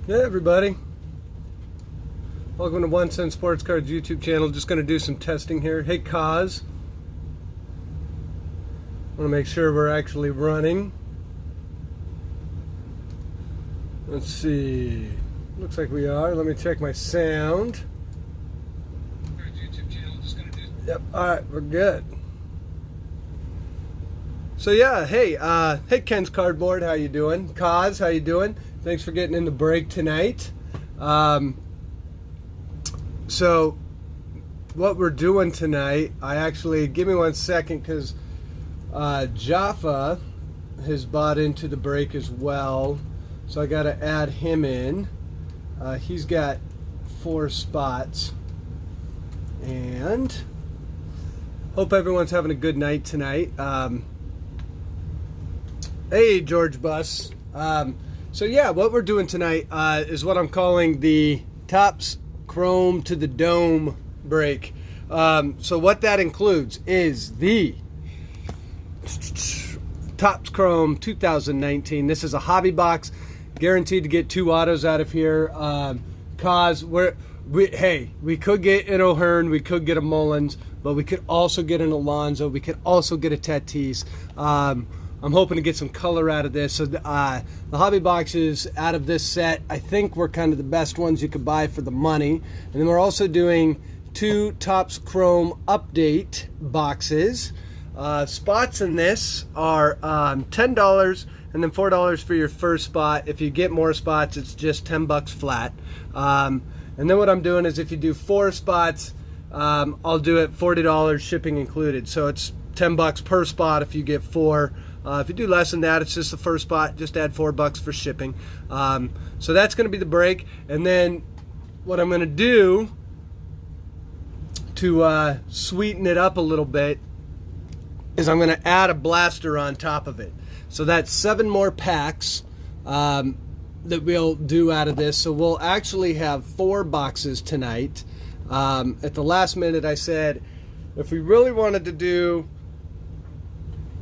Hey everybody, welcome to 1 Cent Sports Cards YouTube channel. Just going to do some testing here. Hey Kaz, want to make sure we're actually running. Let's see, looks like we are. Let me check my sound. Yep, alright, we're good. So yeah, hey Ken's Cardboard, how you doing? Kaz, how you doing? Thanks for getting in the break tonight. So what we're doing tonight, give me 1 second, because Jaffa has bought into the break as well, so I got to add him in. He's got 4 spots, and hope everyone's having a good night tonight. Hey George Bus. So yeah, what we're doing tonight is what I'm calling the Topps Chrome to the Dome break. So what that includes is the Topps Chrome 2019. This is a hobby box, guaranteed to get 2 autos out of here. Cause we could get an O'Hearn, we could get a Mullins, but we could also get an Alonso, we could also get a Tatis. I'm hoping to get some color out of this. So the hobby boxes out of this set, I think, were kind of the best ones you could buy for the money. And then we're also doing 2 Topps Chrome update boxes. Spots in this are $10 and then $4 for your first spot. If you get more spots, it's just $10 flat. And then what I'm doing is, if you do 4 spots, I'll do it $40 shipping included. So it's $10 per spot if you get 4. If you do less than that, it's just the first spot, just add $4 for shipping. So that's going to be the break. And then what I'm going to do to sweeten it up a little bit is I'm going to add a blaster on top of it. So that's 7 more packs that we'll do out of this. So we'll actually have 4 boxes tonight. At the last minute, I said if we really wanted to do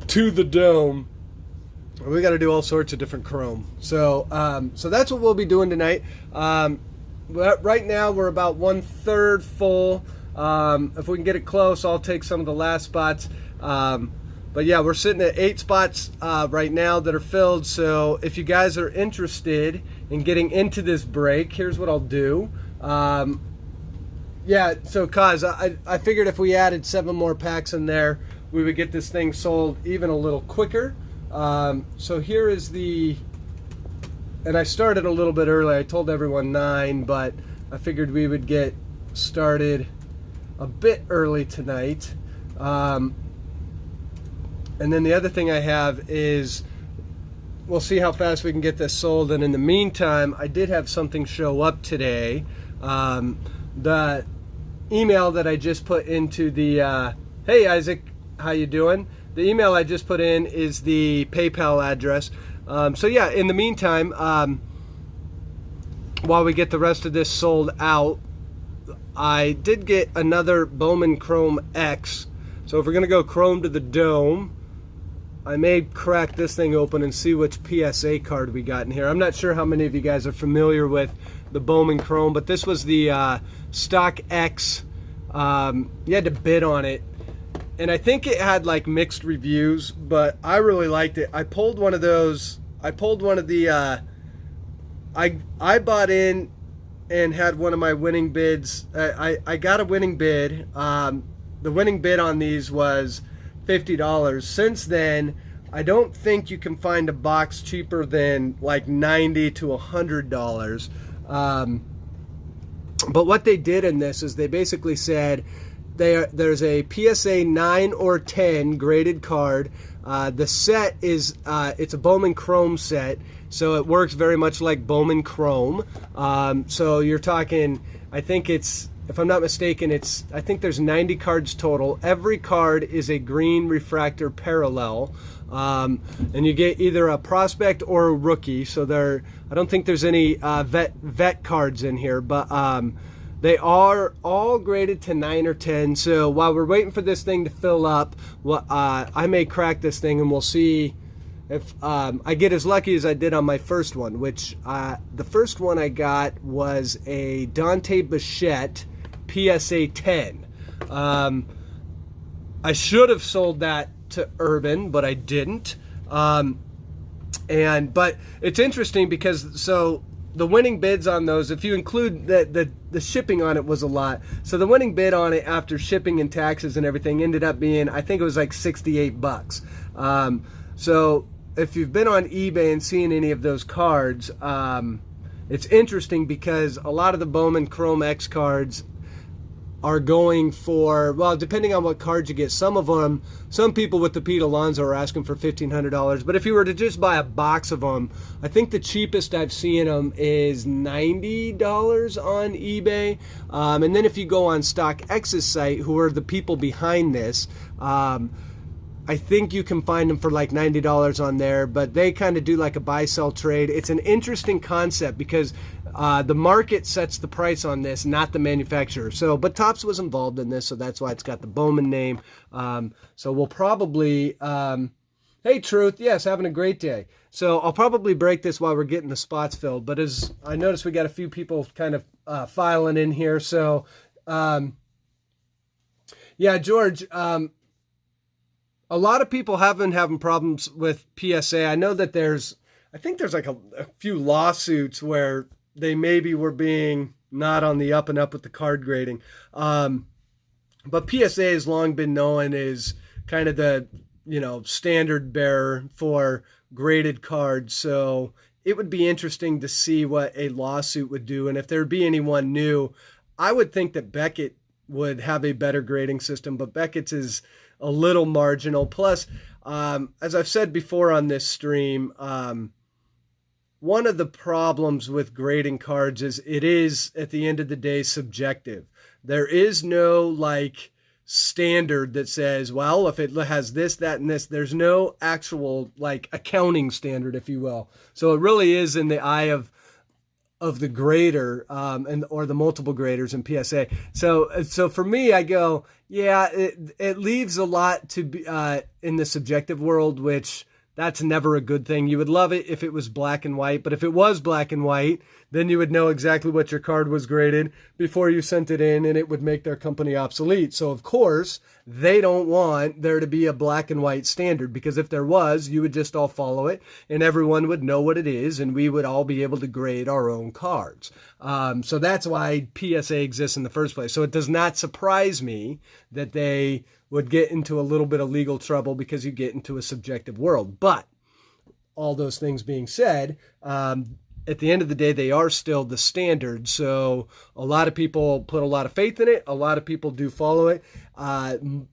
to the dome, we got to do all sorts of different chrome. So so that's what we'll be doing tonight. Right now we're about 1/3 full. If we can get it close, I'll take some of the last spots. But yeah, we're sitting at 8 spots right now that are filled. So if you guys are interested in getting into this break, here's what I'll do. Yeah, so Kaz, I figured if we added 7 more packs in there, we would get this thing sold even a little quicker. So here is the, and I started a little bit early. I told everyone 9, but I figured we would get started a bit early tonight. And then the other thing I have is, we'll see how fast we can get this sold. And in the meantime, I did have something show up today. The email that I just put into the, hey Isaac, how you doing? The email I just put in is the PayPal address. So yeah, in the meantime, while we get the rest of this sold out, I did get another Bowman Chrome X. So if we're gonna go Chrome to the Dome, I may crack this thing open and see which PSA card we got in here. I'm not sure how many of you guys are familiar with the Bowman Chrome, but this was the stock X. You had to bid on it, and I think it had like mixed reviews, but I really liked it. I pulled one of those. I pulled one of the I bought in and had one of my winning bids. I got a winning bid. The winning bid on these was $50. Since then, I don't think you can find a box cheaper than like $90 to $100. But what they did in this is they basically said there's a PSA 9 or 10 graded card. The set is it's a Bowman Chrome set, so it works very much like Bowman Chrome. So you're talking, I think it's, if I'm not mistaken, I think there's 90 cards total. Every card is a green refractor parallel. And you get either a prospect or a rookie. So I don't think there's any vet cards in here, but they are all graded to 9 or 10. So while we're waiting for this thing to fill up, I may crack this thing and we'll see if I get as lucky as I did on my first one, which the first one I got was a Dante Bichette PSA 10. I should have sold that to Urban, but I didn't. But it's interesting because the winning bids on those, if you include the shipping on it, was a lot. So the winning bid on it after shipping and taxes and everything ended up being, I think it was like $68. So if you've been on eBay and seen any of those cards, it's interesting because a lot of the Bowman Chrome X cards are going for, well, depending on what cards you get, some people with the Pete Alonso are asking for $1,500, but if you were to just buy a box of them, I think the cheapest I've seen them is $90 on eBay. And then if you go on StockX's site, who are the people behind this, I think you can find them for like $90 on there, but they kind of do like a buy-sell trade. It's an interesting concept because the market sets the price on this, not the manufacturer. But Topps was involved in this, so that's why it's got the Bowman name. So we'll probably, hey Truth, yes, having a great day. So I'll probably break this while we're getting the spots filled, but as I noticed, we got a few people kind of filing in here. So yeah, George, a lot of people have been having problems with PSA. I know that I think there's like a few lawsuits where they maybe were being not on the up and up with the card grading. But PSA has long been known as kind of the, standard bearer for graded cards. So it would be interesting to see what a lawsuit would do. And if there'd be anyone new, I would think that Beckett would have a better grading system, but Beckett's is a little marginal. Plus, as I've said before on this stream, one of the problems with grading cards is it is, at the end of the day, subjective. There is no like standard that says, well, if it has this, that, and this, there's no actual like accounting standard, if you will. So it really is in the eye of the grader or the multiple graders in PSA. So for me, I go, yeah, it leaves a lot to be in the subjective world, which that's never a good thing. You would love it if it was black and white, but if it was black and white, then you would know exactly what your card was graded before you sent it in, and it would make their company obsolete. So of course, they don't want there to be a black and white standard, because if there was, you would just all follow it and everyone would know what it is, and we would all be able to grade our own cards. So that's why PSA exists in the first place. So it does not surprise me that they would get into a little bit of legal trouble because you get into a subjective world. But all those things being said, at the end of the day, they are still the standard. So a lot of people put a lot of faith in it. A lot of people do follow it.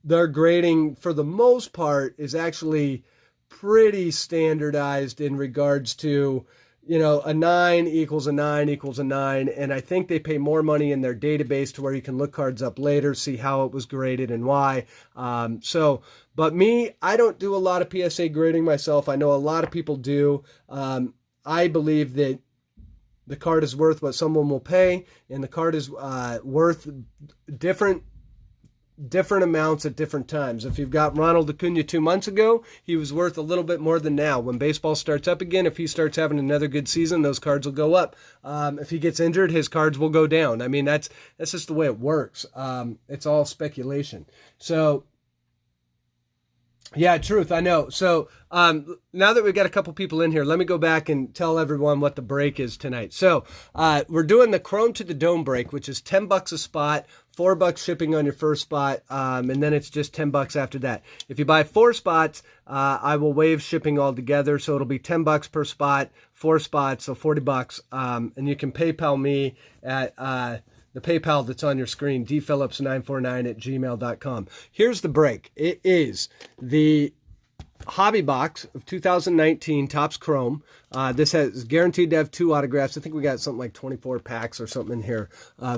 Their grading, for the most part, is actually pretty standardized in regards to, a 9 equals a 9 equals a 9. And I think they pay more money in their database to where you can look cards up later, see how it was graded and why. But me, I don't do a lot of PSA grading myself. I know a lot of people do. I believe that the card is worth what someone will pay, and the card is worth different amounts at different times. If you've got Ronald Acuna 2 months ago, he was worth a little bit more than now. When baseball starts up again, if he starts having another good season, those cards will go up. If he gets injured, his cards will go down. I mean, that's just the way it works. It's all speculation. So, yeah, truth, I know. So now that we've got a couple people in here, let me go back and tell everyone what the break is tonight. So we're doing the Chrome to the Dome break, which is $10 a spot, $4 shipping on your first spot, and then it's just $10 after that. If you buy 4 spots, I will waive shipping altogether, so it'll be $10 per spot, 4 spots, so $40. And you can PayPal me at the PayPal that's on your screen, dphillips949@gmail.com. Here's the break. It is the hobby box of 2019 Topps Chrome. This is guaranteed to have 2 autographs. I think we got something like 24 packs or something in here.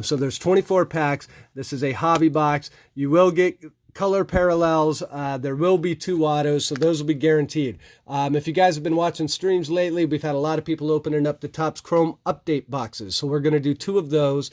So there's 24 packs. This is a hobby box. You will get color parallels. There will be 2 autos, so those will be guaranteed. If you guys have been watching streams lately, we've had a lot of people opening up the Topps Chrome update boxes, so we're going to do 2 of those.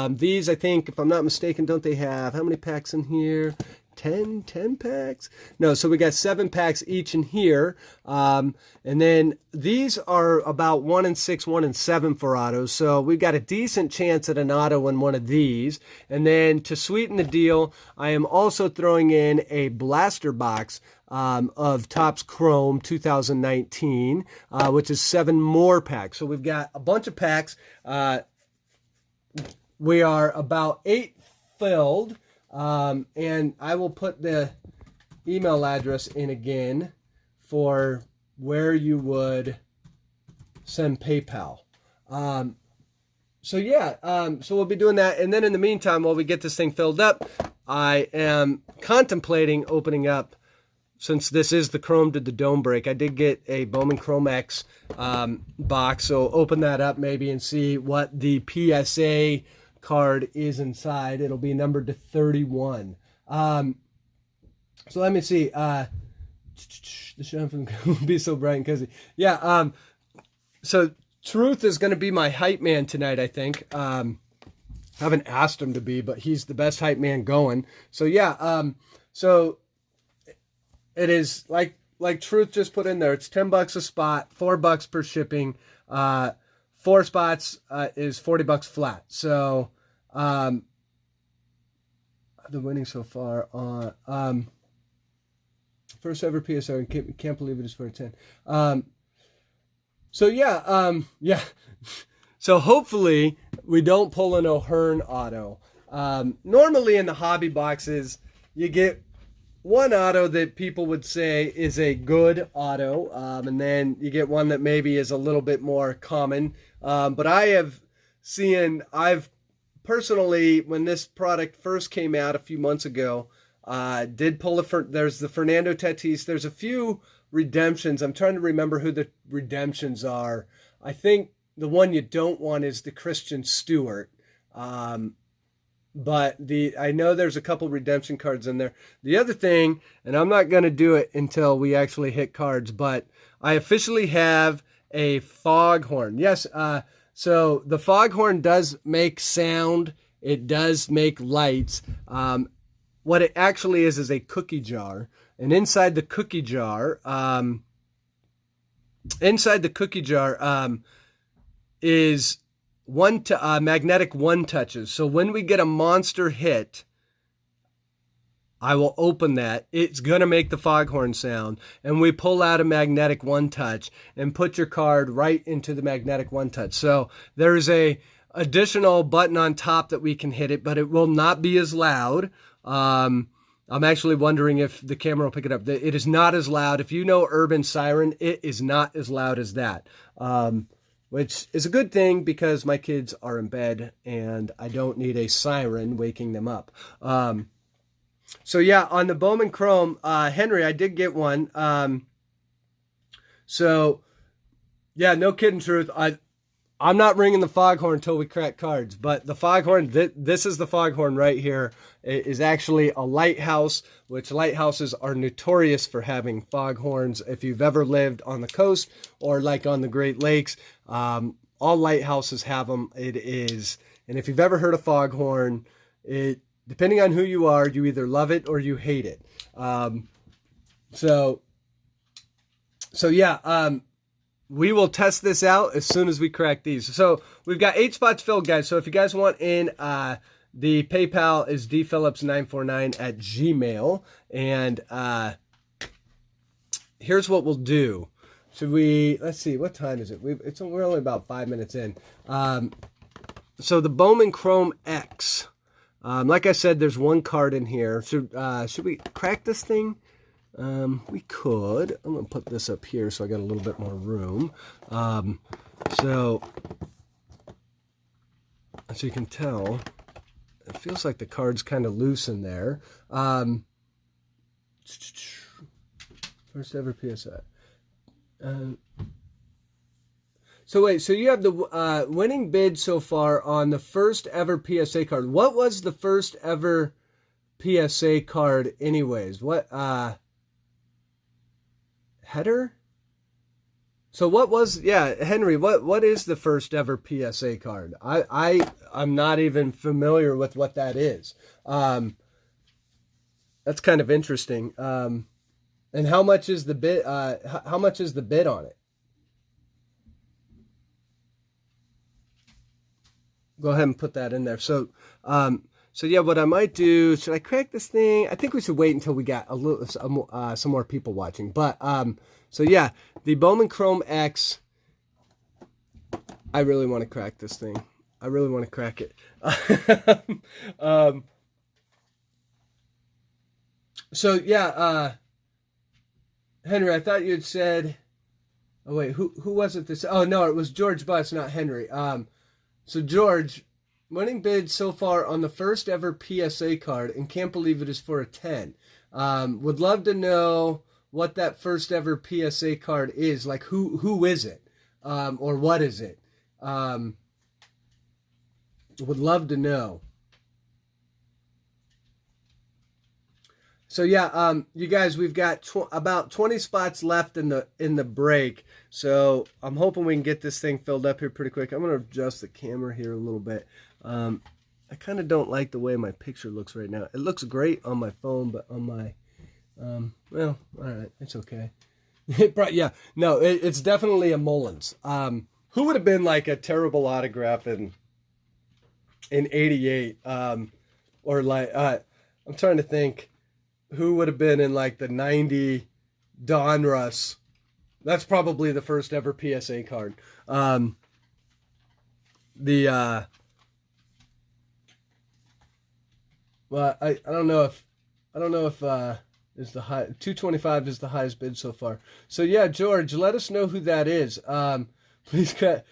These, I think, if I'm not mistaken, don't they have, how many packs in here? 10 packs. No, so we got 7 packs each in here. And then these are about 1 in 6, 1 in 7 for autos. So we've got a decent chance at an auto in one of these. And then to sweeten the deal, I am also throwing in a blaster box of Topps Chrome 2019, which is 7 more packs. So we've got a bunch of packs. We are about 8 filled. And I will put the email address in again for where you would send PayPal. So we'll be doing that. And then in the meantime, while we get this thing filled up, I am contemplating opening up, since this is the Chrome to the Dome break, I did get a Bowman Chrome X box. So open that up maybe and see what the PSA card is inside. It'll be numbered to 31. So let me see. The champagne will be so bright and cozy. Yeah. So Truth is going to be my hype man tonight, I think. Haven't asked him to be, but he's the best hype man going. So yeah. So it is like Truth just put in there. It's $10 a spot, $4 per shipping. 4 spots is $40 flat. So the winning so far on first ever PSR. Can't believe it is for a 10. So yeah. So hopefully we don't pull an O'Hearn auto. Normally in the hobby boxes you get one auto that people would say is a good auto, and then you get one that maybe is a little bit more common. But I've personally, when this product first came out a few months ago, did pull there's the Fernando Tatis. There's a few redemptions. I'm trying to remember who the redemptions are. I think the one you don't want is the Christian Stewart. But I know there's a couple redemption cards in there. The other thing, and I'm not going to do it until we actually hit cards, but I officially have a foghorn. Yes, so the foghorn does make sound. It does make lights. What it actually is a cookie jar. And inside the cookie jar, is magnetic one touches. So when we get a monster hit, I will open that. It's going to make the foghorn sound. And we pull out a magnetic one touch and put your card right into the magnetic one touch. So there's a additional button on top that we can hit it, but it will not be as loud. I'm actually wondering if the camera will pick it up. It is not as loud. If you know Urban Siren, it is not as loud as that. Which is a good thing because my kids are in bed and I don't need a siren waking them up. So yeah, on the Bowman Chrome, Henry, I did get one. So yeah, no kidding, Truth. I'm not ringing the foghorn until we crack cards, but the foghorn, this is the foghorn right here. It is actually a lighthouse, which lighthouses are notorious for having foghorns. If you've ever lived on the coast or like on the Great Lakes, all lighthouses have them. It is, and if you've ever heard a foghorn, depending on who you are, you either love it or you hate it. So yeah, we will test this out as soon as we crack these. So we've got 8 spots filled, guys. So if you guys want in, the PayPal is dphillips949@gmail. And here's what we'll do. Let's see, what time is it? We're only about 5 minutes in. So the Bowman Chrome X. Like I said, there's one card in here. So should we crack this thing? We could. I'm going to put this up here so I got a little bit more room. So as you can tell, it feels like the card's kind of loose in there. First ever PSA. So wait, so you have the winning bid so far on the first ever PSA card. What was the first ever PSA card anyways? What, header? So what was, Henry, what is the first ever PSA card? I'm not even familiar with what that is. That's kind of interesting. And how much is the bid? How much is the bid on it? Go ahead and put that in there. So, so yeah, what I might do, should I crack this thing? I think we should wait until we got a little, some more people watching. But, so yeah, the Bowman Chrome X, I really want to crack this thing. I really want to crack it. So yeah, Henry, I thought you had said, oh wait, who was it this? Oh no, it was George Butts, not Henry. So George, winning bid so far on the first ever PSA card, and can't believe it is for a 10. Would love to know what that first ever PSA card is. Like who is it? Or what is it? Would love to know. So yeah, you guys, we've got about 20 spots left in the break. So I'm hoping we can get this thing filled up here pretty quick. I'm gonna adjust the camera here a little bit. I kind of don't like the way my picture looks right now. It looks great on my phone, but on my, well, all right, it's okay. Yeah, no, it's definitely a Mullins. Who would have been like a terrible autograph in '88? Or like, I'm trying to think. Who would have been in like the 90 Donruss? That's probably the first ever PSA card. Well, I don't know if is the high 225 is the highest bid so far. So yeah, George, let us know who that is. Please cut.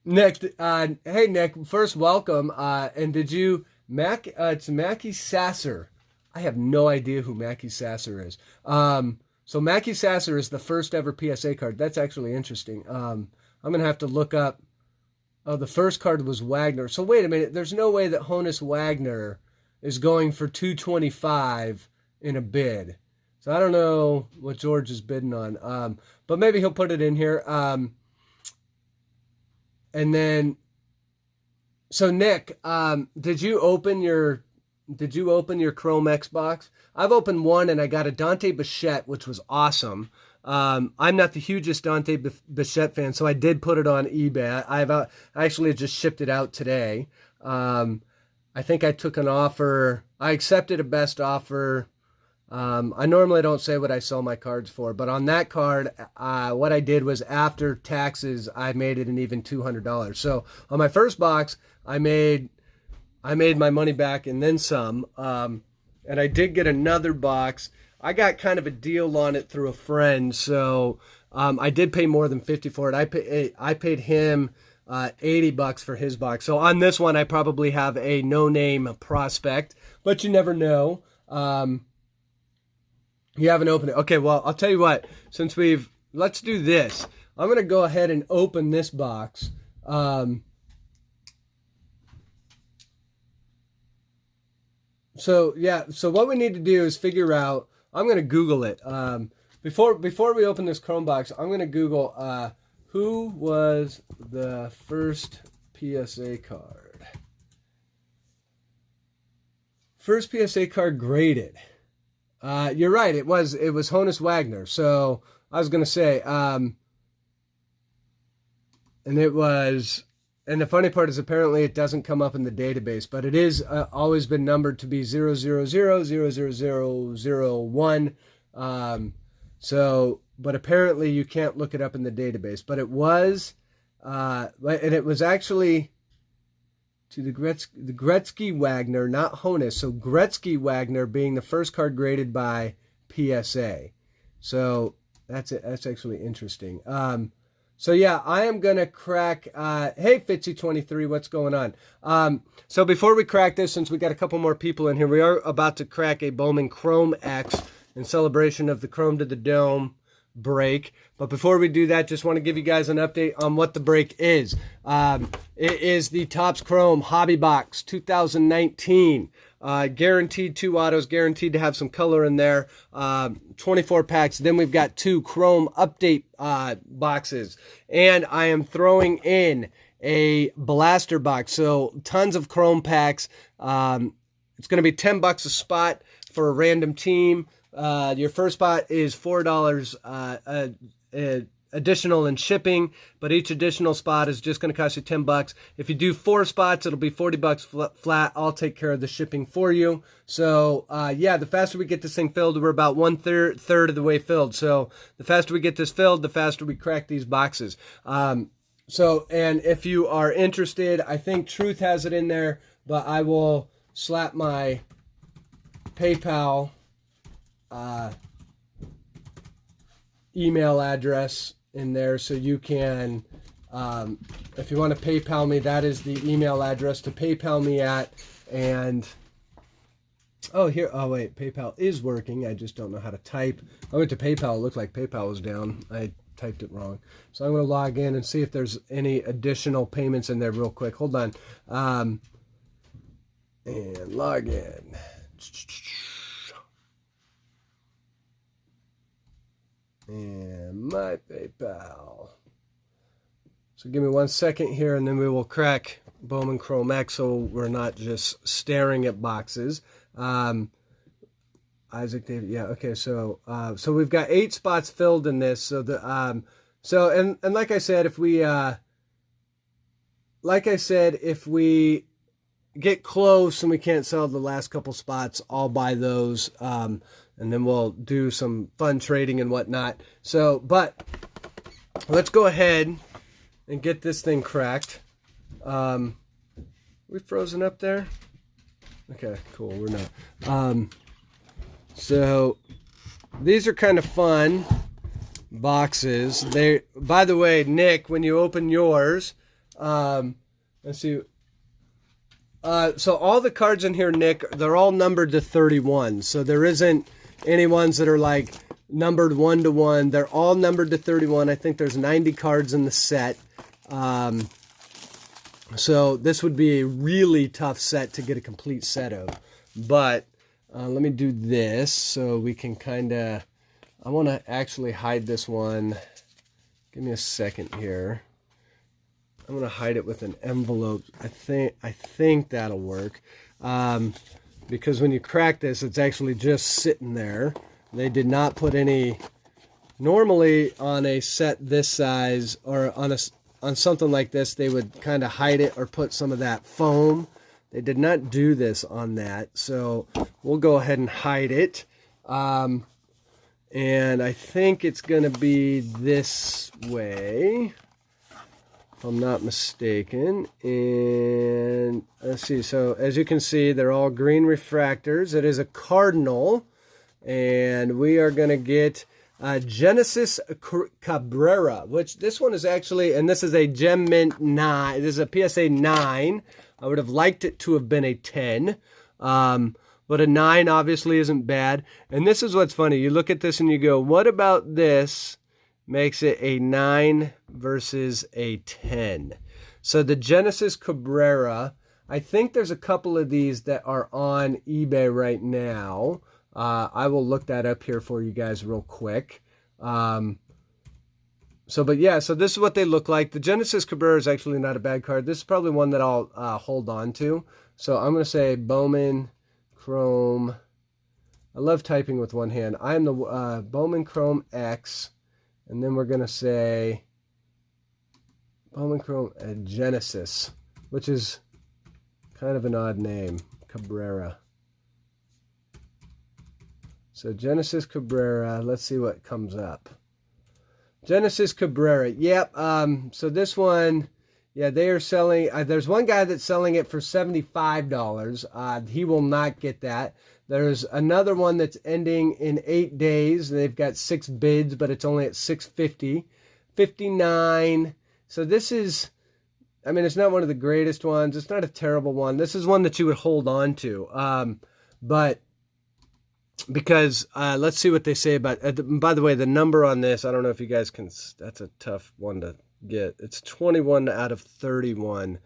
Nick, hey Nick, first welcome. And did you it's Mackie Sasser. I have no idea who Mackie Sasser is. So Mackie Sasser is the first ever PSA card. That's actually interesting. I'm going to have to look up. Oh, the first card was Wagner. So wait a minute. There's no way that Honus Wagner is going for 225 in a bid. So I don't know what George is bidding on. But maybe he'll put it in here. And then, so Nick, did you open your Chrome X box? I've opened one and I got a Dante Bichette, which was awesome. I'm not the hugest Dante Bichette fan, so I did put it on eBay. I actually just shipped it out today. I think I took an offer. I accepted a best offer. I normally don't say what I sell my cards for, but on that card, what I did was after taxes, I made it an even $200. So on my first box, I made my money back and then some. And I did get another box. I got kind of a deal on it through a friend. So I did pay more than $50 for it. I paid him $80 for his box. So on this one, I probably have a no-name prospect, but you never know. You haven't opened it. Okay, well, I'll tell you what. Let's do this. I'm going to go ahead and open this box. So yeah, so what we need to do is figure out, I'm going to Google it. Before we open this Chrome box, I'm going to Google who was the first PSA card. First PSA card graded. You're right, it was Honus Wagner. So I was going to say, and the funny part is apparently it doesn't come up in the database, but it is always been numbered to be 0000001. But apparently you can't look it up in the database. But it was, and it was actually to the Gretzky Wagner, not Honus. So Gretzky Wagner being the first card graded by PSA. So that's it. That's actually interesting. So yeah, I am going to crack, hey Fitzy23, what's going on? So before we crack this, since we got a couple more people in here, we are about to crack a Bowman Chrome X in celebration of the Chrome to the Dome break. But before we do that, just want to give you guys an update on what the break is. It is the Topps Chrome Hobby Box 2019. Guaranteed 2 autos, guaranteed to have some color in there. 24 packs. Then we've got 2 Chrome update boxes. And I am throwing in a blaster box. So tons of Chrome packs. It's going to be $10 a spot for a random team. Your first spot is $4 additional in shipping, but each additional spot is just going to cost you $10. If you do 4 spots, it'll be $40 flat. I'll take care of the shipping for you. So yeah, the faster we get this thing filled, we're about third of the way filled. So the faster we get this filled, the faster we crack these boxes. So, and if you are interested, I think Truth has it in there, but I will slap my PayPal email address in there, so you can, if you want to PayPal me, that is the email address to PayPal me at. And oh wait, PayPal is working, I just don't know how to type. I went to PayPal, it looked like PayPal was down, I typed it wrong. So I'm going to log in and see if there's any additional payments in there real quick. Hold on. And log in. And my PayPal. So give me 1 second here, and then we will crack Bowman Chrome X, so we're not just staring at boxes. Isaac David, yeah, okay. So so we've got 8 spots filled in this. So the and like I said, if we get close and we can't sell the last couple spots, I'll buy those. And then we'll do some fun trading and whatnot. So, but let's go ahead and get this thing cracked. We frozen up there? Okay, cool. We're not. So these are kind of fun boxes. They, by the way, Nick, when you open yours, let's see. So all the cards in here, Nick, they're all numbered to 31. So there isn't any ones that are like numbered 1 to 1. They're all numbered to 31. I think there's 90 cards in the set. So this would be a really tough set to get a complete set of. But let me do this so we can kind of, I want to actually hide this one. Give me a second here. I'm going to hide it with an envelope. I think that'll work. Because when you crack this, it's actually just sitting there. They did not put any, normally on a set this size or on something like this, they would kind of hide it or put some of that foam. They did not do this on that. So we'll go ahead and hide it. And I think it's going to be this way, if I'm not mistaken. And let's see, so as you can see, they're all green refractors. It is a cardinal, and we are going to get Genesis Cabrera, which this one is actually, and this is a Gem Mint 9. This is a PSA 9. I would have liked it to have been a 10. But a 9 obviously isn't bad. And this is what's funny. You look at this and you go, what about this makes it a 9 versus a 10? So the Genesis Cabrera, I think there's a couple of these that are on eBay right now. I will look that up here for you guys real quick. But yeah, so this is what they look like. The Genesis Cabrera is actually not a bad card. This is probably one that I'll hold on to. So I'm going to say Bowman Chrome. I love typing with one hand. I am the Bowman Chrome X. And then we're going to say Bowman Chrome Genesis, which is kind of an odd name, Cabrera. So Genesis Cabrera, let's see what comes up. Genesis Cabrera, yep. So this one, yeah, they are selling, there's one guy that's selling it for $75. He will not get that. There's another one that's ending in 8 days. They've got 6 bids, but it's only at $650. $59. So this is, I mean, it's not one of the greatest ones. It's not a terrible one. This is one that you would hold on to. But because let's see what they say about, by the way, the number on this, I don't know if you guys can, that's a tough one to get. It's 21 out of 31.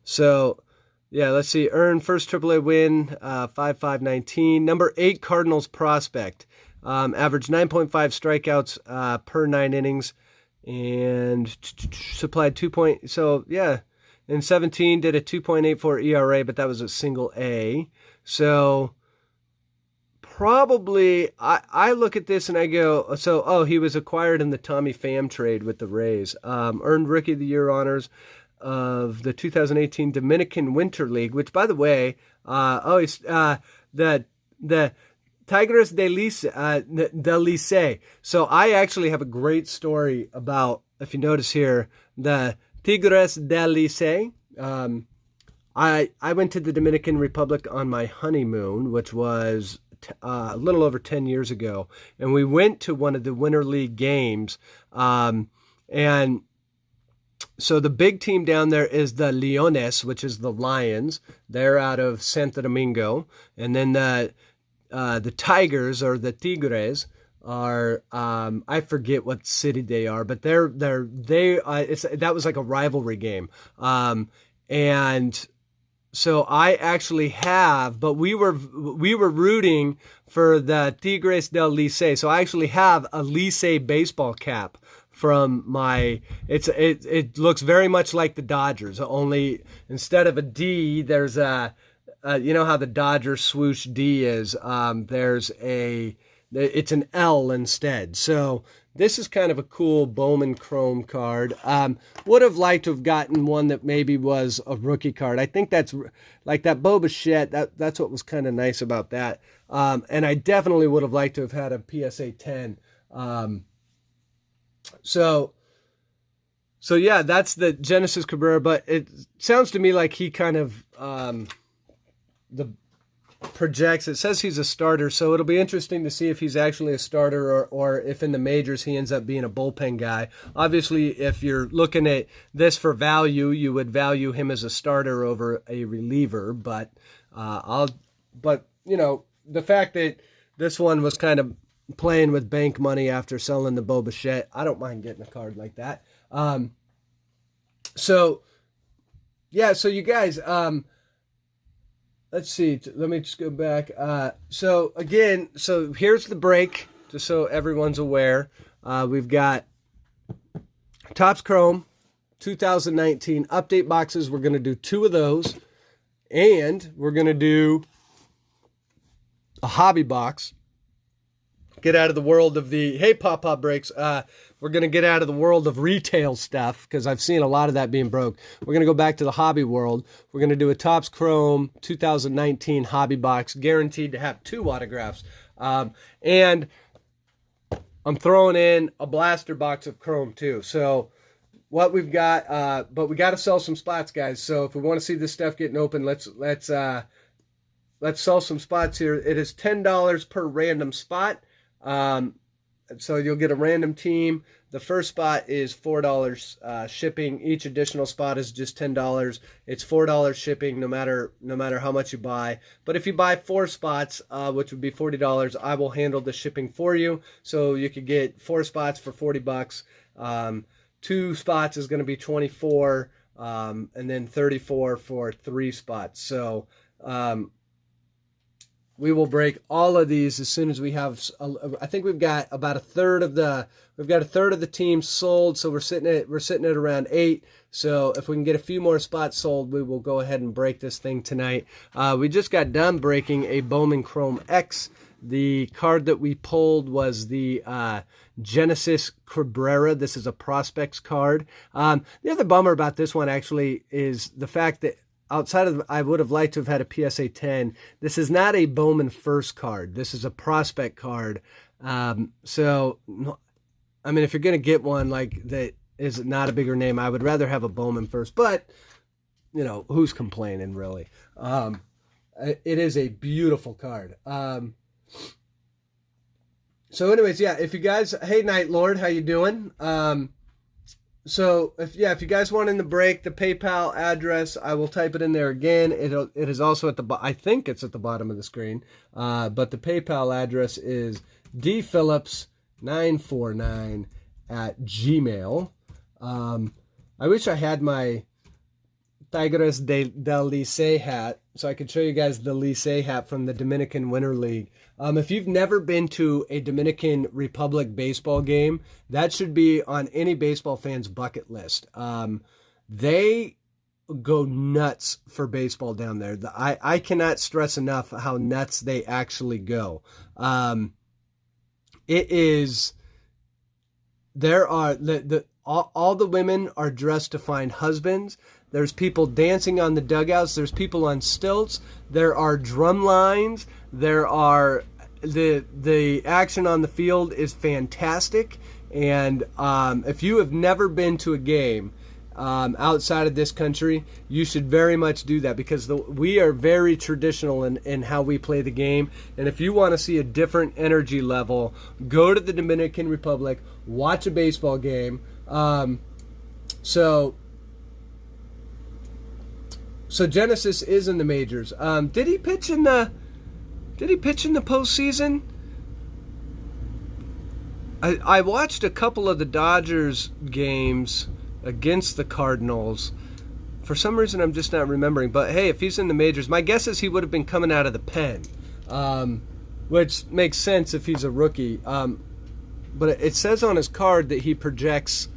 So yeah, let's see. Earn first AAA win, 5.519. Number 8 Cardinals prospect. Averaged 9.5 strikeouts per 9 innings, and supplied 2 point. So yeah, in 17 did a 2.84 ERA, but that was a single A. So probably, I look at this and I go, so, oh, he was acquired in the Tommy Pham trade with the Rays. Earned Rookie of the Year honors of the 2018 Dominican Winter League, which, by the way, the Tigres del Licey. So I actually have a great story about, if you notice here, the Tigres del Licey. I went to the Dominican Republic on my honeymoon, which was a little over 10 years ago, and we went to one of the Winter League games, and so the big team down there is the Leones, which is the Lions. They're out of Santo Domingo, and then the Tigers, or the Tigres, are I forget what city they are, but that was like a rivalry game, and so I actually have, but we were rooting for the Tigres del Licey, so I actually have a Licey baseball cap from my. It looks very much like the Dodgers, only instead of a D, there's a. You know how the Dodgers swoosh D is? It's an L instead. So this is kind of a cool Bowman Chrome card. Would have liked to have gotten one that maybe was a rookie card. I think that's like that Bo Bichette. That's what was kind of nice about that. And I definitely would have liked to have had a PSA 10. So yeah, that's the Genesis Cabrera. But it sounds to me like he kind of projects. It says he's a starter, so it'll be interesting to see if he's actually a starter or if in the majors he ends up being a bullpen guy. Obviously, if you're looking at this for value, you would value him as a starter over a reliever. But you know, the fact that this one was kind of playing with bank money after selling the Bo Bichette, I don't mind getting a card like that. So you guys. Let's see. Let me just go back. So here's the break, just so everyone's aware. We've got Topps Chrome 2019 update boxes. We're going to do 2 of those, and we're going to do a hobby box. Get out of the world of the, hey, pop-up breaks. We're going to get out of the world of retail stuff because I've seen a lot of that being broke. We're going to go back to the hobby world. We're going to do a Topps Chrome 2019 hobby box, guaranteed to have 2 autographs. And I'm throwing in a blaster box of Chrome too. So what we've got, but we got to sell some spots, guys. So if we want to see this stuff getting open, let's sell some spots here. It is $10 per random spot. So you'll get a random team. The first spot is $4 shipping. Each additional spot is just $10. It's $4 shipping no matter how much you buy. But if you buy 4 spots, which would be $40, I will handle the shipping for you. So you could get 4 spots for $40. 2 spots is going to be $24, and then $34 for 3 spots. So we will break all of these as soon as we have. I think we've got about a third of the team sold. So we're sitting at around 8. So if we can get a few more spots sold, we will go ahead and break this thing tonight. We just got done breaking a Bowman Chrome X. The card that we pulled was the Genesis Cabrera. This is a prospects card. The other bummer about this one actually is the fact that outside of, I would have liked to have had a PSA 10. This is not a Bowman first card. This is a prospect card. So, I mean, if you're going to get one like that is not a bigger name, I would rather have a Bowman first. But, you know, who's complaining really? It is a beautiful card. So anyways, yeah, if you guys, hey Night Lord, how you doing? So if you guys want in the break, the PayPal address, I will type it in there again. It is also at the I think it's at the bottom of the screen. But the PayPal address is dphillips949 @gmail. I wish I had my Tigres del Licey hat so I could show you guys the Licey hat from the Dominican Winter League. If you've never been to a Dominican Republic baseball game, that should be on any baseball fan's bucket list. They go nuts for baseball down there. I cannot stress enough how nuts they actually go. It is, there are, all the women are dressed to find husbands. There's people dancing on the dugouts. There's people on stilts. There are drum lines. There are, the action on the field is fantastic. And if you have never been to a game outside of this country, you should very much do that, because we are very traditional in how we play the game. And if you want to see a different energy level, go to the Dominican Republic, watch a baseball game. So Genesis is in the majors. Did he pitch in the postseason? I watched a couple of the Dodgers games against the Cardinals. For some reason, I'm just not remembering. But hey, if he's in the majors, my guess is he would have been coming out of the pen, which makes sense if he's a rookie. But it says on his card that he projects.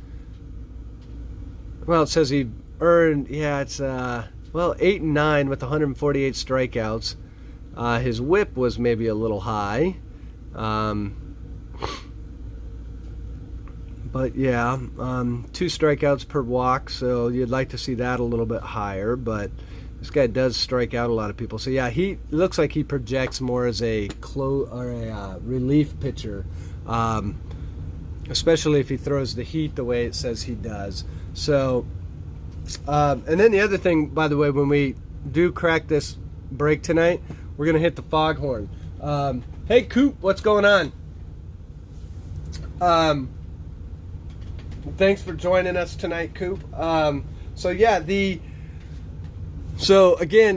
Well, it says he earned. Yeah, it's 8-9 with 148 strikeouts. His WHIP was maybe a little high. But yeah, 2 strikeouts per walk, so you'd like to see that a little bit higher. But this guy does strike out a lot of people. So yeah, he looks like he projects more as a relief pitcher, especially if he throws the heat the way it says he does. So, and then the other thing, by the way, when we do crack this break tonight, we're gonna hit the foghorn. Hey, Coop, what's going on? Thanks for joining us tonight, Coop. So again,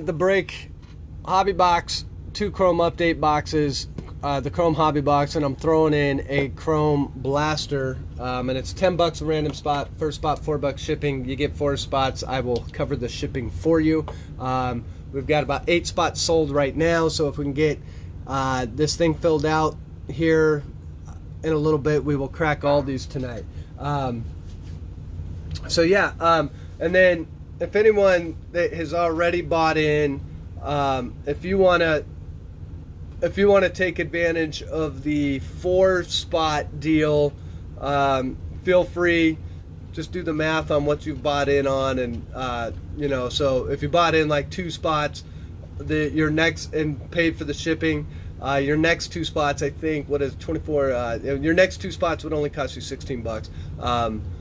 the break, hobby box, 2 chrome update boxes, the chrome hobby box, and I'm throwing in a chrome blaster, and it's $10 a random spot. First spot, $4 shipping. You get 4 spots. I will cover the shipping for you. We've got about 8 spots sold right now, so if we can get this thing filled out here in a little bit, we will crack all these tonight. And then if anyone that has already bought in, if you want to take advantage of the 4-spot deal, feel free. Just do the math on what you've bought in on, and so if you bought in like 2 spots, your next, and paid for the shipping, your next 2 spots, I think, what is 24? Your next 2 spots would only cost you $16.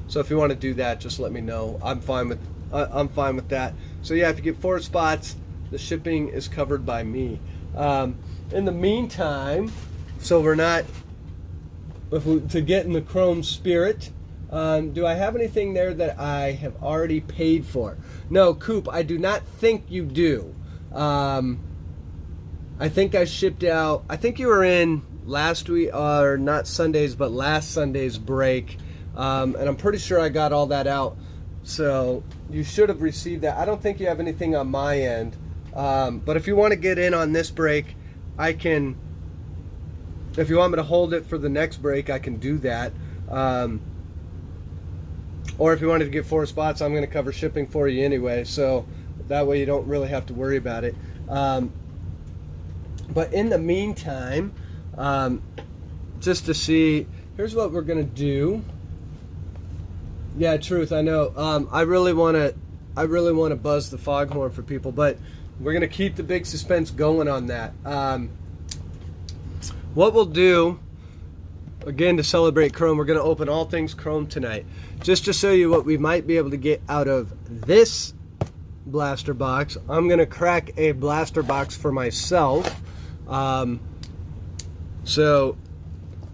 So if you want to do that, just let me know. I'm fine with that. So yeah, if you get 4 spots, the shipping is covered by me. In the meantime, so we're not to get in the chrome spirit. Do I have anything there that I have already paid for? No, Coop, I do not think you do. I think I shipped out, I think you were in last week, or not Sunday's, but last Sunday's break. And I'm pretty sure I got all that out. So you should have received that. I don't think you have anything on my end. But if you want to get in on this break, I can, if you want me to hold it for the next break, I can do that. Or if you wanted to get 4 spots, I'm going to cover shipping for you anyway. So that way you don't really have to worry about it. But in the meantime, just to see, here's what we're going to do. Yeah, truth, I know. I really want to buzz the foghorn for people, but we're going to keep the big suspense going on that. What we'll do, again, to celebrate Chrome, we're going to open all things Chrome tonight. Just to show you what we might be able to get out of this blaster box, I'm going to crack a blaster box for myself. So,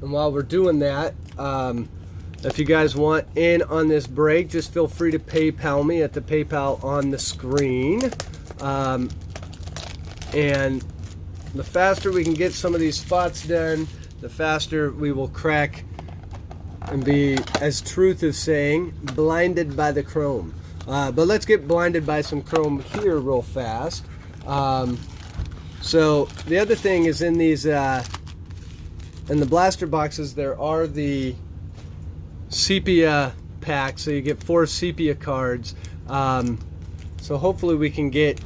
and while we're doing that, if you guys want in on this break, just feel free to PayPal me at the PayPal on the screen. And the faster we can get some of these spots done, the faster we will crack and be, as Truth is saying, blinded by the chrome. But let's get blinded by some chrome here real fast. So the other thing is, in these, in the blaster boxes, there are the sepia packs. So you get 4 sepia cards. So hopefully we can get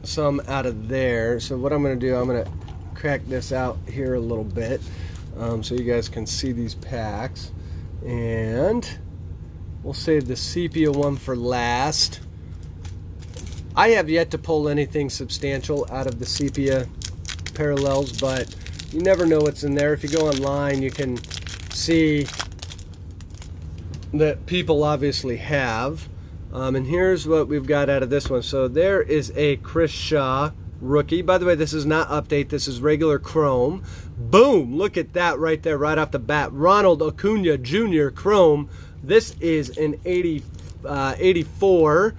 some out of there. So what I'm going to do, I'm going to crack this out here a little bit so you guys can see these packs. And we'll save the sepia one for last. I have yet to pull anything substantial out of the sepia parallels, but you never know what's in there. If you go online, you can see that people obviously have. And here's what we've got out of this one. So there is a Chris Shaw rookie. By the way, this is not update. This is regular chrome. Boom! Look at that right there, right off the bat. Ronald Acuna Jr. chrome. This is an 84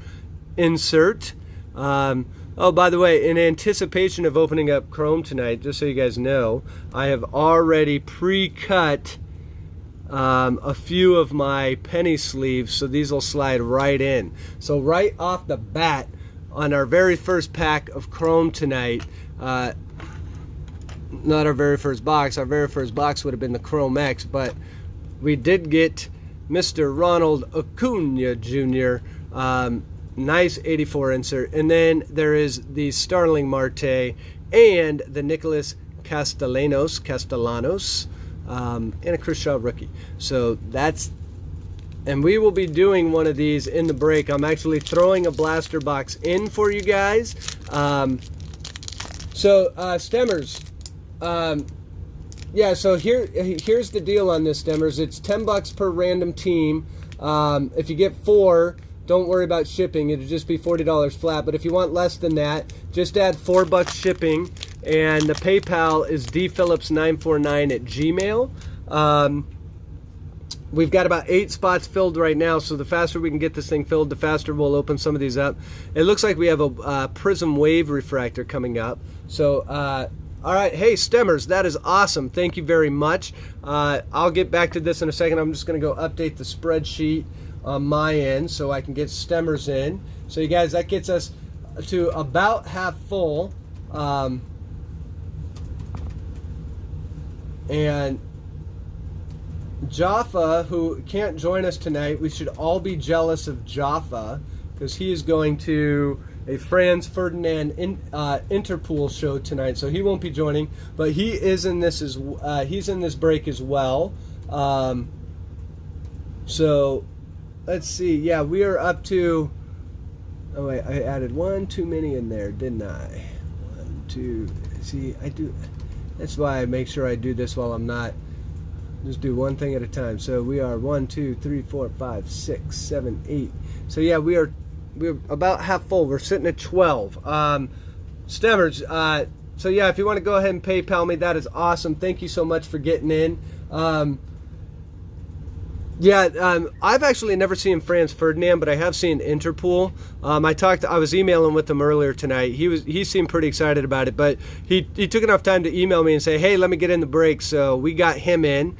insert. Oh, by the way, in anticipation of opening up chrome tonight, just so you guys know, I have already pre-cut a few of my penny sleeves, so these will slide right in. So right off the bat, on our very first pack of chrome tonight, not our very first box, our very first box would have been the Chrome X, but we did get Mr. Ronald Acuna Jr., nice 84 insert, and then there is the Starling Marte and the Nicholas Castellanos, and a Chris Shaw rookie. So that's, and we will be doing one of these in the break. I'm actually throwing a blaster box in for you guys. Stemmers, yeah, so here's the deal on this, Stemmers. It's $10 per random team. If you get 4, don't worry about shipping. It'll just be $40 flat. But if you want less than that, just add $4 shipping. And the PayPal is dphillips949@gmail. We've got about 8 spots filled right now, so the faster we can get this thing filled, the faster we'll open some of these up. It looks like we have a Prism Wave refractor coming up. So, all right, hey, Stemmers, that is awesome. Thank you very much. I'll get back to this in a second. I'm just going to go update the spreadsheet on my end so I can get Stemmers in. So, you guys, that gets us to about half full. And Jaffa, who can't join us tonight, we should all be jealous of Jaffa because he is going to a Franz Ferdinand Interpool show tonight, so he won't be joining. But he is in this he's in this break as well. So let's see. Yeah, we are up to. Oh wait, I added one too many in there, didn't I? 1, 2. See, I do. That's why I make sure I do this while I'm not. Just do one thing at a time. So we are 1, 2, 3, 4, 5, 6, 7, 8. So yeah, we're about half full. We're sitting at 12. Stemmers. So yeah, if you want to go ahead and PayPal me, that is awesome. Thank you so much for getting in. I've actually never seen Franz Ferdinand, but I have seen Interpool. I was emailing with him earlier tonight. He seemed pretty excited about it, but he took enough time to email me and say, hey, let me get in the break. So we got him in.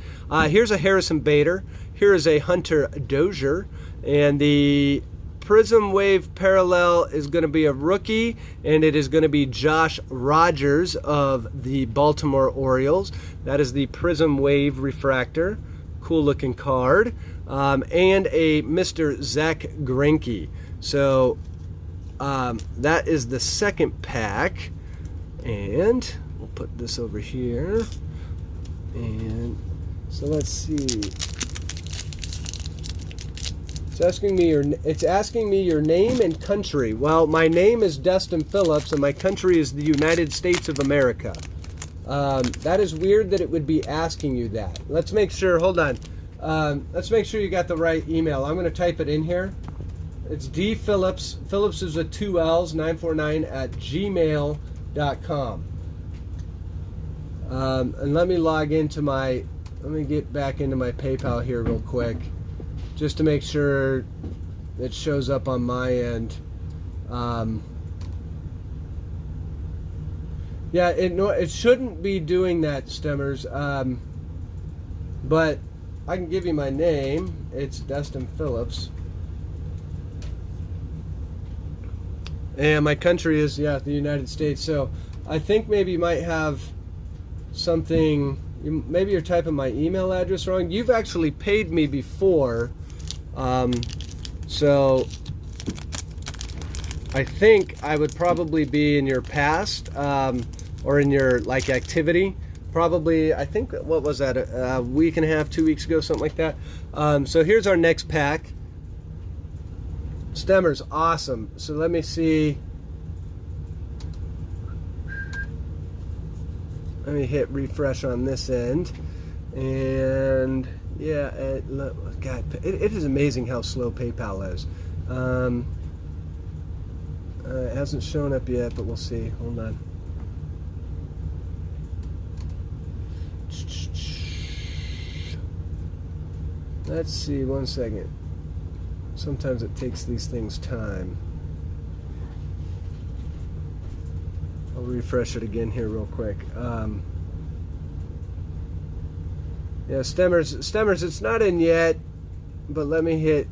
Here's a Harrison Bader. Here is a Hunter Dozier. And the Prism Wave parallel is going to be a rookie, and it is going to be Josh Rogers of the Baltimore Orioles. That is the Prism Wave refractor. Cool looking card, and a Mr. Zach Greinke. So that is the second pack, and we'll put this over here. And so let's see. It's asking me your name and country. Well, my name is Destin Phillips, and my country is the United States of America. That is weird that it would be asking you that. Let's make sure, hold on. Let's make sure you got the right email. I'm going to type it in here. It's dphillips, Phillips is with 2 L's, 949@gmail.com. And let me log into let me get back into my PayPal here real quick, just to make sure it shows up on my end. Yeah, it shouldn't be doing that, Stemmers. But I can give you my name. It's Destin Phillips. And my country is, the United States. So I think maybe you might have something, maybe you're typing my email address wrong. You've actually paid me before. So I think I would probably be in your past or in your like activity. Probably, I think, what was that, a week and a half, 2 weeks ago, something like that. So here's our next pack. Stemmer's awesome. So let me see. Let me hit refresh on this end. And yeah, God, it is amazing how slow PayPal is. It hasn't shown up yet, but we'll see. Hold on. Let's see, 1 second. Sometimes it takes these things time. I'll refresh it again here real quick. Yeah, Stemmers, it's not in yet, but let me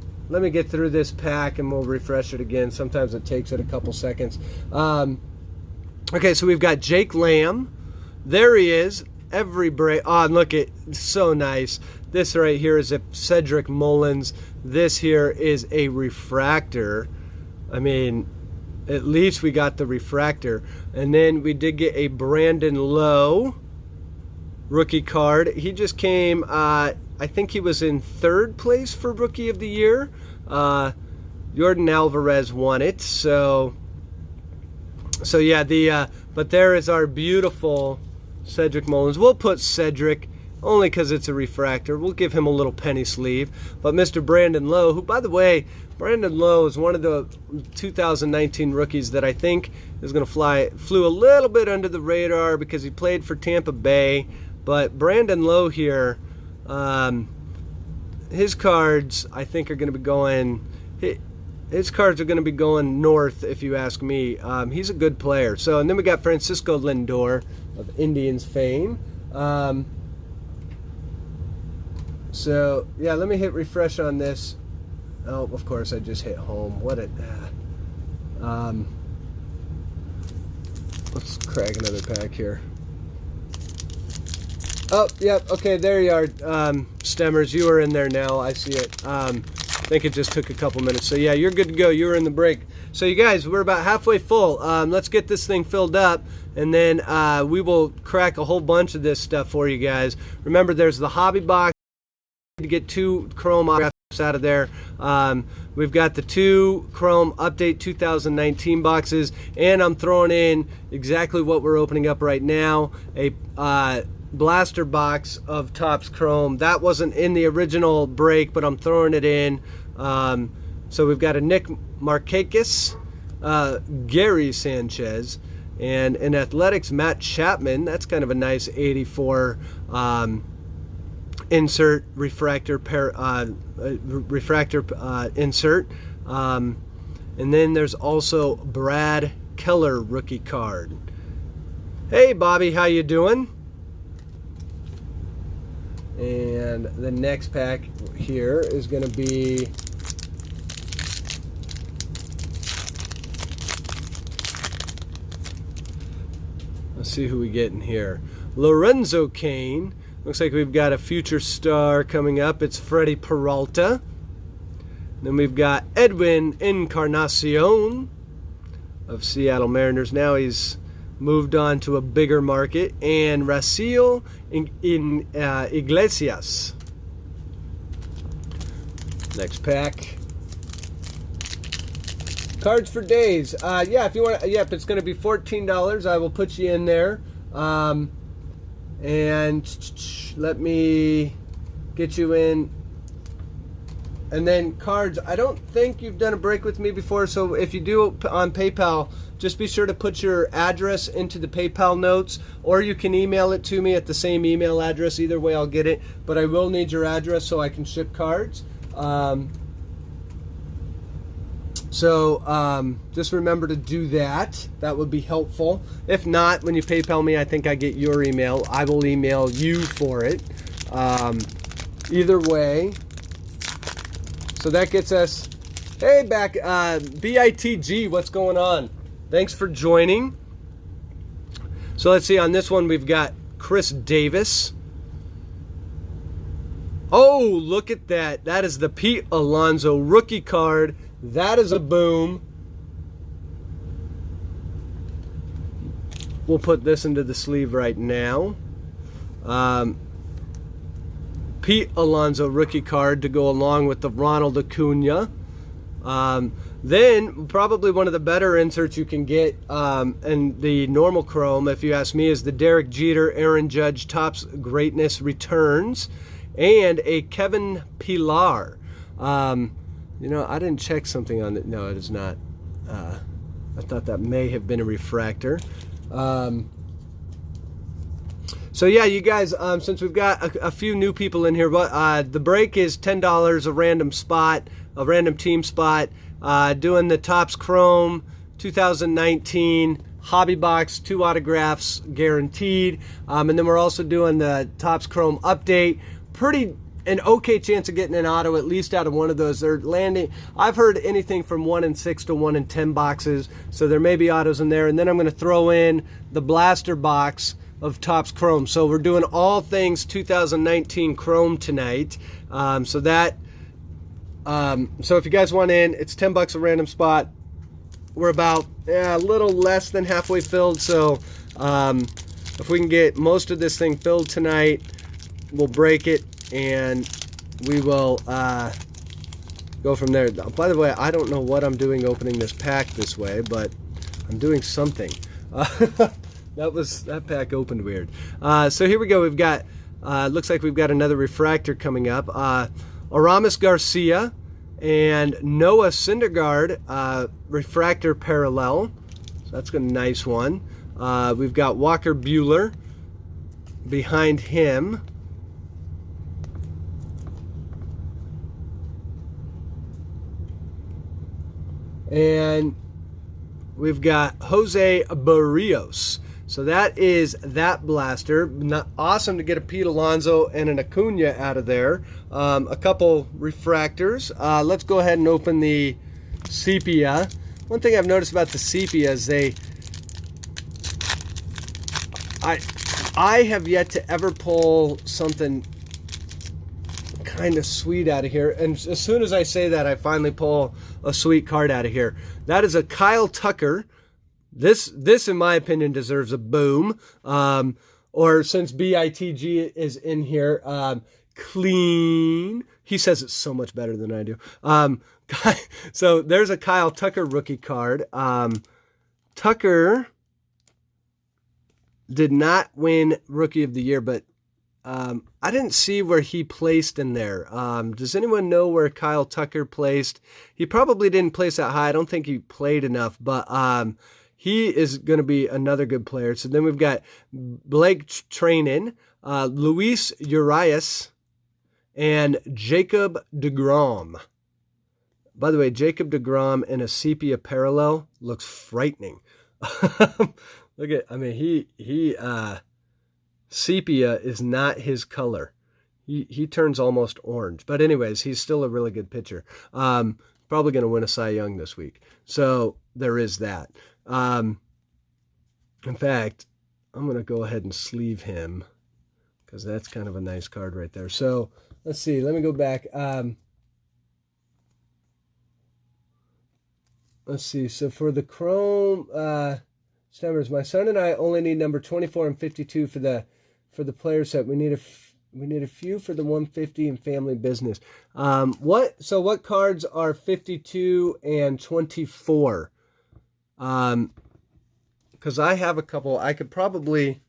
get through this pack and we'll refresh it again. Sometimes it takes it a couple seconds. Okay, so we've got Jake Lamb. There he is. Every break. Oh, and look, it's so nice. This right here is a Cedric Mullins. This here is a refractor. I mean, at least we got the refractor. And then we did get a Brandon Lowe rookie card. He just came, I think he was in 3rd place for Rookie of the Year. Jordan Alvarez won it. So yeah, but there is our beautiful Cedric Mullins. We'll put Cedric only because it's a refractor. We'll give him a little penny sleeve. But Mr. Brandon Lowe, who, by the way, Brandon Lowe is one of the 2019 rookies that I think is going to flew a little bit under the radar because he played for Tampa Bay. But Brandon Lowe here, his cards, I think, are going to be going. His cards are going to be going north, if you ask me. He's a good player. So, and then we got Francisco Lindor of Indians fame. So, yeah, let me hit refresh on this. Oh, of course, I just hit home. What a... let's crack another pack here. Oh, yep, okay, there you are, Stemmers. You are in there now. I see it. I think it just took a couple minutes. So, yeah, you're good to go. You were in the break. So, you guys, we're about halfway full. Let's get this thing filled up, and then we will crack a whole bunch of this stuff for you guys. Remember, there's the hobby box to get 2 Chrome autographs out of there. We've got the 2 Chrome Update 2019 boxes, and I'm throwing in exactly what we're opening up right now, a blaster box of Topps Chrome. That wasn't in the original break, but I'm throwing it in. So we've got a Nick Markakis, Gary Sanchez, and in Athletics, Matt Chapman. That's kind of a nice 84 insert refractor insert. And then there's also Brad Keller rookie card. Hey Bobby, how you doing? And the next pack here is going to be let's see who we get in here. Lorenzo Cain. Looks like we've got a future star coming up. It's Freddie Peralta. Then we've got Edwin Encarnacion of Seattle Mariners. Now he's moved on to a bigger market. And Raciel Iglesias. Next pack. Cards for days. Yeah, if you want. Yep, it's going to be $14. I will put you in there. And let me get you in. And then cards, I don't think you've done a break with me before, so if you do on PayPal, just be sure to put your address into the PayPal notes, or you can email it to me at the same email address. Either way, I'll get it, but I will need your address so I can ship cards. Just remember to do that. That would be helpful. If not, when you PayPal me, I think I get your email. I will email you for it. Either way. So that gets us, hey, back, BITG, what's going on? Thanks for joining. So let's see, on this one we've got Chris Davis. Oh, look at that. That is the Pete Alonso rookie card. That is a boom. we'll put this into the sleeve right now. Pete Alonso rookie card to go along with the Ronald Acuna. Then probably one of the better inserts you can get in the normal chrome, if you ask me, is the Derek Jeter, Aaron Judge Topps Greatness Returns, and a Kevin Pillar. You know, I didn't check something on it. No, it is not. I thought that may have been a refractor. So yeah, you guys, since we've got a few new people in here, the break is $10, a random spot, a random team spot, doing the Topps Chrome 2019 Hobby Box, 2 autographs guaranteed, and then we're also doing the Topps Chrome update. An okay chance of getting an auto, at least out of one of those. They're landing, I've heard anything from 1 in 6 to 1 in 10 boxes, so there may be autos in there. And then I'm going to throw in the blaster box of Topps Chrome. So we're doing all things 2019 Chrome tonight. So if you guys want in, it's $10 a random spot. We're about a little less than halfway filled. So if we can get most of this thing filled tonight, we'll break it and we will go from there. By the way, I don't know what I'm doing opening this pack this way, but I'm doing something. That pack opened weird. So here we go. We've got, looks like we've got another refractor coming up. Aramis Garcia and Noah Syndergaard refractor parallel. So that's a nice one. We've got Walker Buehler behind him. And we've got Jose Barrios. So that is that blaster. Not awesome to get a Pete Alonso and an Acuna out of there. A couple refractors. Let's go ahead and open the sepia. One thing I've noticed about the sepia is I have yet to ever pull something kind of sweet out of here, and as soon as I say that, I finally pull a sweet card out of here. That is a Kyle Tucker. This in my opinion deserves a boom. Or since BITG is in here, clean. He says it so much better than I do. So there's a Kyle Tucker rookie card. Tucker did not win Rookie of the Year, but I didn't see where he placed in there. Does anyone know where Kyle Tucker placed? He probably didn't place that high. I don't think he played enough, but he is going to be another good player. So then we've got Blake Treinen, Luis Urias, and Jacob deGrom. By the way, Jacob deGrom in a sepia parallel looks frightening. Look at, I mean, he sepia is not his color. He turns almost orange. But anyways, he's still a really good pitcher. Probably going to win a Cy Young this week. So there is that. In fact, I'm going to go ahead and sleeve him because that's kind of a nice card right there. So let's see. Let me go back. Let's see. So for the Chrome Stemmers, my son and I only need number 24 and 52 for the player set. We need a few for the 150 and family business. What cards are 52 and 24? Because I have a couple. I could probably,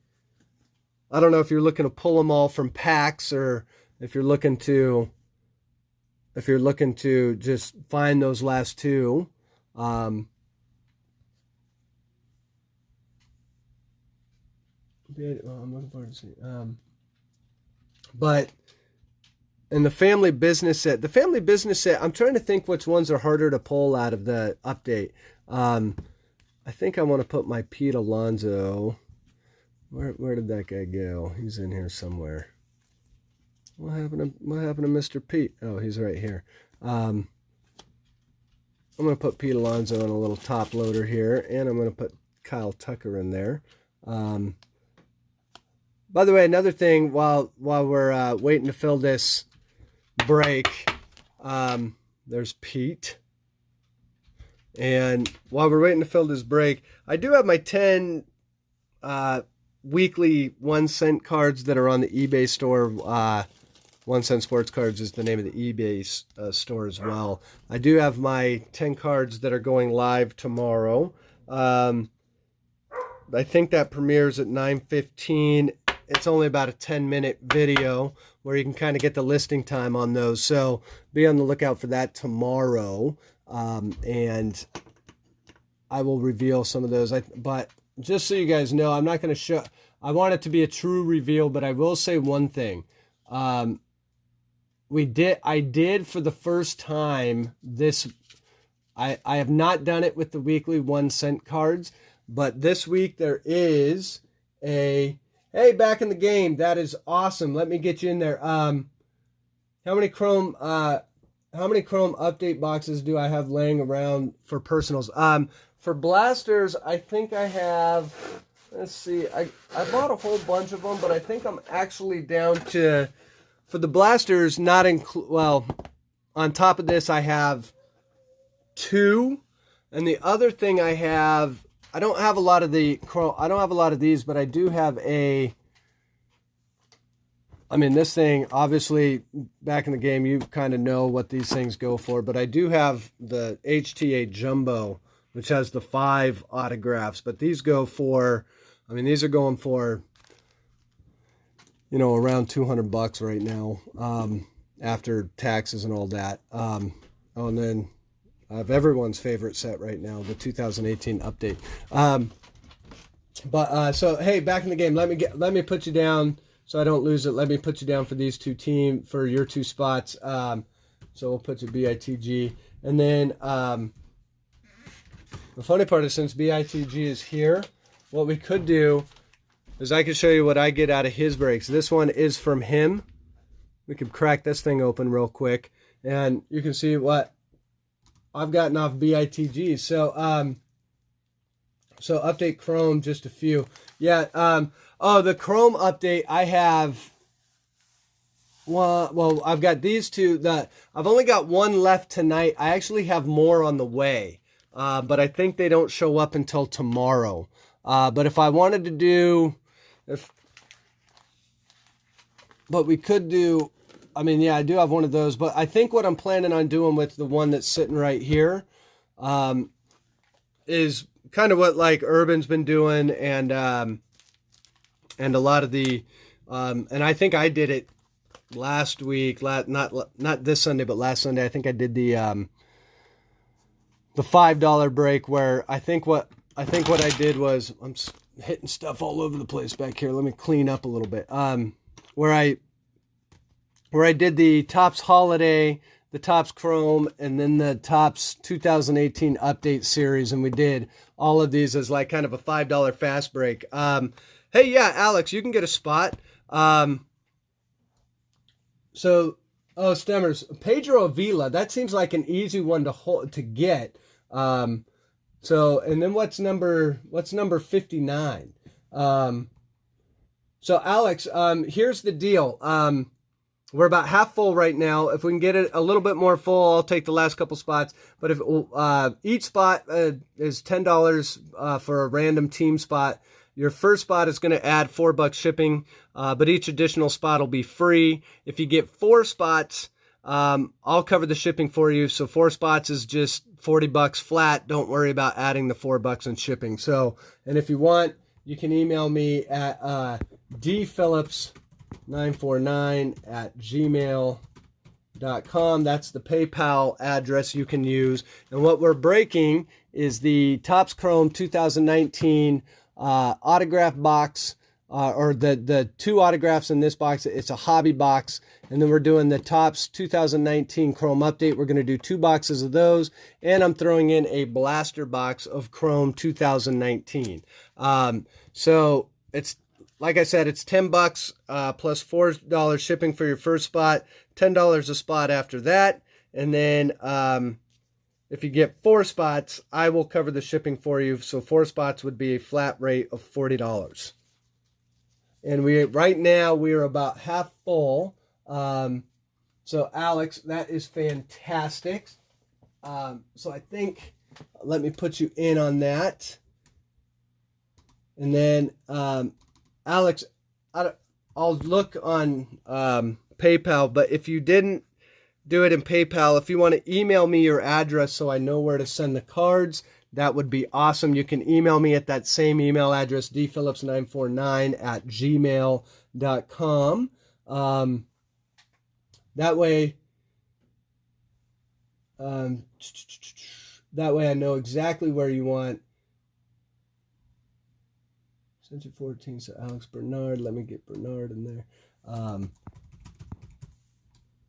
I don't know if you're looking to pull them all from packs or if you're looking to just find those last two. I'm looking forward to see. But in the family business set, I'm trying to think which ones are harder to pull out of the update. I think I want to put my Pete Alonso. Where did that guy go? He's in here somewhere. What happened to Mr. Pete? Oh, he's right here. I'm going to put Pete Alonso in a little top loader here, and I'm going to put Kyle Tucker in there. By the way, another thing while we're waiting to fill this break, there's Pete. And while we're waiting to fill this break, I do have my 10 weekly 1 cent cards that are on the eBay store. 1 Cent Sports Cards is the name of the eBay store as well. I do have my 10 cards that are going live tomorrow. I think that premieres at 9:15. It's only about a 10-minute video where you can kind of get the listing time on those. So be on the lookout for that tomorrow. And I will reveal some of those. But just so you guys know, I'm not going to show. I want it to be a true reveal, but I will say one thing. I did for the first time this. I have not done it with the weekly 1 cent cards, but this week there is a, hey, back in the game. That is awesome. Let me get you in there. How many Chrome update boxes do I have laying around for personals? For blasters, I think I have, let's see, I bought a whole bunch of them, but I think I'm actually down to, for the blasters, not include, well, on top of this, I have 2. And the other thing I have, I don't have a lot of these, but I do have this thing, obviously, back in the game, you kind of know what these things go for, but I do have the HTA Jumbo, which has the 5 autographs, but these go for, these are going for, around $200 right now, after taxes and all that. And then I have everyone's favorite set right now, the 2018 update. So hey, back in the game, let me put you down so I don't lose it. Let me put you down for these for your 2 spots. So we'll put you BITG, and then the funny part is, since BITG is here, what we could do is I could show you what I get out of his breaks. This one is from him. We could crack this thing open real quick, and you can see what I've gotten off BITG. So, so update Chrome, just a few. Yeah. The Chrome update, I have. Well, I've got these 2. I've only got 1 left tonight. I actually have more on the way, but I think they don't show up until tomorrow. But if I wanted to do, but we could do. I do have one of those, but I think what I'm planning on doing with the one that's sitting right here is kind of what like Urban's been doing, and a lot of the, and I think I did it last week, not this Sunday, but last Sunday. I think I did the $5 break, where I think what I did was, I'm hitting stuff all over the place back here. Let me clean up a little bit. Where I did the Topps Holiday, the Topps Chrome, and then the Topps 2018 Update Series, and we did all of these as like kind of a $5 fast break. Hey, yeah, Alex, you can get a spot. Stemmers, Pedro Avila, that seems like an easy one to get. And then what's number 59? So Alex, here's the deal. We're about half full right now. If we can get it a little bit more full, I'll take the last couple spots. But if each spot is $10 for a random team spot, your first spot is going to add $4 shipping, but each additional spot will be free. If you get 4 spots, I'll cover the shipping for you. So 4 spots is just $40 flat. Don't worry about adding the $4 in shipping. So, and if you want, you can email me at dphillips949@gmail.com. That's the PayPal address you can use. And what we're breaking is the Topps Chrome 2019 autograph box, or the 2 autographs in this box. It's a hobby box. And then we're doing the Topps 2019 Chrome update. We're going to do 2 boxes of those. And I'm throwing in a blaster box of Chrome 2019. So it's, like I said, it's $10 plus $4 shipping for your first spot, $10 a spot after that. And then if you get 4 spots, I will cover the shipping for you. So 4 spots would be a flat rate of $40. And right now we are about half full. So Alex, that is fantastic. So I think, let me put you in on that. And then, Alex, I'll look on PayPal, but if you didn't do it in PayPal, if you want to email me your address so I know where to send the cards, that would be awesome. You can email me at that same email address, dphillips949@gmail.com. That way, I know exactly where you want. Century 14, so Alex Bernard. Let me get Bernard in there.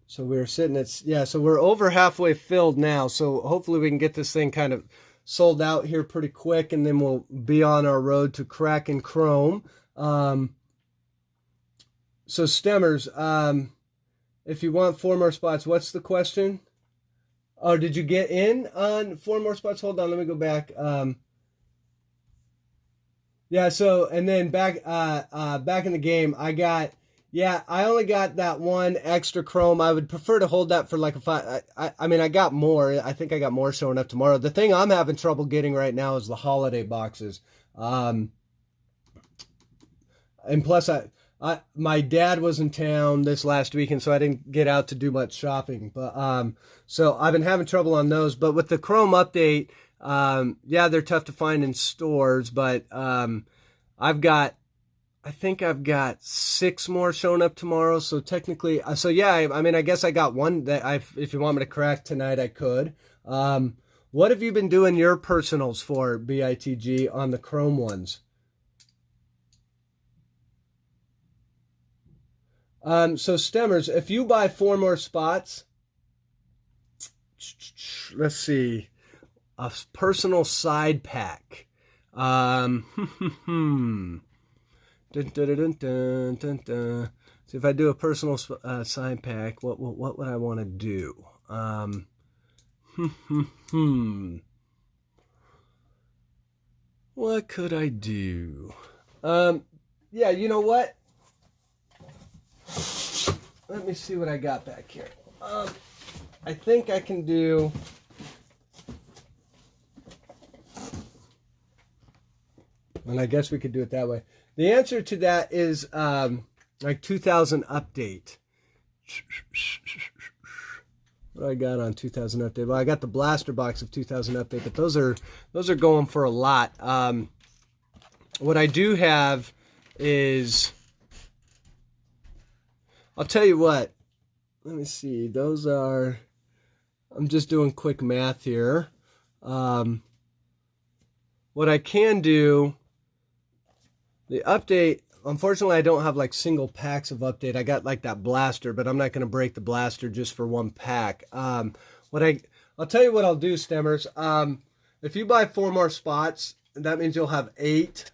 So we're sitting at, so we're over halfway filled now. So hopefully we can get this thing kind of sold out here pretty quick, and then we'll be on our road to cracking chrome. So Stemmers, if you want 4 more spots, what's the question? Oh, did you get in on 4 more spots? Hold on, let me go back. Yeah, so, and then back in the game, I only got that 1 extra chrome. I would prefer to hold that for like a 5. I mean, I got more. I think I got more showing up tomorrow. The thing I'm having trouble getting right now is the holiday boxes. And plus, my dad was in town this last weekend, so I didn't get out to do much shopping. But so I've been having trouble on those. But with the Chrome update, they're tough to find in stores. But I think I've got 6 more showing up tomorrow. So technically, I mean, I guess I got 1 that if you want me to crack tonight, I could. What have you been doing your personals for, BITG, on the Chrome ones? So Stemmers, if you buy 4 more spots, let's see, a personal side pack. Dun, dun, dun, dun, dun, dun. So if I do a personal side pack, what would I want to do? What could I do? Yeah, you know what? Let me see what I got back here. I think I can do... And I guess we could do it that way. The answer to that is like 2000 update. What do I got on 2000 update? Well, I got the blaster box of 2000 update, but those are going for a lot. What I do have is, I'll tell you what. Let me see. Those are, I'm just doing quick math here. What I can do, the update, unfortunately I don't have like single packs of update. I got like that blaster, but I'm not going to break the blaster just for 1 pack. I'll tell you what I'll do, Stemmers. If you buy 4 more spots, that means you'll have 8.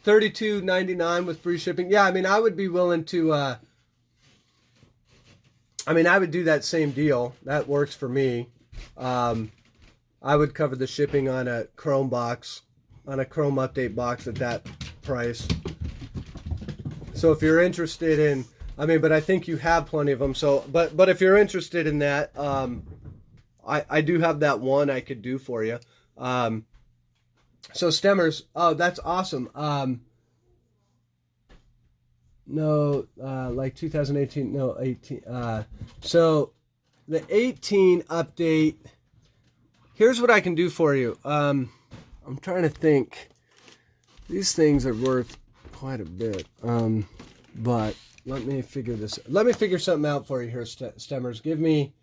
$32.99 with free shipping. Yeah, I mean, I would be willing to, I would do that same deal. That works for me. I would cover the shipping on a Chrome box, on a Chrome update box at that price. So if you're interested in, but I think you have plenty of them. So, but if you're interested in that, I do have that 1 I could do for you. So Stemmers, oh, that's awesome. No, like 2018, no, 18. So the 18 update, here's what I can do for you. I'm trying to think. These things are worth quite a bit. But let me figure something out for you here, Stemmers. Give me,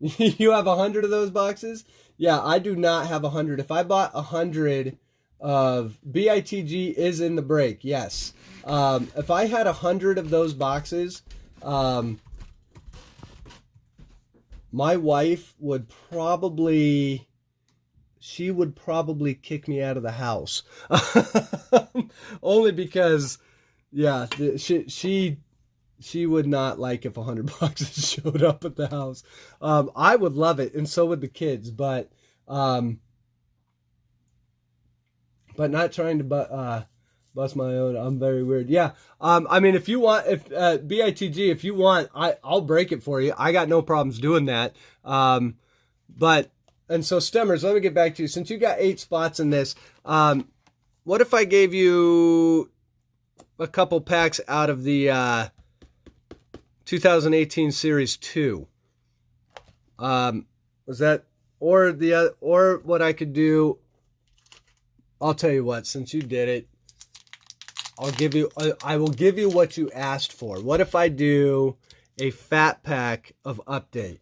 you have 100 of those boxes? Yeah, I do not have 100. If I bought 100 of BITG is in the break, yes. If I had 100 of those boxes, my wife would probably kick me out of the house. Only because, yeah, she would not like if 100 boxes showed up at the house. I would love it, and so would the kids, but not trying to bust my own. I'm very weird. Yeah. If you want, BITG, if you want, I'll break it for you. I got no problems doing that. And so Stemmers, let me get back to you. Since you got 8 spots in this, what if I gave you a couple packs out of the 2018 Series 2? Was that, or what I could do, I'll tell you what, since you did it, I will give you what you asked for. What if I do a fat pack of Update?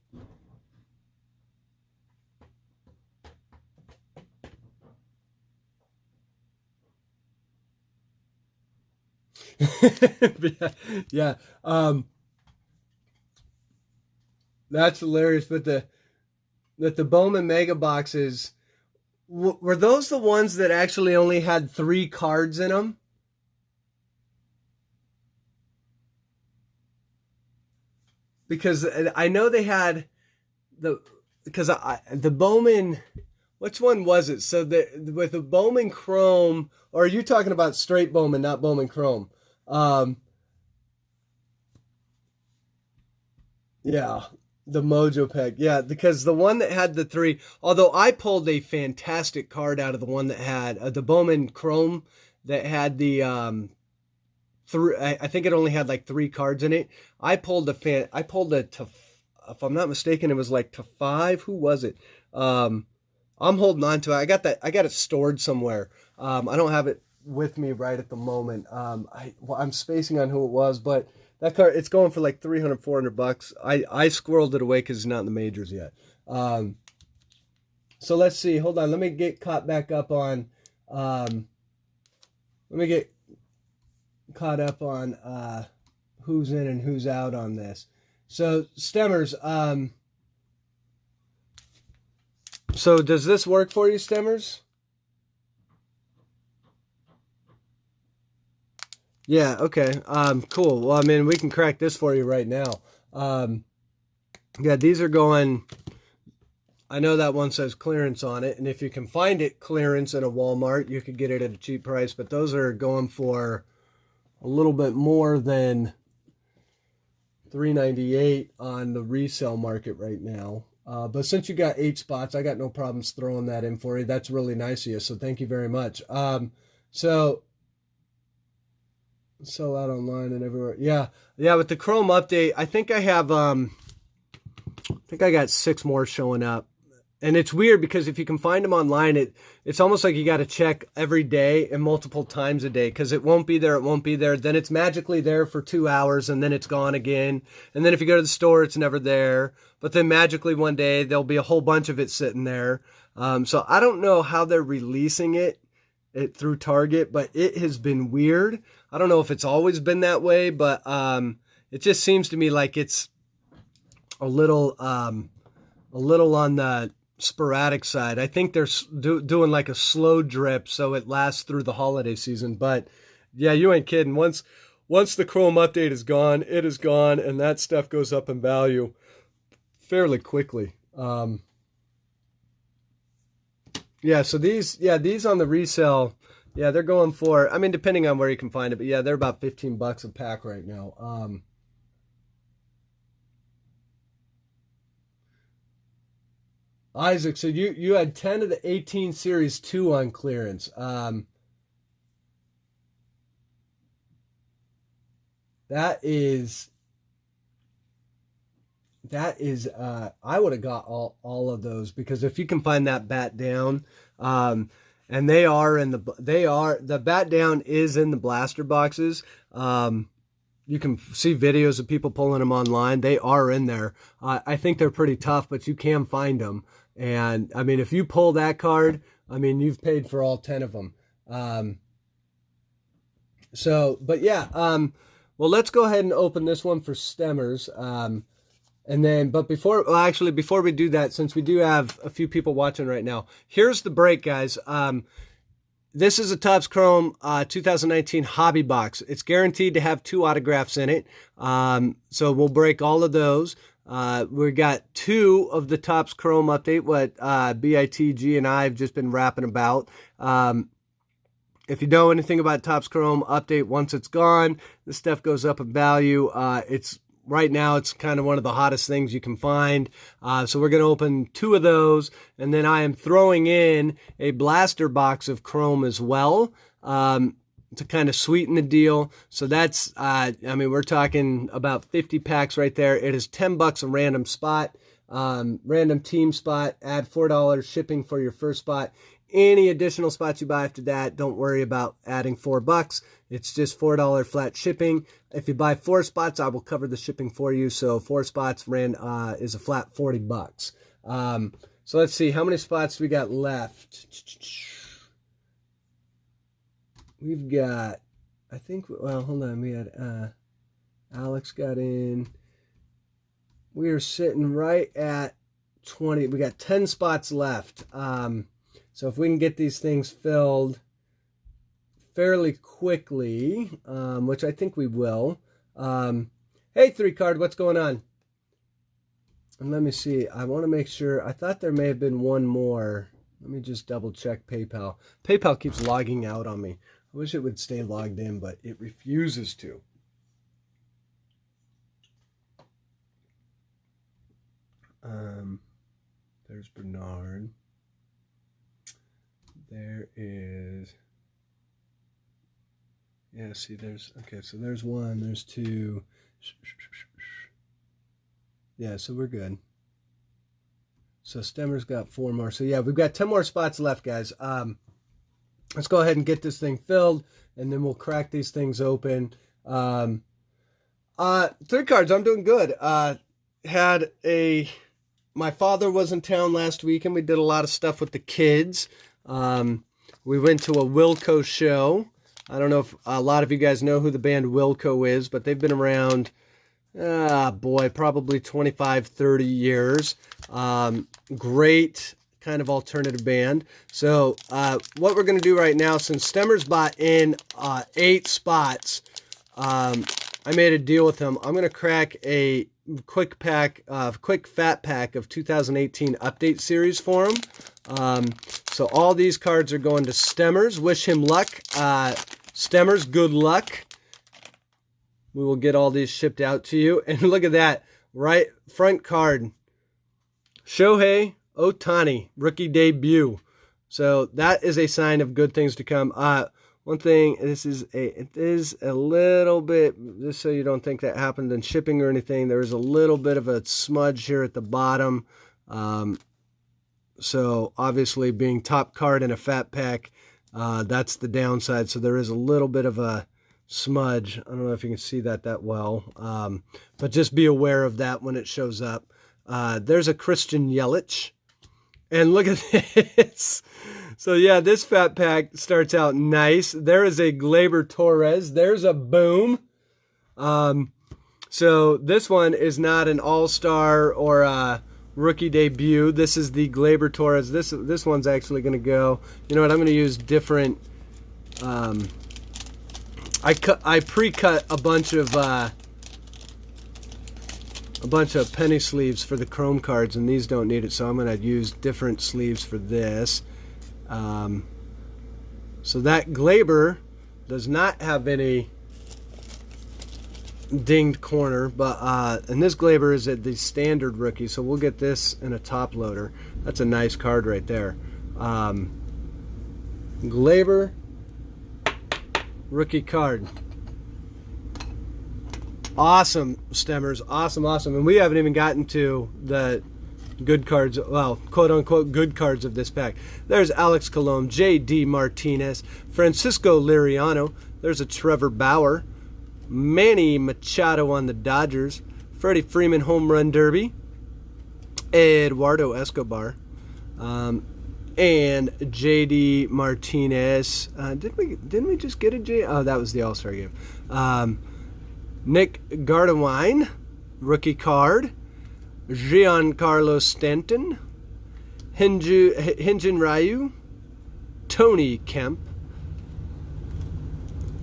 Yeah. That's hilarious. But the Bowman Mega Boxes, were those the ones that actually only had 3 cards in them? Because I know they had the Bowman, which one was it? So with the Bowman Chrome, or are you talking about straight Bowman, not Bowman Chrome? Yeah, the Mojo pack. Yeah, because the one that had the 3, although I pulled a fantastic card out of the one that had the Bowman Chrome that had the I think it only had like 3 cards in it. I pulled to, if I'm not mistaken, it was like to 5. Who was it? I'm holding on to it. I got it stored somewhere. I don't have it with me right at the moment. I'm spacing on who it was, but that card, it's going for like $300-400. I squirreled it away because it's not in the majors yet. So let's see. Hold on. Let me get caught back up on. Let me get caught up on who's in and who's out on this. So Stemmers, so does this work for you, Stemmers? Yeah, okay. Cool. Well, I mean, we can crack this for you right now. Yeah, these are going, I know that one says clearance on it, and if you can find it clearance at a Walmart, you could get it at a cheap price, but those are going for a little bit more than $3.98 on the resale market right now. But since you got 8 spots, I got no problems throwing that in for you. That's really nice of you, so thank you very much. So sell out online and everywhere. Yeah, with the Chrome update, I think I have I think I got 6 more showing up. And it's weird because if you can find them online, it's almost like you got to check every day and multiple times a day because it won't be there, Then it's magically there for 2 hours and then it's gone again. And then if you go to the store, it's never there. But then magically one day, there'll be a whole bunch of it sitting there. So I don't know how they're releasing it through Target, but it has been weird. I don't know if it's always been that way, but it just seems to me like it's a little on the sporadic side. I think they're doing like a slow drip so it lasts through the holiday season. But yeah, you ain't kidding. Once the Chrome update is gone, it is gone, and that stuff goes up in value fairly quickly. Yeah, so these on the resale, yeah, they're going for, I mean, depending on where you can find it, but yeah, they're about $15 a pack right now. Isaac, so you had 10 of the 18 Series 2 on clearance. That is I would have got all of those because if you can find that bat down, and the bat down is in the blaster boxes. You can see videos of people pulling them online. They are in there. I think they're pretty tough, but you can find them. And I mean, if you pull that card, I mean, you've paid for all 10 of them. But yeah, well, let's go ahead and open this one for Stemmers. But before we do that, since we do have a few people watching right now, here's the break, guys. This is a Topps Chrome 2019 hobby box. It's guaranteed to have 2 autographs in it. So we'll break all of those. We got 2 of the Topps Chrome update, what BITG and I have just been rapping about. If you know anything about Topps Chrome update, once it's gone, the stuff goes up in value. Right now, it's kind of one of the hottest things you can find. So we're going to open 2 of those. And then I am throwing in a blaster box of Chrome as well. to kind of sweeten the deal. So that's, I mean, we're talking about 50 packs right there. It is $10 a random spot, random team spot. Add $4 shipping for your first spot. Any additional spots you buy after that, don't worry about adding $4. It's just $4 flat shipping. If you buy 4 spots, I will cover the shipping for you. So 4 spots is a flat $40. So let's see, how many spots we got left? We've got, I think, well, hold on. We had Alex got in. We are sitting right at 20. We got 10 spots left. So if we can get these things filled fairly quickly, which I think we will. Hey, 3Card, what's going on? And let me see. I want to make sure. I thought there may have been one more. Let me just double check PayPal. PayPal keeps logging out on me. I wish it would stay logged in, but it refuses to. There's Bernard. There is, yeah, see, there's, okay, so there's 1, there's 2. Yeah, so we're good. So Stemmer's got 4 more. So yeah, we've got 10 more spots left, guys. Let's go ahead and get this thing filled, and then we'll crack these things open. 3 cards, I'm doing good. My father was in town last week, and we did a lot of stuff with the kids. We went to a Wilco show. I don't know if a lot of you guys know who the band Wilco is, but they've been around, probably 25, 30 years. Great kind of alternative band. So what we're going to do right now, since Stemmer's bought in 8 spots, I made a deal with him. I'm going to crack a quick fat pack of 2018 update series for him. So all these cards are going to Stemmers. Wish him luck. Stemmers, good luck. We will get all these shipped out to you. And look at that. Right front card. Shohei Ohtani, rookie debut. So that is a sign of good things to come. One thing, it is a little bit, just so you don't think that happened in shipping or anything, there is a little bit of a smudge here at the bottom. So obviously being top card in a fat pack, that's the downside. So there is a little bit of a smudge. I don't know if you can see that well, but just be aware of that when it shows up. There's a Christian Yelich. And look at this. So yeah, this fat pack starts out nice. There is a Gleyber Torres. There's a boom. So this one is not an all-star or a rookie debut. This is the Gleyber Torres. This one's actually going to go. You know what? I'm going to use different. I pre-cut a bunch of penny sleeves for the chrome cards, and these don't need it, so I'm going to use different sleeves for this. So that Gleyber does not have any dinged corner, but and this Gleyber is at the standard rookie, so we'll get this in a top loader. That's a nice card right there. Gleyber rookie card. Awesome, Stemmers. Awesome. And we haven't even gotten to the good cards, well, quote-unquote good cards of this pack. There's Alex Colomé, J.D. Martinez, Francisco Liriano. There's a Trevor Bauer, Manny Machado on the Dodgers, Freddie Freeman home run derby, Eduardo Escobar, and J.D. Martinez. Didn't we just get a J? Oh, that was the All-Star game. Nick Gardewine, rookie card. Giancarlo Stanton, Hyun-Jin Ryu, Tony Kemp,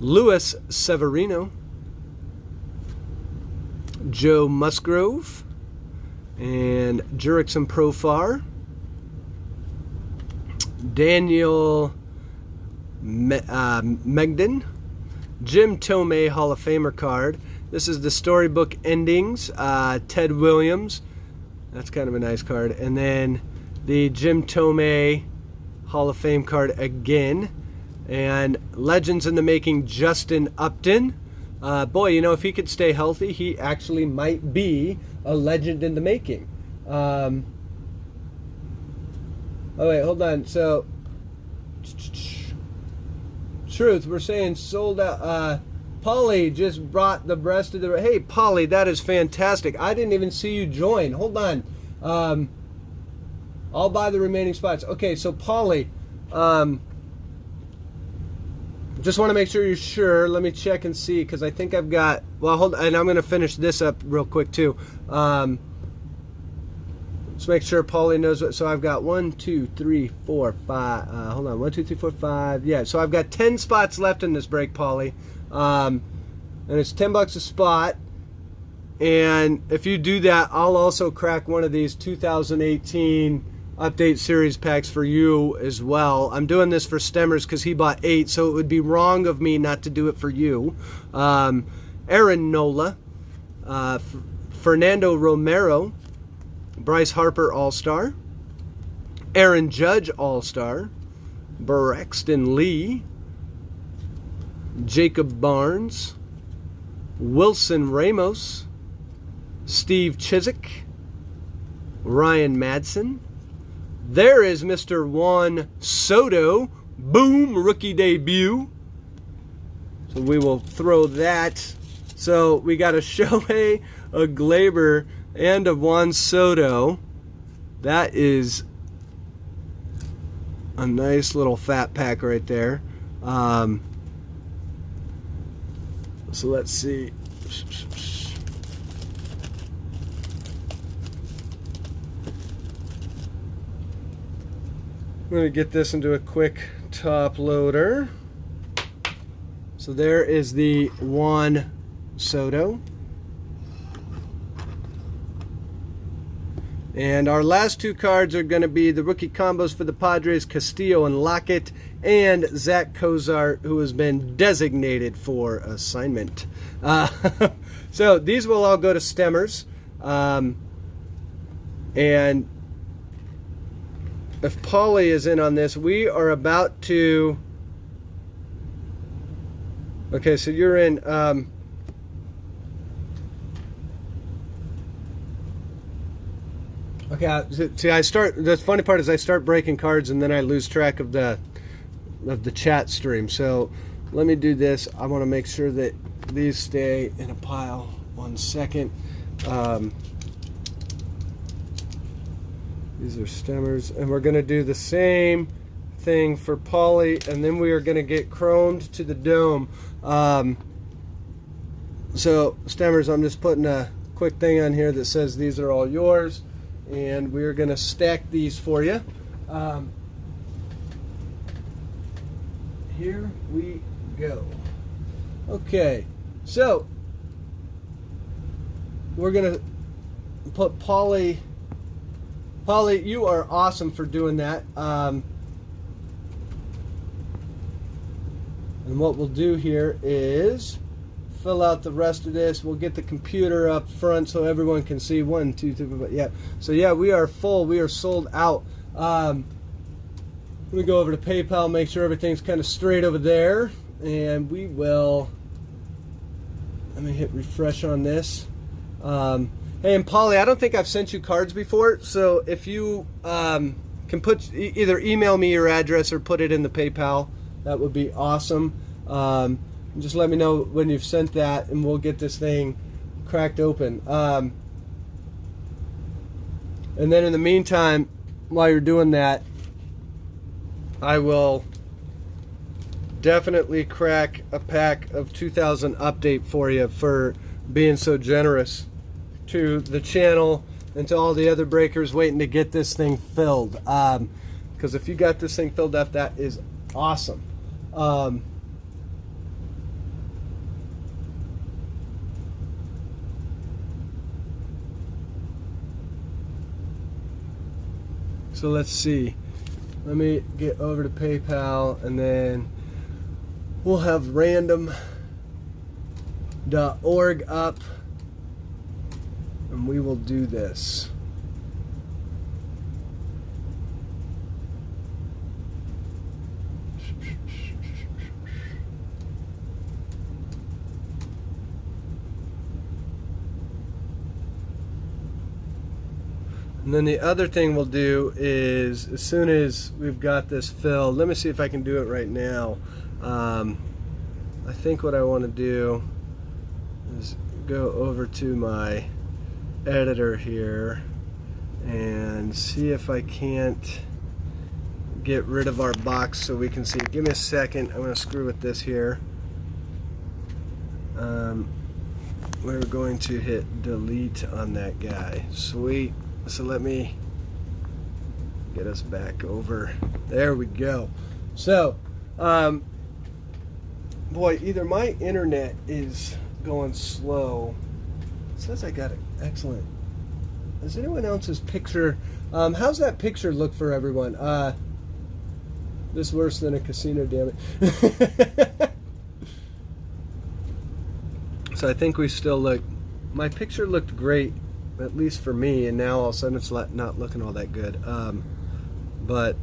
Luis Severino, Joe Musgrove, and Jurickson Profar, Daniel Megden, Jim Tomei Hall of Famer card. This is the storybook endings. Ted Williams. That's kind of a nice card. And then the Jim Tomei Hall of Fame card again. And legends in the making, Justin Upton. Boy, you know, if he could stay healthy, he actually might be a legend in the making. Oh wait, hold on. So, Truth, we're saying sold out. Polly just brought the rest of the... Hey, Polly, that is fantastic. I didn't even see you join. Hold on. I'll buy the remaining spots. Okay, so Polly, just want to make sure you're sure. Let me check and see, because I think I've got... Well, hold on, and I'm going to finish this up real quick, too. Let's make sure Polly knows what... So I've got 1, 2, 3, 4, 5... hold on, 1, 2, 3, 4, 5... Yeah, so I've got 10 spots left in this break, Polly. And it's $10 a spot. And if you do that, I'll also crack one of these 2018 update series packs for you as well. I'm doing this for Stemmers because he bought 8, so it would be wrong of me not to do it for you. Aaron Nola, Fernando Romero, Bryce Harper All-Star, Aaron Judge All-Star, Braxton Lee, Jacob Barnes, Wilson Ramos, Steve Chiswick, Ryan Madsen. There is Mr. Juan Soto. Boom, rookie debut. So we will throw that. So we got a Shohei, a Glaber, and a Juan Soto. That is a nice little fat pack right there. So let's see. I'm going to get this into a quick top loader. So there is the Juan Soto. And our last two cards are going to be the rookie combos for the Padres, Castillo and Lockett, and Zach Cozart, who has been designated for assignment. So these will all go to Stemmers. And if Paulie is in on this, we are about to... Okay, so you're in... Okay, see, the funny part is I start breaking cards and then I lose track of the chat stream. So let me do this. I want to make sure that these stay in a pile. 1 second. These are Stemmers, and we're going to do the same thing for Paulie, and then we are going to get chromed to the dome. So Stemmers, I'm just putting a quick thing on here that says these are all yours, and we're going to stack these for you. Here we go. Okay, so we're going to put Paulie. Paulie, you are awesome for doing that. And what we'll do here is fill out the rest of this. We'll get the computer up front so everyone can see. 1, 2, 3, yeah. So yeah, we are full. We are sold out. Let me go over to PayPal, make sure everything's kind of straight over there, and we will. Let me hit refresh on this. Hey, and Paulie, I don't think I've sent you cards before, so if you can put either email me your address or put it in the PayPal, that would be awesome. Just let me know when you've sent that, and we'll get this thing cracked open. And then in the meantime, while you're doing that, I will definitely crack a pack of 2000 update for you for being so generous to the channel and to all the other breakers waiting to get this thing filled. Because if you got this thing filled up, that is awesome. So let's see. Let me get over to PayPal, and then we'll have random.org up, and we will do this. And then the other thing we'll do is, as soon as we've got this filled, let me see if I can do it right now. I think what I want to do is go over to my editor here and see if I can't get rid of our box so we can see. Give me a second. I'm going to screw with this here. We're going to hit delete on that guy. Sweet. So let me get us back over. There we go. So, boy, either my internet is going slow. It says I got it. Excellent. Is anyone else's picture? How's that picture look for everyone? This worse than a casino, damn it. So I think we still look. My picture looked great, at least for me, and now all of a sudden it's not looking all that good. But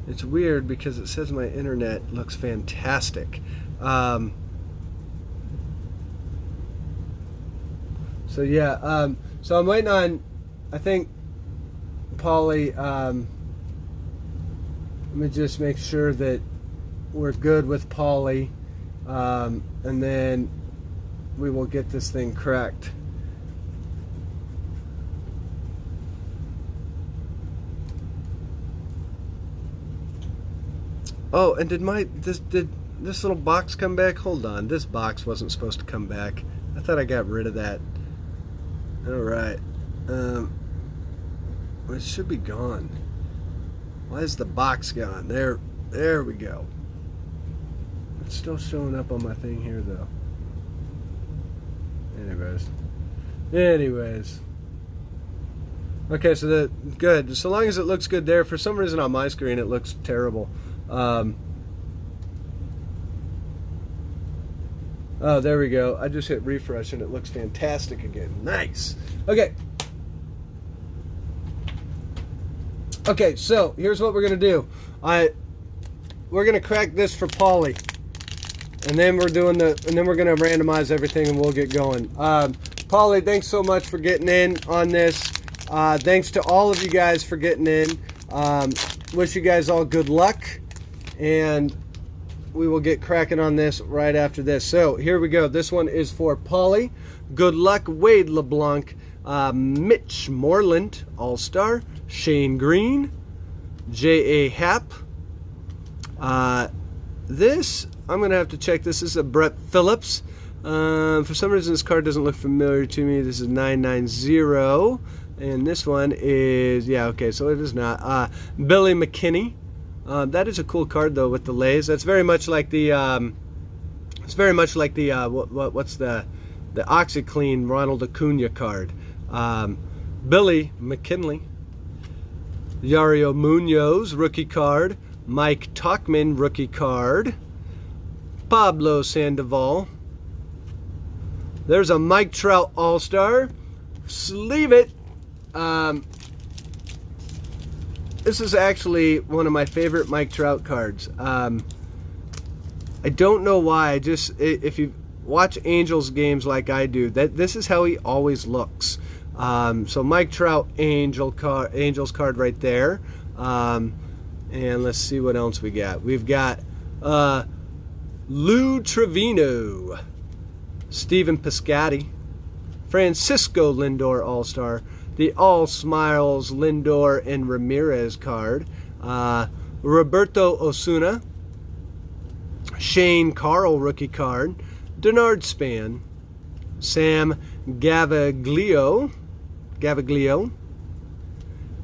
it's weird because it says my internet looks fantastic. So yeah, so I'm waiting on, I think, Paulie, let me just make sure that we're good with Paulie, and then we will get this thing cracked. Oh, and did this little box come back? Hold on, this box wasn't supposed to come back. I thought I got rid of that. All right, it should be gone. Why is the box gone? There we go. It's still showing up on my thing here though. Anyways. Okay, so good. So long as it looks good there. For some reason on my screen it looks terrible. Oh, there we go. I just hit refresh and it looks fantastic again. Nice. Okay. Okay, so here's what we're gonna do. We're gonna crack this for Paulie, and then we're gonna randomize everything and we'll get going. Paulie, thanks so much for getting in on this. Thanks to all of you guys for getting in. Wish you guys all good luck, and we will get cracking on this right after this. So here we go. This one is for Paulie. Good luck, Wade LeBlanc, Mitch Moreland, All-Star, Shane Green, J.A. Happ. This, I'm going to have to check. This is a Brett Phillips. For some reason, this card doesn't look familiar to me. This is 990. And this one is, yeah, okay, so it is not. Billy McKinney. That is a cool card, though, with the lays. That's very much like the, what's the OxyClean Ronald Acuna card. Billy McKinley. Yario Munoz, rookie card. Mike Tauchman, rookie card. Pablo Sandoval. There's a Mike Trout All-Star. Sleeve it. This is actually one of my favorite Mike Trout cards. I don't know why. If you watch Angels games like I do, this is how he always looks. So Mike Trout Angels card right there. And let's see what else we got. We've got Lou Trevino, Stephen Piscotty, Francisco Lindor All-Star, the All Smiles Lindor and Ramirez card, Roberto Osuna, Shane Carl rookie card, Denard Span, Sam Gavaglio.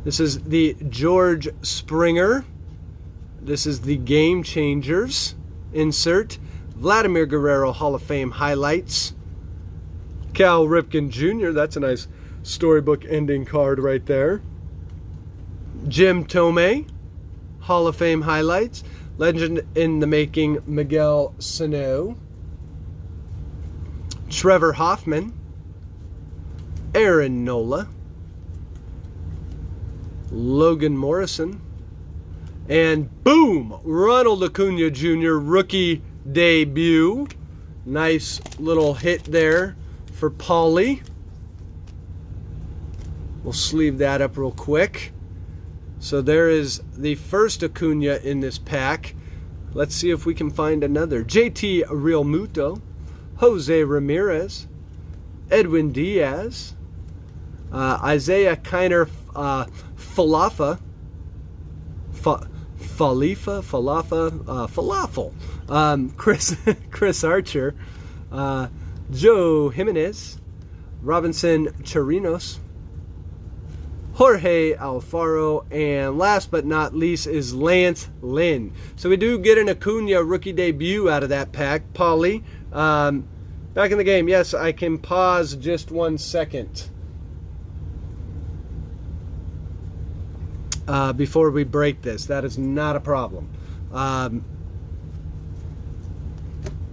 This is the George Springer. This is the Game Changers insert. Vladimir Guerrero Hall of Fame highlights. Cal Ripken Jr. That's a nice storybook ending card right there. Jim Thome Hall of Fame highlights. Legend in the making Miguel Sano. Trevor Hoffman. Aaron Nola. Logan Morrison. And boom! Ronald Acuna Jr. rookie debut. Nice little hit there for Paulie. We'll sleeve that up real quick. So there is the first Acuna in this pack. Let's see if we can find another. JT Realmuto, Jose Ramirez, Edwin Diaz, Isaiah Kiner Falafel, Chris Archer, Joe Jimenez, Robinson Chirinos, Jorge Alfaro, and last but not least is Lance Lynn. So we do get an Acuna rookie debut out of that pack. Paulie, back in the game. Yes, I can pause just 1 second before we break this. That is not a problem. And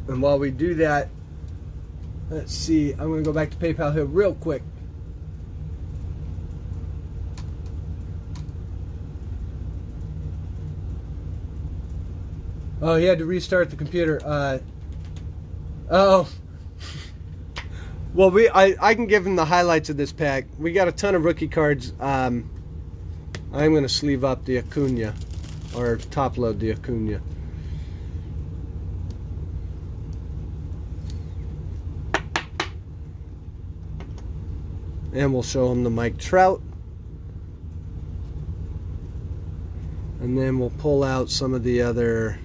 while we do that, let's see. I'm going to go back to PayPal here real quick. Oh, he had to restart the computer. Oh. Well, I can give him the highlights of this pack. We got a ton of rookie cards. I'm going to sleeve up the Acuna, or top load the Acuna. And we'll show him the Mike Trout. And then we'll pull out some of the other.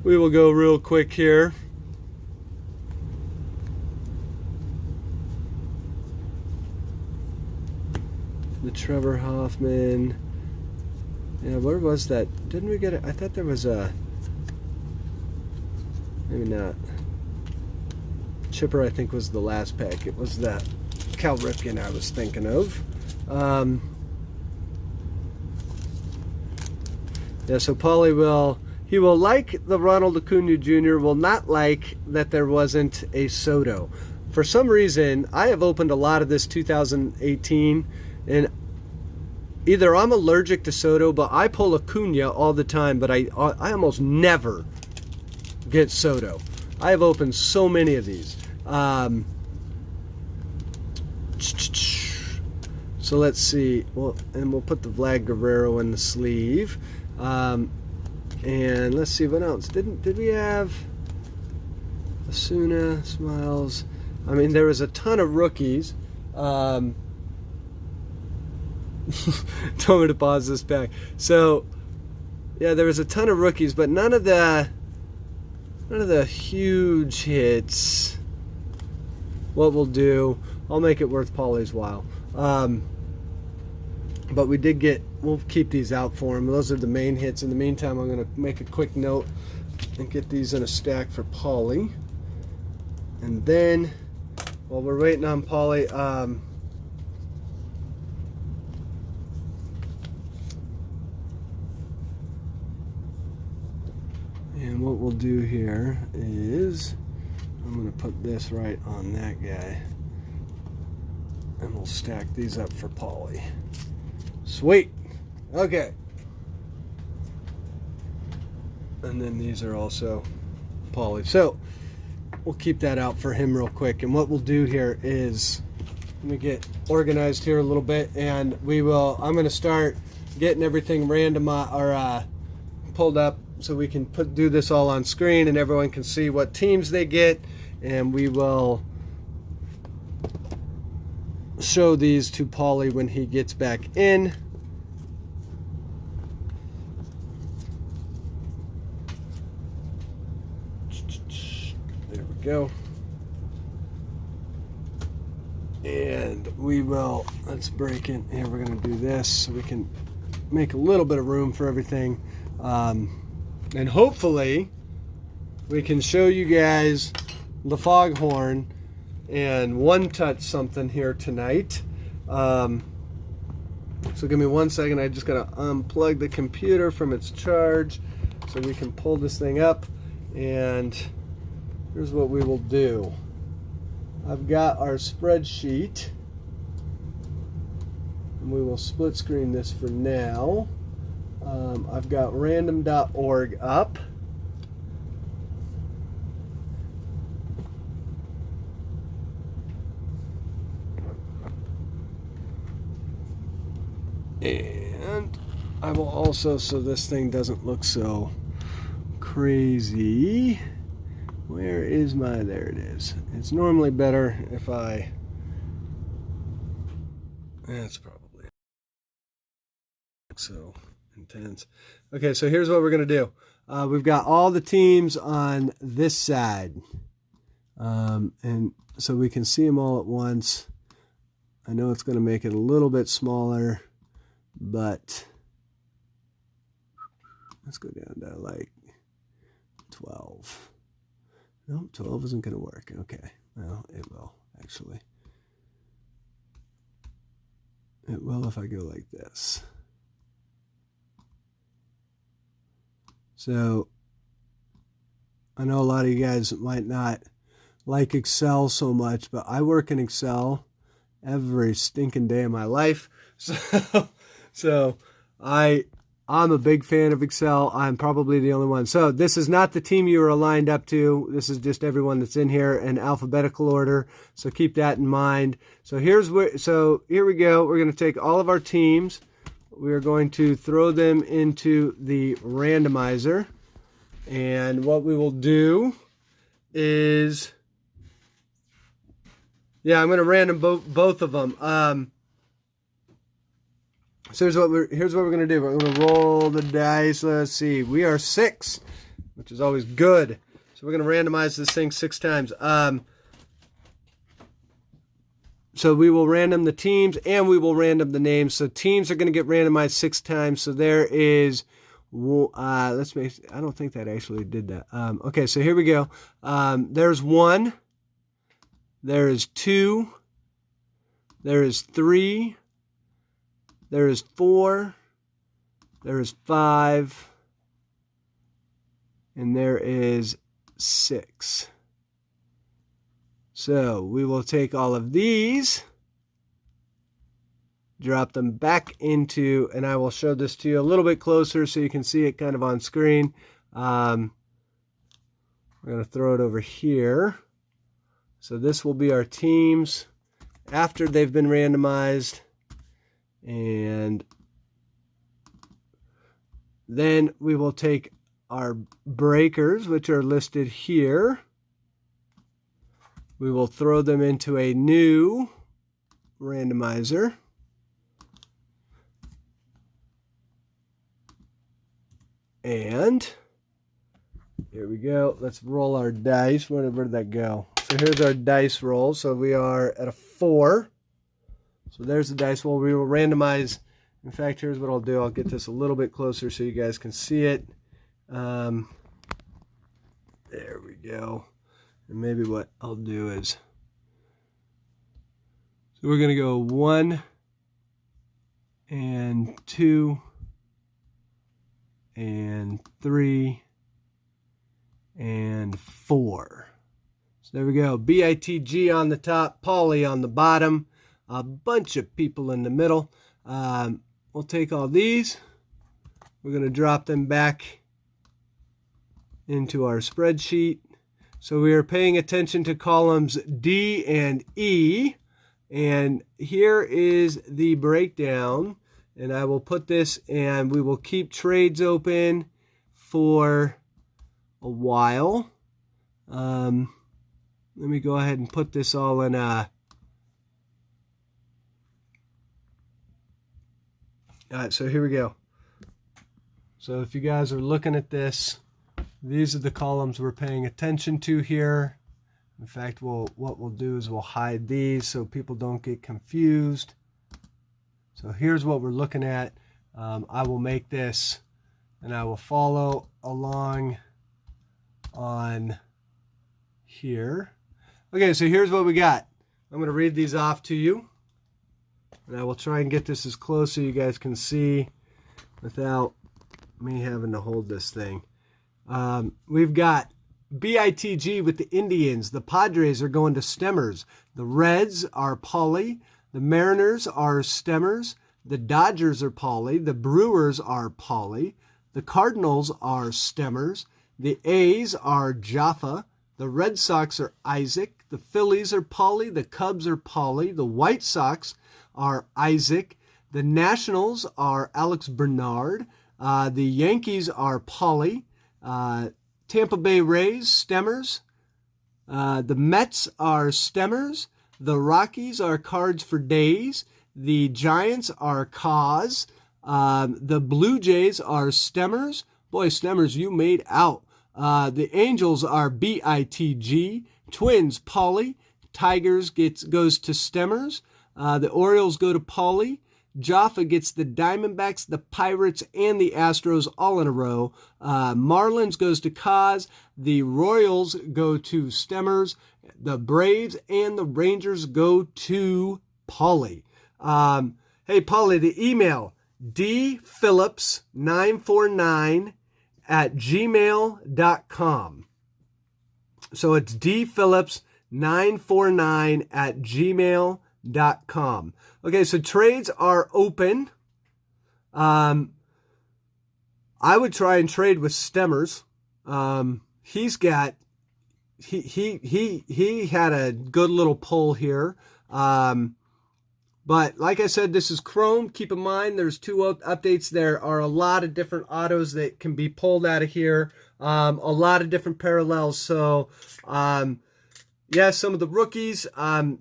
We will go real quick here. The Trevor Hoffman. Yeah, where was that? Didn't we get it? I thought there was a. Maybe not. Chipper, I think, was the last pack. It was that Cal Ripken I was thinking of. Yeah, so Paulie will. He will like the Ronald Acuna Jr., will not like that there wasn't a Soto. For some reason, I have opened a lot of this 2018, and either I'm allergic to Soto, but I pull Acuna all the time, but I almost never get Soto. I have opened so many of these. So let's see. Well, and we'll put the Vlad Guerrero in the sleeve. And let's see what else. Did we have Asuna, Smiles? I mean, there was a ton of rookies. Told me to pause this back. So, yeah, there was a ton of rookies, but none of the huge hits. What we'll do, I'll make it worth Paulie's while. But we did get, we'll keep these out for him. Those are the main hits. In the meantime, I'm going to make a quick note and get these in a stack for Paulie. And then, while we're waiting on Paulie, and what we'll do here is, I'm going to put this right on that guy. And we'll stack these up for Paulie. Sweet. Okay. And then these are also Paulie. So we'll keep that out for him real quick. And what we'll do here is, let me get organized here a little bit, and I'm going to start getting everything pulled up so we can do this all on screen and everyone can see what teams they get, and we will show these to Paulie when he gets back in. There we go. And let's break in here. We're going to do this so we can make a little bit of room for everything. And hopefully we can show you guys the Foghorn and one-touch something here tonight. So give me 1 second. I just got to unplug the computer from its charge so we can pull this thing up. And here's what we will do. I've got our spreadsheet, and we will split screen this for now. I've got random.org up. And I will also, so this thing doesn't look so crazy. Where is my, there it is. It's normally better if that's probably so intense. Okay, so here's what we're going to do. We've got all the teams on this side. And so we can see them all at once. I know it's going to make it a little bit smaller, but let's go down to like 12. No, 12 isn't going to work. Okay, well, it will actually. It will if I go like this. So I know a lot of you guys might not like Excel so much, but I work in Excel every stinking day of my life. So I'm a big fan of Excel. I'm probably the only one. So this is not the team you are lined up to. This is just everyone that's in here in alphabetical order. So keep that in mind. So here we go. We're going to take all of our teams. We are going to throw them into the randomizer. And what we will do is, I'm going to random both of them. So here's what we're going to do. We're going to roll the dice. Let's see. We are 6, which is always good. So we're going to randomize this thing 6 times. So we will random the teams and we will random the names. So teams are going to get randomized 6 times. So there is, I don't think that actually did that. Okay, so here we go. There's 1. There is 2. There is 3. There is 4. There is 5. And there is 6. So we will take all of these, drop them back into, and I will show this to you a little bit closer so you can see it kind of on screen. We're going to throw it over here. So this will be our teams after they've been randomized. And then we will take our breakers, which are listed here. We will throw them into a new randomizer. And here we go. Let's roll our dice. Where did that go? So here's our dice roll. So we are at a 4. So there's the dice roll. We will randomize. In fact, here's what I'll do. I'll get this a little bit closer so you guys can see it. There we go. And maybe what I'll do is, so we're going to go 1 and 2 and 3 and 4. So there we go. BITG on the top, Polly on the bottom, a bunch of people in the middle. We'll take all these. We're going to drop them back into our spreadsheet. So we are paying attention to columns D and E. And here is the breakdown. And I will put this, and we will keep trades open for a while. Let me go ahead and put this all in a... All right, so here we go. So if you guys are looking at this, these are the columns we're paying attention to here. In fact, what we'll do is we'll hide these so people don't get confused. So here's what we're looking at. I will make this, and I will follow along on here. Okay, so here's what we got. I'm going to read these off to you. And I will try and get this as close so you guys can see without me having to hold this thing. We've got BITG with the Indians. The Padres are going to Stemmers. The Reds are Polly. The Mariners are Stemmers. The Dodgers are Polly. The Brewers are Polly. The Cardinals are Stemmers. The A's are Jaffa. The Red Sox are Isaac. The Phillies are Polly. The Cubs are Polly. The White Sox are Isaac. The Nationals are Alex Bernard. The Yankees are Paulie. Tampa Bay Rays, Stemmers. The Mets are Stemmers. The Rockies are Cards for Days. The Giants are Cause. The Blue Jays are Stemmers. Boy, Stemmers, you made out. The Angels are BITG. Twins, Paulie. Tigers goes to Stemmers. The Orioles go to Paulie. Jaffa gets the Diamondbacks, the Pirates, and the Astros all in a row. Marlins goes to Cause. The Royals go to Stemmers. The Braves and the Rangers go to Paulie. Hey, Paulie, the email, dphillips949@gmail.com. So it's dphillips949@gmail.com. Okay, so trades are open. I would try and trade with Stemmers. He had a good little pull here. But like I said, this is Chrome. Keep in mind, there's two updates. There are a lot of different autos that can be pulled out of here. A lot of different parallels. So, yeah, some of the rookies,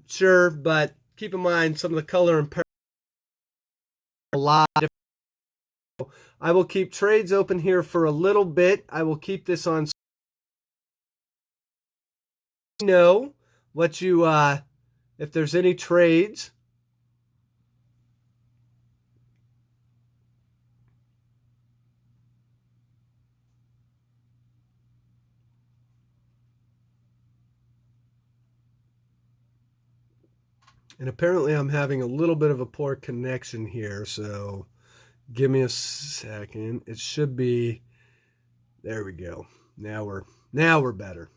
sure, but keep in mind some of the color and parallel. A lot of different. I will keep trades open here for a little bit. I will keep this on. Know what you, if there's any trades. And apparently I'm having a little bit of a poor connection here, so give me a second. It should be, there we go. Now we're better.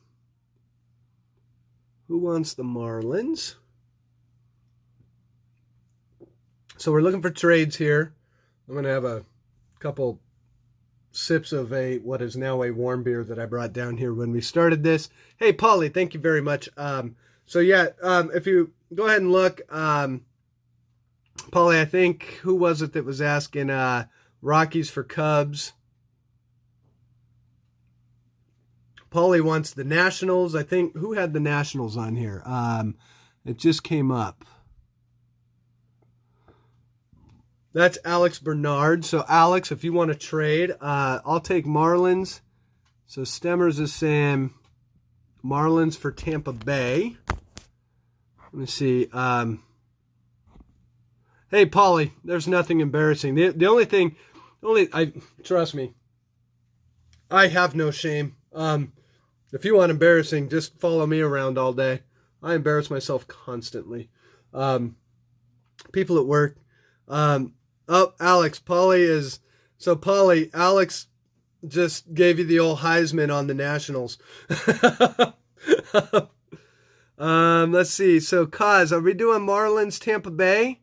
Who wants the Marlins? So we're looking for trades here. I'm going to have a couple sips of what is now a warm beer that I brought down here when we started this. Hey, Paulie, thank you very much. So yeah, if you go ahead and look, Paulie, I think, who was it that was asking Rockies for Cubs? Paulie wants the Nationals. I think, who had the Nationals on here? It just came up. That's Alex Bernard. So Alex, if you want to trade, I'll take Marlins. So Stemmers is saying Marlins for Tampa Bay. Let me see. Hey, Paulie, there's nothing embarrassing. The only thing, trust me, I have no shame. If you want embarrassing, just follow me around all day. I embarrass myself constantly. People at work. Oh, Alex, Paulie, Alex just gave you the old Heisman on the Nationals. Let's see. So, Kaz, are we doing Marlins Tampa Bay?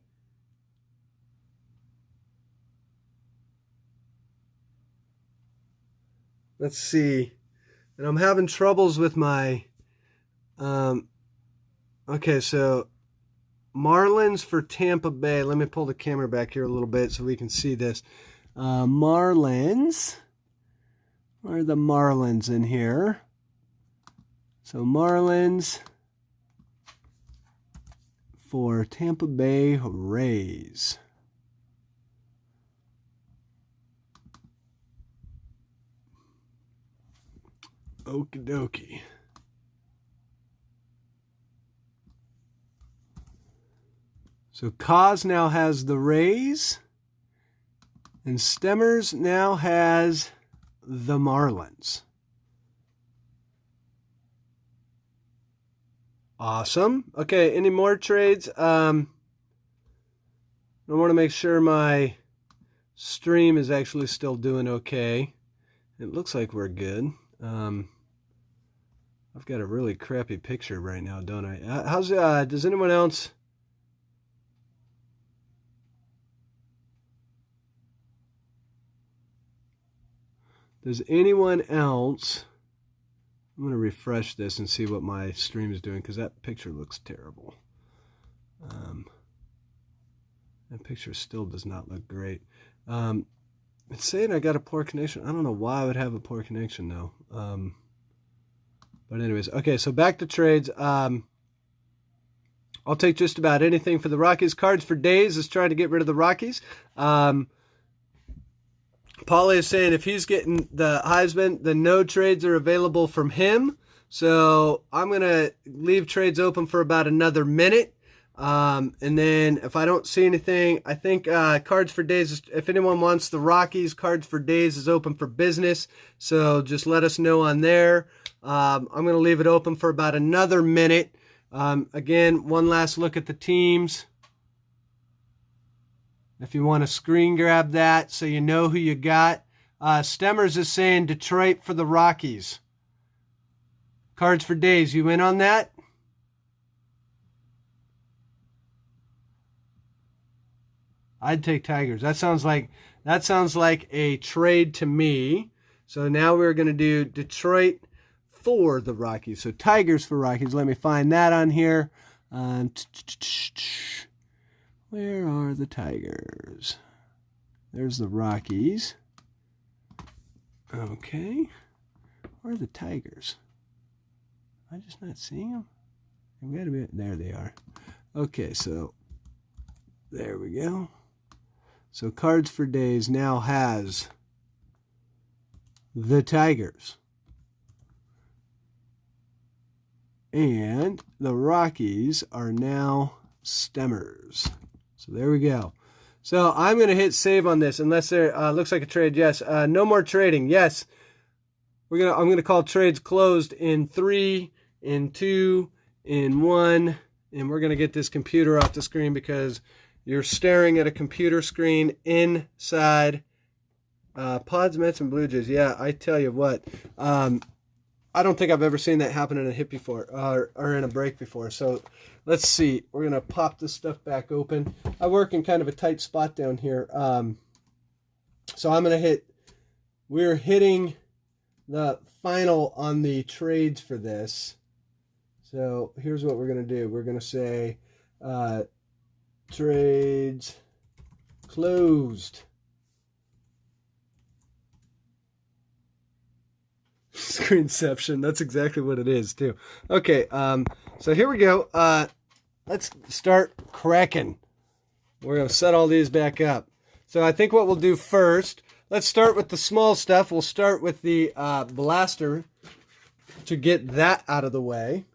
Let's see. And I'm having troubles with my, okay, so Marlins for Tampa Bay. Let me pull the camera back here a little bit so we can see this. Marlins. Where are the Marlins in here? So Marlins for Tampa Bay Rays. Okie dokie. So Kaz now has the Rays, and Stemmers now has the Marlins. Awesome. Okay, any more trades? I want to make sure my stream is actually still doing okay. It looks like we're good. I've got a really crappy picture right now, don't I? Does anyone else? Does anyone else? I'm going to refresh this and see what my stream is doing because that picture looks terrible. That picture still does not look great. It's saying I got a poor connection. I don't know why I would have a poor connection though. But anyways, okay, so back to trades. I'll take just about anything for the Rockies. Cards for Days is trying to get rid of the Rockies. Paulie is saying if he's getting the Heisman, then no trades are available from him. So I'm going to leave trades open for about another minute. And then if I don't see anything, I think Cards for Days, if anyone wants the Rockies, Cards for Days is open for business. So just let us know on there. I'm going to leave it open for about another minute. Again, one last look at the teams. If you want to screen grab that so you know who you got. Stemmers is saying Detroit for the Rockies. Cards for Days, you in on that? I'd take Tigers. That sounds like a trade to me. So now we're going to do Detroit for the Rockies. So Tigers for Rockies. Let me find that on here. Where are the Tigers? There's the Rockies. Okay. Where are the Tigers? Am I just not seeing them? We gotta be, there they are. Okay, so there we go. So Cards for Days now has the Tigers. And the Rockies are now Stemmers. So there we go. So I'm going to hit save on this unless there looks like a trade. Yes. No more trading. Yes. I'm going to call trades closed in 3, in 2, in 1. And we're going to get this computer off the screen because you're staring at a computer screen inside Pods, Mets, and Blue Jays. Yeah, I tell you what. I don't think I've ever seen that happen in a hit before, or in a break before. So let's see. We're going to pop this stuff back open. I work in kind of a tight spot down here. So I'm going to hit, we're hitting the final on the trades for this. So here's what we're going to do. We're going to say trades closed. Screenception. That's exactly what it is too. Okay, so here we go. Let's start cracking. We're going to set all these back up. So I think what we'll do first, let's start with the small stuff. We'll start with the blaster to get that out of the way.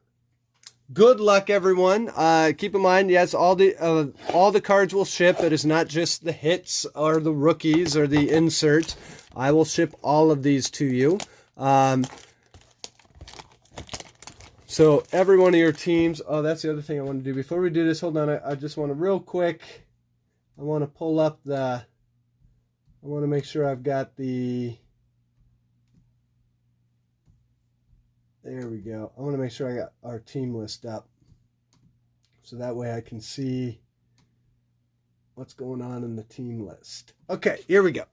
Good luck, everyone. Keep in mind, yes, all the cards will ship. It is not just the hits or the rookies or the inserts. I will ship all of these to you. So every one of your teams, oh, that's the other thing I want to do. Before we do this, hold on, I just want to real quick, I want to pull up I want to make sure I've got there we go. I want to make sure I got our team list up. So that way I can see what's going on in the team list. Okay, here we go.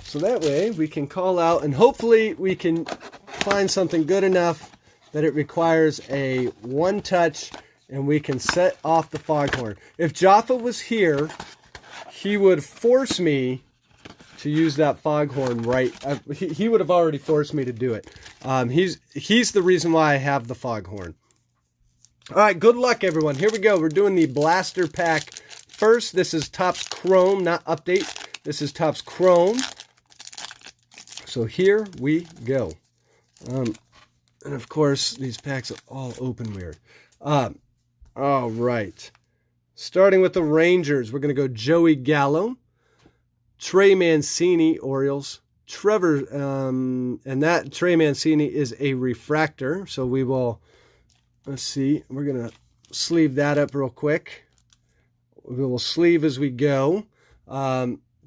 So that way we can call out and hopefully we can find something good enough that it requires a one touch and we can set off the foghorn. If Jaffa was here, he would force me to use that foghorn right. He would have already forced me to do it. He's the reason why I have the foghorn. All right, good luck, everyone. Here we go. We're doing the blaster pack first. This is Topps Chrome, not Update. This is Topps Chrome. So here we go. And of course, these packs are all open weird. All right. Starting with the Rangers, we're going to go Joey Gallo, Trey Mancini, Orioles, Trevor, and that Trey Mancini is a refractor. So we will, let's see, we're going to sleeve that up real quick. We will sleeve as we go.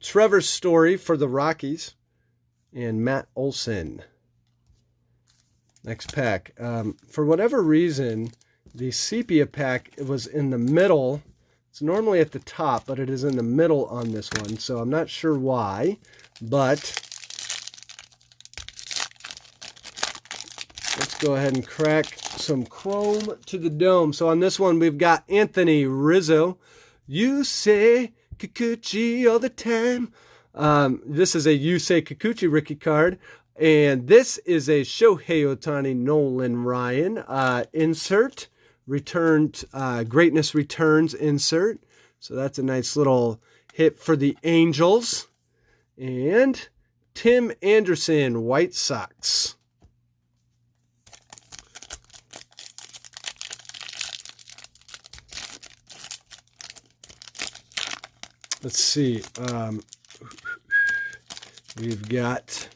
Trevor Story for the Rockies. And Matt Olson. Next pack. For whatever reason, the sepia pack was in the middle. It's normally at the top, but it is in the middle on this one. So I'm not sure why. But Let's go ahead and crack some chrome to the dome. So on this one, we've got Anthony Rizzo. You say Kikuchi all the time. This is a You Say Kikuchi rookie card. And this is a Shohei Ohtani Nolan Ryan insert. Returned Greatness Returns insert. So that's a nice little hit for the Angels. And Tim Anderson, White Sox. Let's see. We've got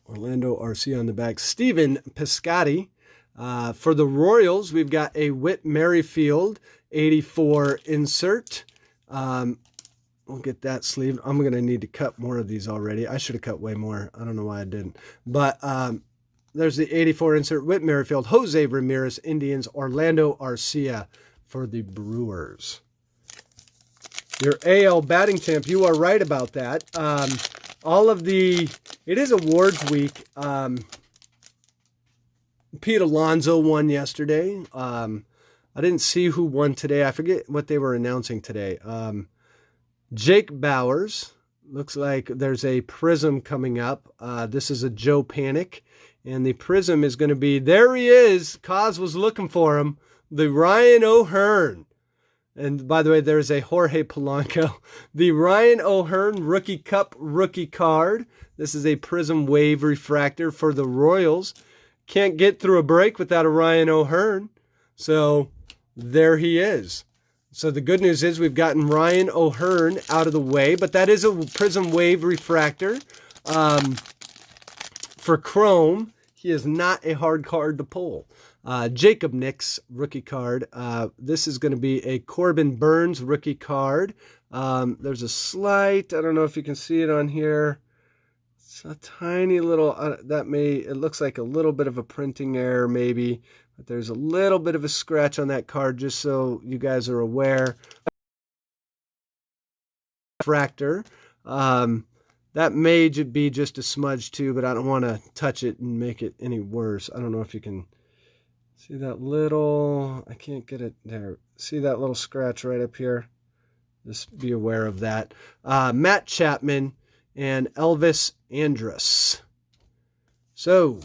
Orlando Arcia on the back. Steven Piscotty. For the Royals, we've got a Whit Merrifield 84 insert. We'll get that sleeved. I'm going to need to cut more of these already. I should have cut way more. I don't know why I didn't. But there's the 84 insert. Whit Merrifield, Jose Ramirez, Indians, Orlando Arcia for the Brewers. Your AL batting champ, you are right about that. It is awards week. Pete Alonso won yesterday. I didn't see who won today. I forget what they were announcing today. Jake Bowers. Looks like there's a Prism coming up. This is a Joe Panic. And the Prism is going to be, there he is. Kaz was looking for him. The Ryan O'Hearn. And by the way, there's a Jorge Polanco. The Ryan O'Hearn Rookie Cup rookie card. This is a Prism Wave Refractor for the Royals. Can't get through a break without a Ryan O'Hearn. So there he is. So the good news is we've gotten Ryan O'Hearn out of the way, but that is a Prism Wave Refractor. For Chrome, he is not a hard card to pull. Jacob Nix rookie card. This is going to be a Corbin Burns rookie card. There's a slight, I don't know if you can see it on here. It's a tiny little, it looks like a little bit of a printing error maybe, but there's a little bit of a scratch on that card just so you guys are aware. Refractor. That may be just a smudge too, but I don't want to touch it and make it any worse. I don't know if you can see that little, I can't get it there. See that little scratch right up here? Just be aware of that. Matt Chapman and Elvis Andrus. So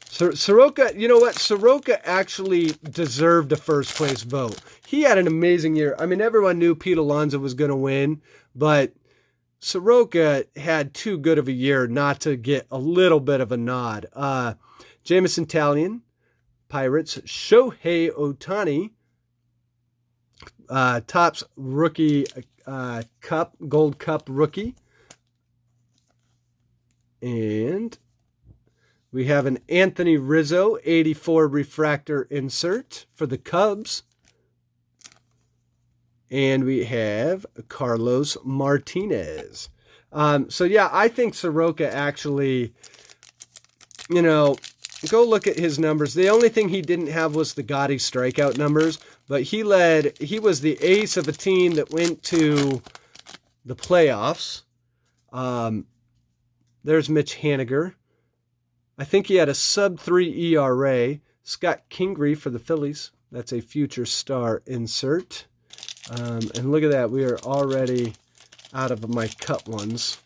Soroka, you know what? Soroka actually deserved a first place vote. He had an amazing year. I mean, everyone knew Pete Alonso was going to win, but Soroka had too good of a year not to get a little bit of a nod. Jamison Talion, Pirates. Shohei Ohtani, Topps rookie cup, Gold Cup rookie. And we have an Anthony Rizzo 84 refractor insert for the Cubs. And we have Carlos Martinez. So yeah, I think Soroka actually, you know, go look at his numbers. The only thing he didn't have was the gaudy strikeout numbers, but he was the ace of a team that went to the playoffs. There's Mitch Haniger. I think he had a sub-3 ERA. Scott Kingery for the Phillies. That's a future star insert. And look at that. We are already out of my cut ones,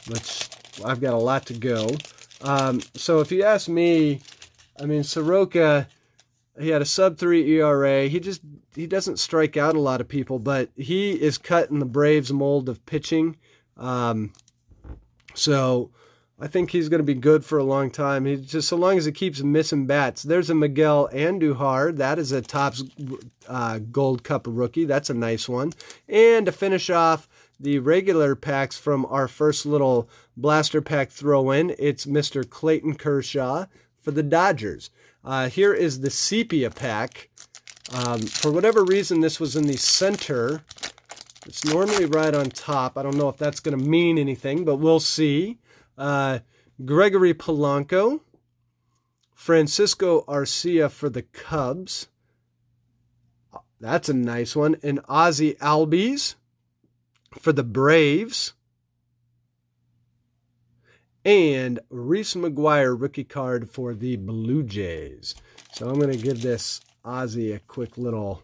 which I've got a lot to go. So if you ask me, I mean, Soroka, he had a sub-3 ERA. He doesn't strike out a lot of people, but he is cut in the Braves mold of pitching. So I think he's going to be good for a long time. He just, so long as he keeps missing bats. There's a Miguel Andujar. That is a Topps Gold Cup rookie. That's a nice one. And to finish off the regular packs from our first little blaster pack throw-in, it's Mr. Clayton Kershaw for the Dodgers. Here is the sepia pack. For whatever reason, this was in the center. It's normally right on top. I don't know if that's going to mean anything, but we'll see. Gregory Polanco, Francisco Arcia for the Cubs. That's a nice one. And Ozzie Albies for the Braves. and Reese McGuire rookie card for the Blue Jays. So I'm going to give this Ozzy a quick little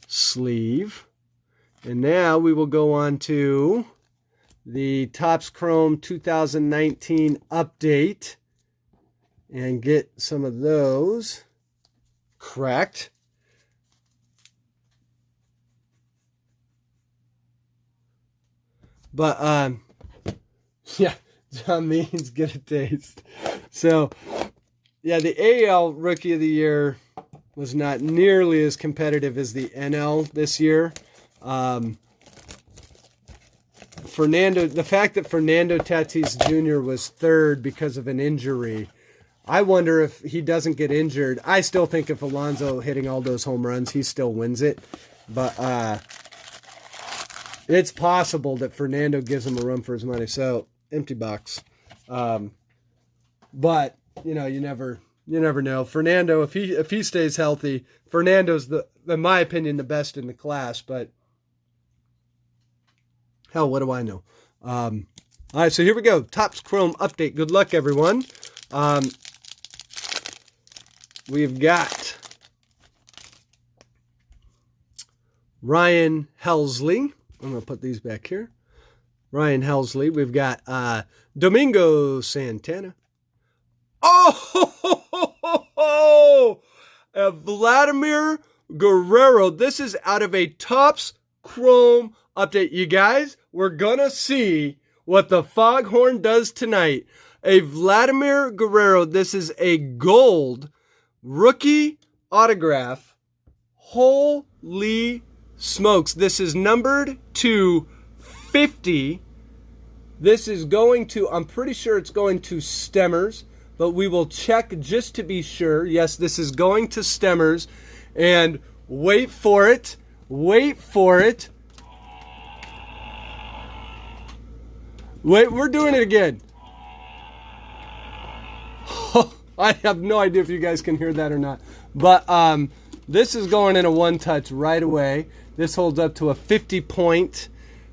sleeve. And now we will go on to the Topps Chrome 2019 update and get some of those cracked. But, yeah, John Means, get a taste. So, yeah, the AL Rookie of the Year was not nearly as competitive as the NL this year. Fernando, the fact that Fernando Tatis Jr. was third because of an injury, I wonder if he doesn't get injured. I still think if Alonso hitting all those home runs, he still wins it. But it's possible that Fernando gives him a run for his money. So, empty box. But, you know, you never know. Fernando, if he stays healthy, Fernando's, in my opinion, the best in the class. But, hell, what do I know? All right, so here we go. Topps Chrome update. Good luck, everyone. We've got Ryan Helsley. I'm going to put these back here. Ryan Helsley. We've got Domingo Santana. Oh, Vladimir Guerrero. This is out of a Topps Chrome update. You guys, we're going to see what the Foghorn does tonight. A Vladimir Guerrero. This is a gold rookie autograph. Holy smokes. This is numbered to 50. This is going to, I'm pretty sure it's going to Stemmers, but we will check just to be sure. Yes, this is going to Stemmers. And wait for it. Wait for it. Wait, we're doing it again. I have no idea if you guys can hear that or not. But this is going in a one-touch right away. This holds up to a 50-point.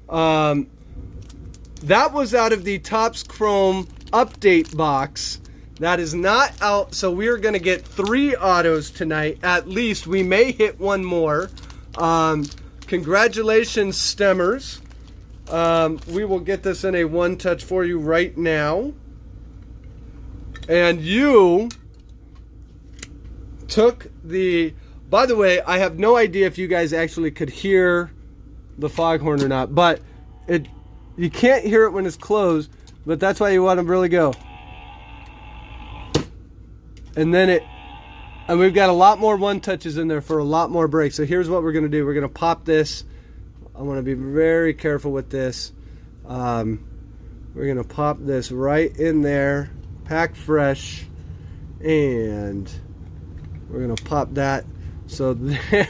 That was out of the Topps Chrome update box. That is not out, so we're going to get 3 autos tonight. At least we may hit one more. Congratulations, Stemmers. We will get this in a one-touch for you right now. And you took the... By the way, I have no idea if you guys actually could hear the Foghorn or not, but you can't hear it when it's closed, but that's why you want to really go. And then and we've got a lot more one-touches in there for a lot more breaks. So here's what we're going to do. We're going to pop this. I want to be very careful with this. We're going to pop this right in there, pack fresh, and we're going to pop that. So there,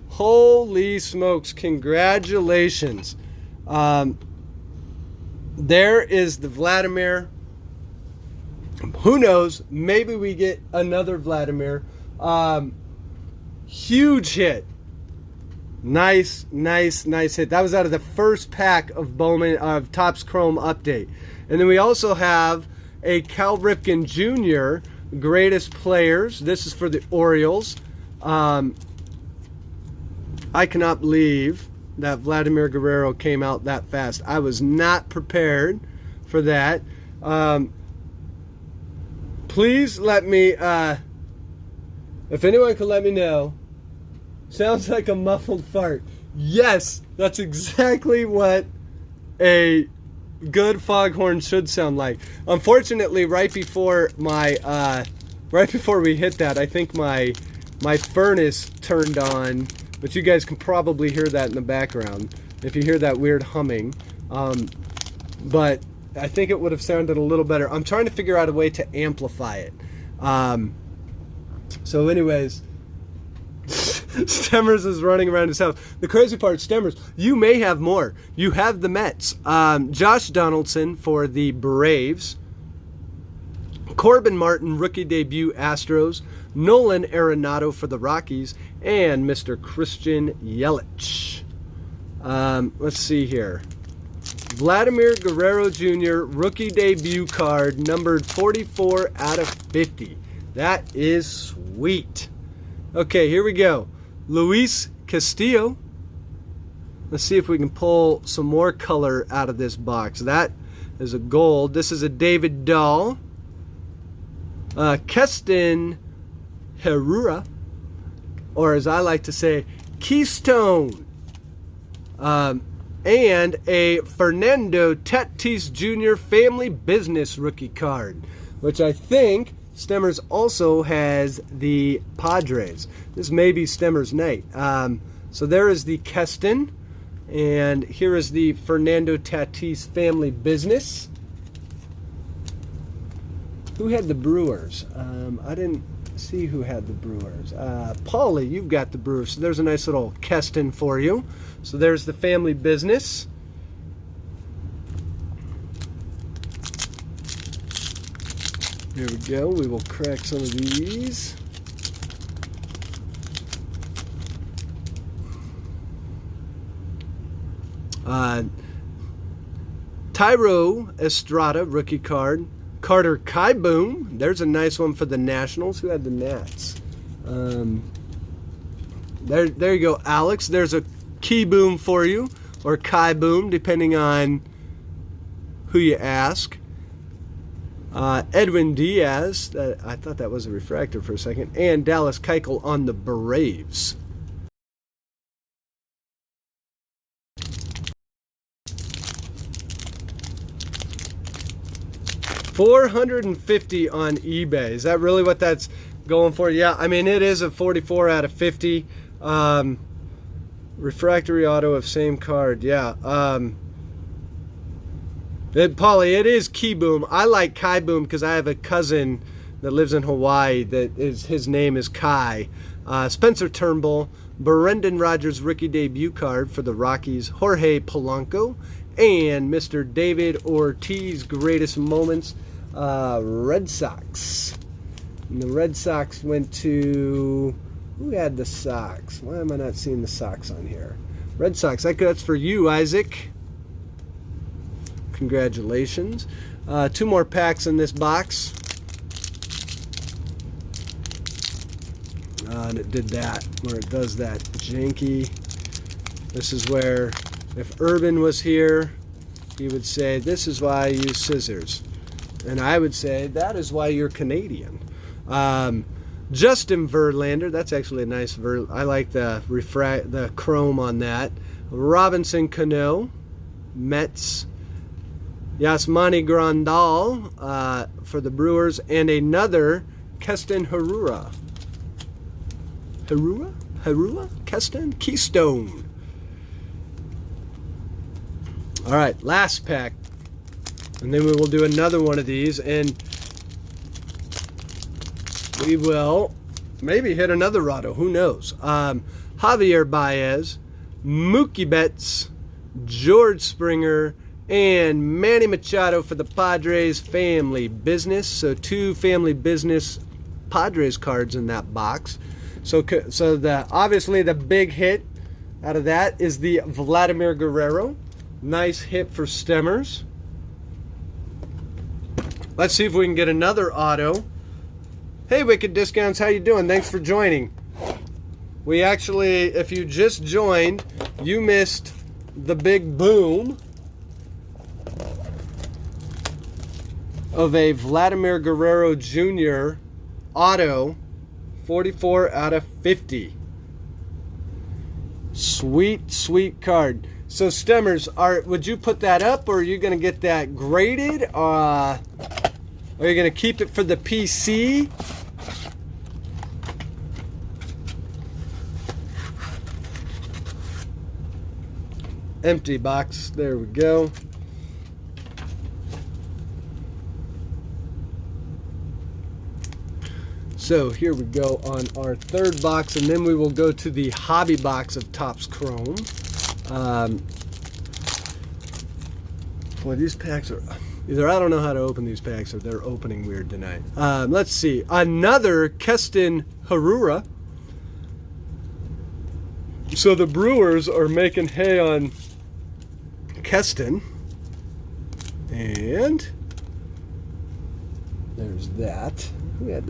holy smokes, congratulations. There is the Vladimir. Who knows? Maybe we get another Vladimir. Huge hit. Nice hit. That was out of the first pack of Topps Chrome update. And then we also have a Cal Ripken Jr. Greatest Players. This is for the Orioles. I cannot believe that Vladimir Guerrero came out that fast. I was not prepared for that. Please let me, if anyone could let me know. Sounds like a muffled fart. Yes, that's exactly what a good Foghorn should sound like. Unfortunately, right before we hit that, I think my furnace turned on, but you guys can probably hear that in the background if you hear that weird humming. But I think it would have sounded a little better. I'm trying to figure out a way to amplify it. So anyways, Stemmers is running around his house. The crazy part, Stemmers, you may have more. You have the Mets. Josh Donaldson for the Braves. Corbin Martin, rookie debut, Astros. Nolan Arenado for the Rockies. And Mr. Christian Yelich. Let's see here. Vladimir Guerrero Jr. rookie debut card, numbered 44 out of 50. That is sweet. Okay, here we go. Luis Castillo. Let's see if we can pull some more color out of this box. That is a gold. This is a David Dahl. Keston Herrera, or as I like to say, Keystone. And a Fernando Tatis Jr. Family Business rookie card, which I think Stemmers also has the Padres. This may be Stemmers' night. So there is the Keston, and here is the Fernando Tatis Family Business. Who had the Brewers? I didn't see who had the Brewers. Paulie, you've got the Brewers. So there's a nice little Keston for you. So there's the Family Business. Here we go. We will crack some of these. Tyro Estrada rookie card. Carter Kieboom. There's a nice one for the Nationals. Who had the Nats? There you go, Alex. There's a Kieboom for you, or Kieboom, depending on who you ask. Edwin Diaz. I thought that was a refractor for a second. And Dallas Keuchel on the Braves. $450 on eBay. Is that really what that's going for? Yeah, I mean, it is a 44 out of 50. Refractory auto of same card. Yeah. Paulie, it is Kieboom. I like Kieboom because I have a cousin that lives in Hawaii that his name is Kai. Spencer Turnbull, Brendan Rodgers rookie debut card for the Rockies, Jorge Polanco, and Mr. David Ortiz greatest moments, Red Sox. And the Red Sox went to, who had the Sox? Why am I not seeing the Sox on here? Red Sox, that's for you, Isaac. Congratulations. 2 more packs in this box. And it did that, where it does that janky. This is where, if Urban was here, he would say, this is why I use scissors. And I would say, that is why you're Canadian. Justin Verlander, that's actually a nice I like the chrome on that. Robinson Cano, Mets. Yasmani Grandal for the Brewers, and another Keston Herrera. Herrera? Keston? Keystone. All right, last pack. And then we will do another one of these, and we will maybe hit another auto. Who knows? Javier Baez, Mookie Betts, George Springer, and Manny Machado for the Padres Family Business. So 2 Family Business Padres cards in that box. So obviously the big hit out of that is the Vladimir Guerrero. Nice hit for Stemmers. Let's see if we can get another auto. Hey, Wicked Discounts, how you doing? Thanks for joining. We actually, if you just joined, you missed the big boom of a Vladimir Guerrero Jr. auto, 44 out of 50. Sweet, sweet card. So Stemmers, would you put that up, or are you going to get that graded? Are you going to keep it for the PC? Empty box. There we go. So here we go on our 3rd box, and then we will go to the hobby box of Topps Chrome. Boy, these packs are either I don't know how to open these packs, or they're opening weird tonight. Let's see, another Keston Herrera. So the Brewers are making hay on Keston. And there's that. We had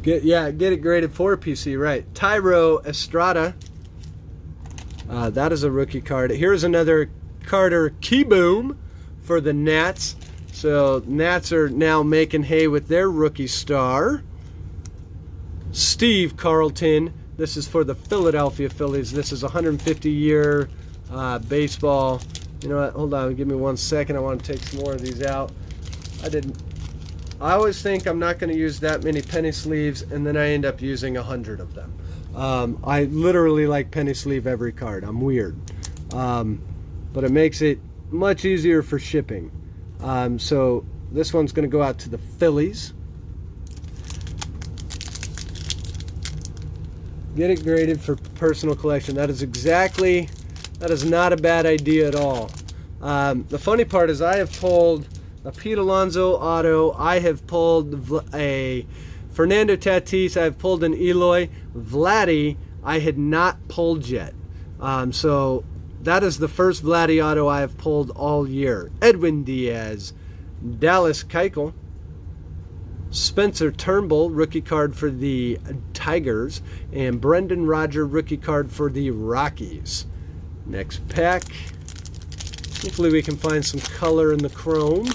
get it graded for PC, right? Tyro Estrada. That is a rookie card. Here's another Carter Keyboom for the Nats. So Nats are now making hay with their rookie star. Steve Carlton. This is for the Philadelphia Phillies. This is 150-year baseball. You know what? Hold on. Give me 1 second. I want to take some more of these out. I always think I'm not going to use that many penny sleeves, and then I end up using 100 of them. I literally like penny sleeve every card. I'm weird. But it makes it much easier for shipping. So this one's going to go out to the Phillies. Get it graded for personal collection. That is not a bad idea at all. The funny part is I have pulled a Pete Alonso auto. I have pulled a Fernando Tatis. I have pulled an Eloy. Vladdy I had not pulled yet. So that is the first Vladdy auto I have pulled all year. Edwin Diaz, Dallas Keuchel, Spencer Turnbull, rookie card for the Tigers, and Brendan Rodgers, rookie card for the Rockies. Next pack. Hopefully we can find some color in the chrome.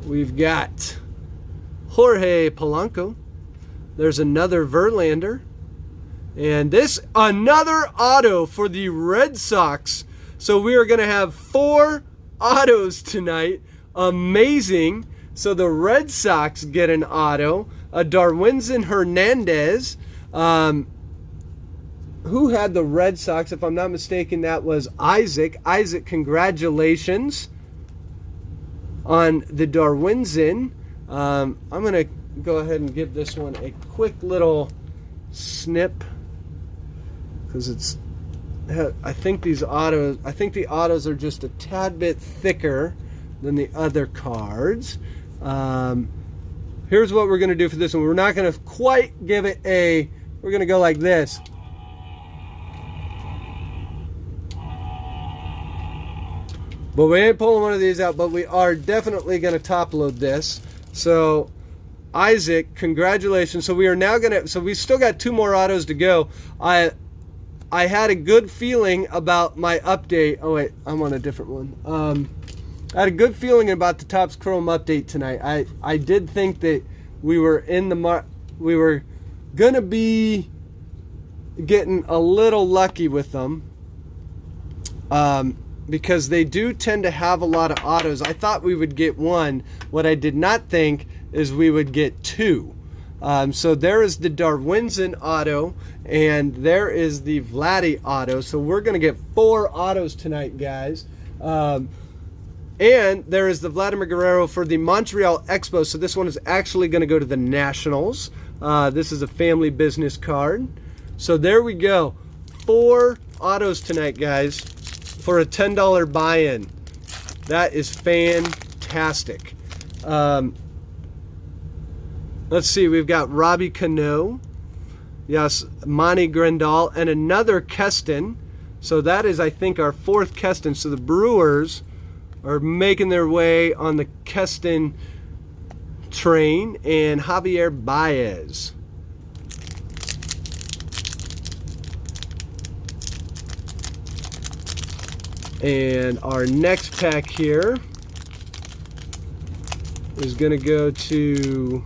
We've got Jorge Polanco. There's another Verlander. And this, another auto for the Red Sox. So we are going to have 4 autos tonight. Amazing. So the Red Sox get an auto. A Darwinzon Hernandez. Who had the Red Sox? If I'm not mistaken, that was Isaac. Isaac, congratulations on the Darwinzon. I'm going to go ahead and give this one a quick little snip because I think the autos are just a tad bit thicker than the other cards. Here's what we're going to do for this one. We're not going to quite give it we're going to go like this. But we ain't pulling one of these out, but we are definitely going to top load this. So, Isaac, congratulations. So we are now going to, so we still got 2 more autos to go. I had a good feeling about my update. Oh wait, I'm on a different one. I had a good feeling about the Topps Chrome update tonight. I did think that we were we were going to be getting a little lucky with them. Because they do tend to have a lot of autos. I thought we would get 1. What I did not think is we would get 2. So there is the Darwinzon auto, and there is the Vladdy auto. So we're going to get 4 autos tonight, guys. And there is the Vladimir Guerrero for the Montreal Expos. So this one is actually going to go to the Nationals. This is a family business card. So there we go. 4 autos tonight, guys, for a $10 buy-in. That is fantastic. Let's see, we've got Robbie Cano, yes, Monty Grandal, and another Keston. So that is, I think, our 4th Keston. So the Brewers are making their way on the Keston train, and Javier Baez. And our next pack here is going to go to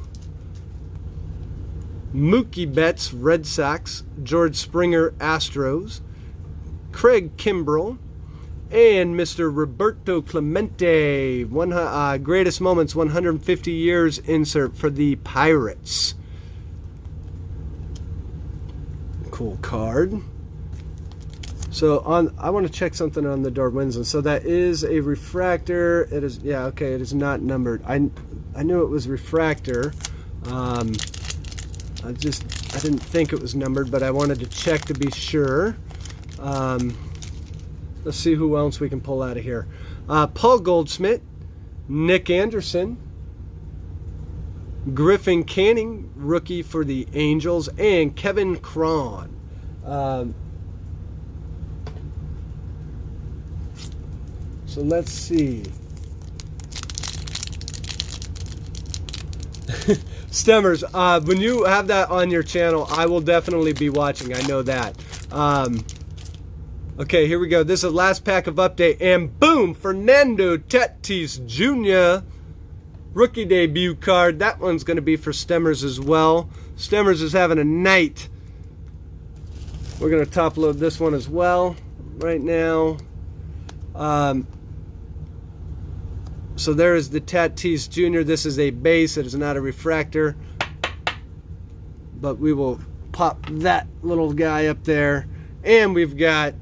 Mookie Betts, Red Sox, George Springer, Astros, Craig Kimbrell, and Mr. Roberto Clemente, Greatest Moments 150 Years insert for the Pirates. Cool card. So I want to check something on the Darwinzon. So that is a refractor. It is, yeah, okay, it is not numbered. I knew it was refractor. I didn't think it was numbered, but I wanted to check to be sure. Let's see who else we can pull out of here. Paul Goldschmidt, Nick Anderson, Griffin Canning, rookie for the Angels, and Kevin Cron. So let's see. Stemmers, when you have that on your channel, I will definitely be watching. I know that. Okay, here we go. This is the last pack of update. And boom, Fernando Tatis Jr. rookie debut card. That one's going to be for Stemmers as well. Stemmers is having a night. We're going to top load this one as well right now. So there is the Tatis Jr. This is a base. It is not a refractor. But we will pop that little guy up there. And we've got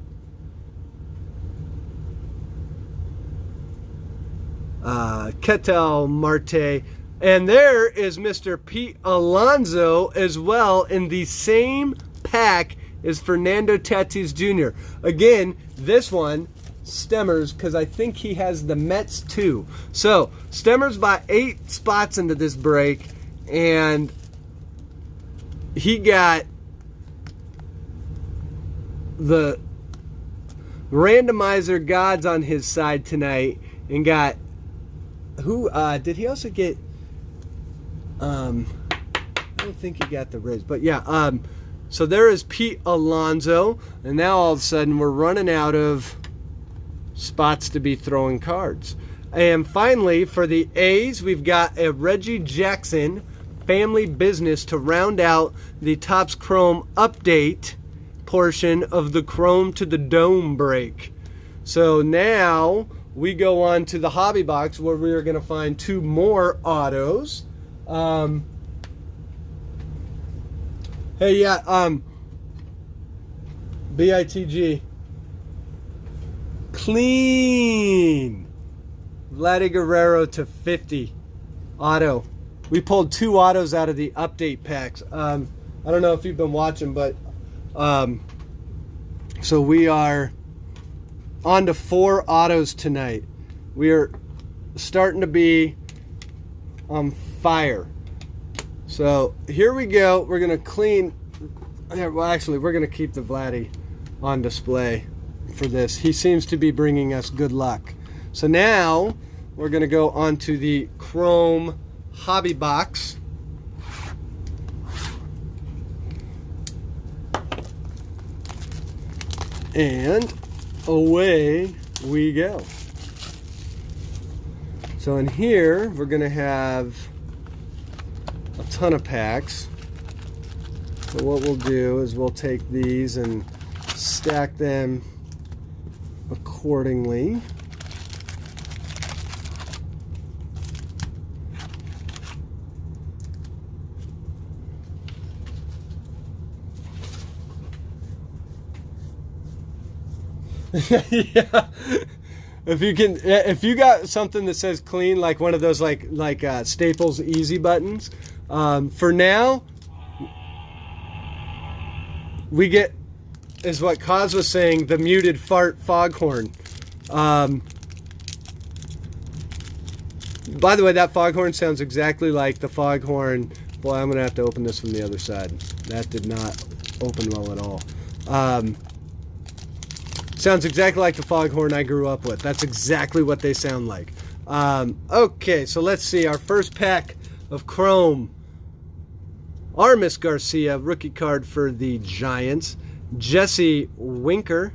Ketel Marte. And there is Mr. Pete Alonso as well in the same pack as Fernando Tatis Jr. Again, this one, Stemmers, because I think he has the Mets too. So, Stemmers bought 8 spots into this break, and he got the randomizer gods on his side tonight, and got who did he also get? I don't think he got the Rays, but yeah. So there is Pete Alonso, and now all of a sudden we're running out of spots to be throwing cards. And finally, for the A's, we've got a Reggie Jackson family business to round out the Topps Chrome update portion of the Chrome to the Dome break. So now we go on to the hobby box, where we are going to find 2 more autos. Hey, yeah, BITG. Clean. Vladdy Guerrero to 50. Auto. We pulled 2 autos out of the update packs. I don't know if you've been watching, but so we are on to 4 autos tonight. We are starting to be on fire. So here we go. We're going to clean. Well, actually, we're going to keep the Vladdy on display for this. He seems to be bringing us good luck. So now we're going to go on to the Chrome hobby box. And away we go. So in here, we're going to have a ton of packs. So what we'll do is we'll take these and stack them accordingly. Yeah. If you got something that says clean, like one of those like Staples easy buttons, for now we get, is what Kaz was saying, the muted fart foghorn. By the way, that foghorn sounds exactly like the foghorn. Boy, I'm gonna have to open this from the other side. That did not open well at all. Sounds exactly like the foghorn I grew up with. That's exactly what they sound like. Okay, so let's see. Our first pack of Chrome. Armis Garcia, rookie card for the Giants. Jesse Winker.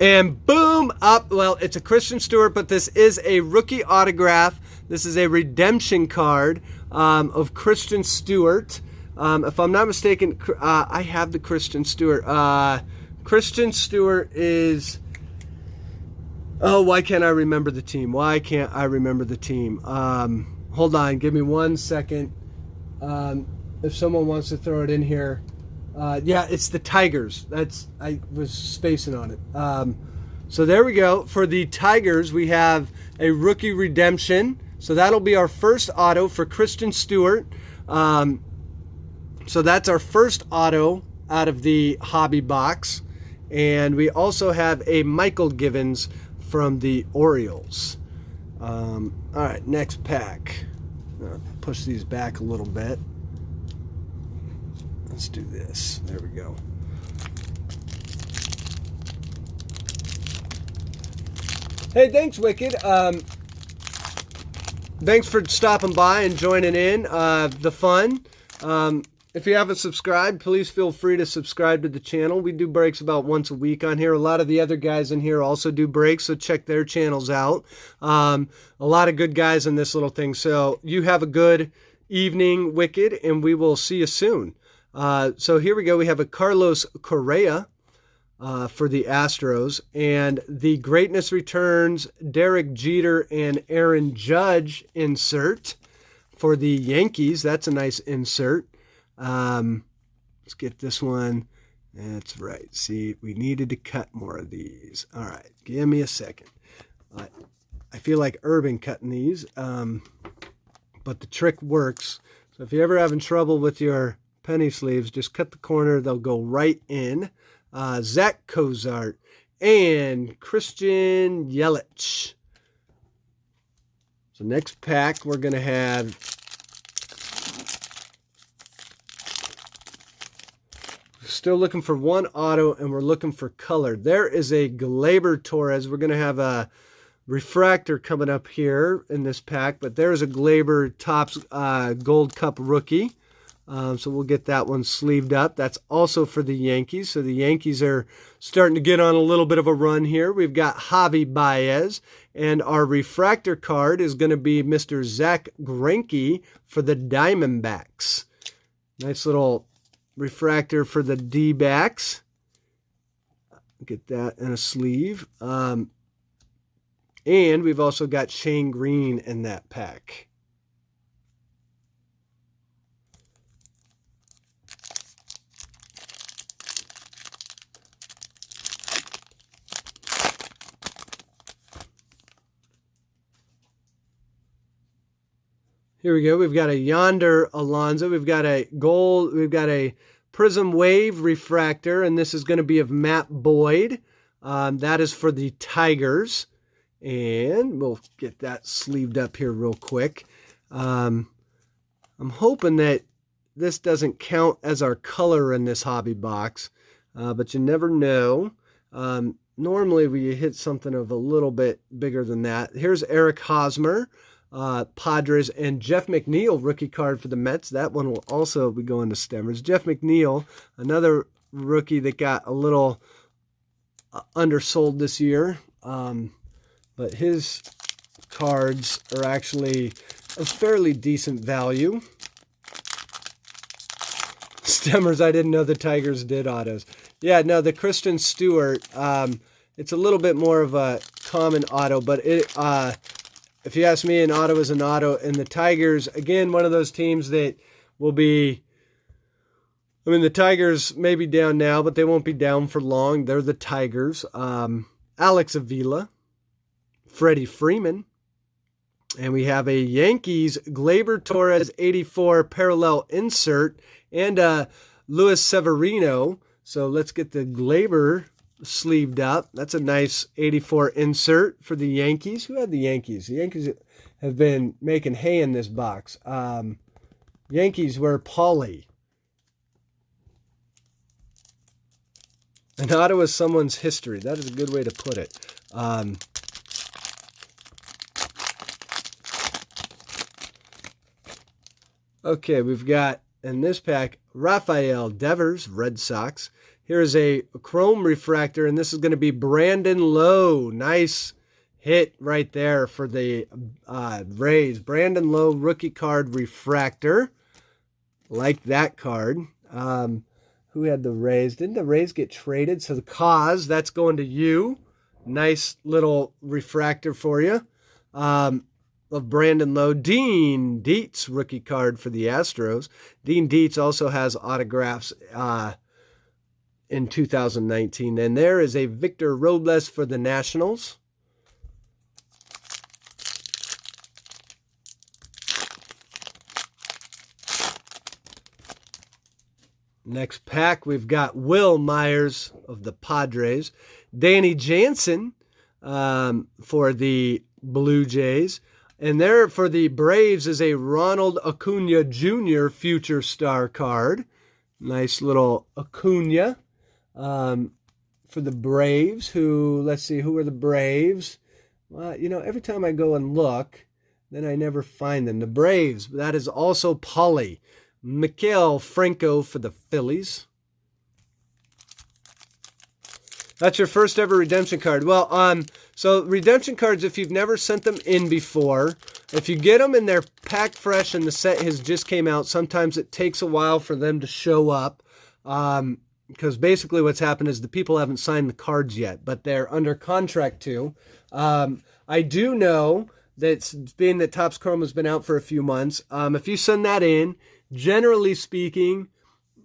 And boom, up. Well, it's a Christian Stewart, but this is a rookie autograph. This is a redemption card of Christian Stewart. If I'm not mistaken, I have the Christian Stewart. Christian Stewart is... Oh, why can't I remember the team? Why can't I remember the team? Hold on, give me 1 second. If someone wants to throw it in here. Yeah, it's the Tigers. I was spacing on it. So there we go. For the Tigers, we have a rookie redemption. So that'll be our first auto for Christian Stewart. So that's our first auto out of the hobby box. And we also have a Michael Givens from the Orioles. All right, next pack. Push these back a little bit. Let's do this. There we go. Hey, thanks, Wicked. Thanks for stopping by and joining in the fun. If you haven't subscribed, please feel free to subscribe to the channel. We do breaks about once a week on here. A lot of the other guys in here also do breaks, so check their channels out. A lot of good guys in this little thing. So you have a good evening, Wicked, and we will see you soon. So here we go. We have a Carlos Correa for the Astros, and the Greatness Returns Derek Jeter and Aaron Judge insert for the Yankees. That's a nice insert. Let's get this one. That's right. See, we needed to cut more of these. All right, give me a second. I feel like Urban cutting these, but the trick works. So if you're ever having trouble with your penny sleeves, just cut the corner. They'll go right in. Zach Cozart and Christian Yelich. So next pack, we're going to have still looking for one auto, and we're looking for color. There is a Gleyber Torres. We're going to have a refractor coming up here in this pack, but there's a Gleyber Topps Gold Cup rookie. So we'll get that one sleeved up. That's also for the Yankees. So the Yankees are starting to get on a little bit of a run here. We've got Javi Baez, and our refractor card is going to be Mr. Zach Greinke for the Diamondbacks. Nice little refractor for the D-backs. Get that in a sleeve. And we've also got Shane Green in that pack. Here we go. We've got a Yonder Alonso. We've got a gold. We've got a Prism Wave refractor, and this is going to be of Matt Boyd. That is for the Tigers, and we'll get that sleeved up here real quick. I'm hoping that this doesn't count as our color in this hobby box, but you never know. Normally, we hit something of a little bit bigger than that. Here's Eric Hosmer. Padres, and Jeff McNeil, rookie card for the Mets. That one will also be going to Stemmers. Jeff McNeil, another rookie that got a little undersold this year, but his cards are actually of fairly decent value. Stemmers, I didn't know the Tigers did autos. Yeah, no, the Christian Stewart, it's a little bit more of a common auto, but it... if you ask me, an auto is an auto. And the Tigers, again, one of those teams that will be... I mean, the Tigers may be down now, but they won't be down for long. They're the Tigers. Alex Avila, Freddie Freeman. And we have a Yankees Gleyber Torres 84 parallel insert and Luis Severino. So let's get the Gleyber sleeved up. That's a nice 84 insert for the Yankees. Who had the Yankees? The Yankees have been making hay in this box. Yankees were Paulie. An auto is someone's history. That is a good way to put it. Okay, we've got in this pack Rafael Devers, Red Sox. Here's a chrome refractor, and this is going to be Brandon Lowe. Nice hit right there for the Rays. Brandon Lowe, rookie card refractor. Like that card. Who had the Rays? Didn't the Rays get traded? So the cause, that's going to you. Nice little refractor for you. Of Brandon Lowe. Dean Dietz, rookie card for the Astros. Dean Dietz also has autographs in 2019. And there is a Victor Robles for the Nationals. Next pack, we've got Will Myers of the Padres. Danny Jansen for the Blue Jays. And there for the Braves is a Ronald Acuna Jr. future star card. Nice little Acuna for the Braves. Let's see, who are the Braves? Well, you know, every time I go and look, then I never find them. The Braves, that is also Paulie. Miguel Franco for the Phillies. That's your first ever redemption card. Well, so redemption cards, if you've never sent them in before, if you get them and they're packed fresh and the set has just came out, sometimes it takes a while for them to show up. Because basically what's happened is the people haven't signed the cards yet, but they're under contract to. I do know that being that Topps Chrome has been out for a few months, if you send that in, generally speaking,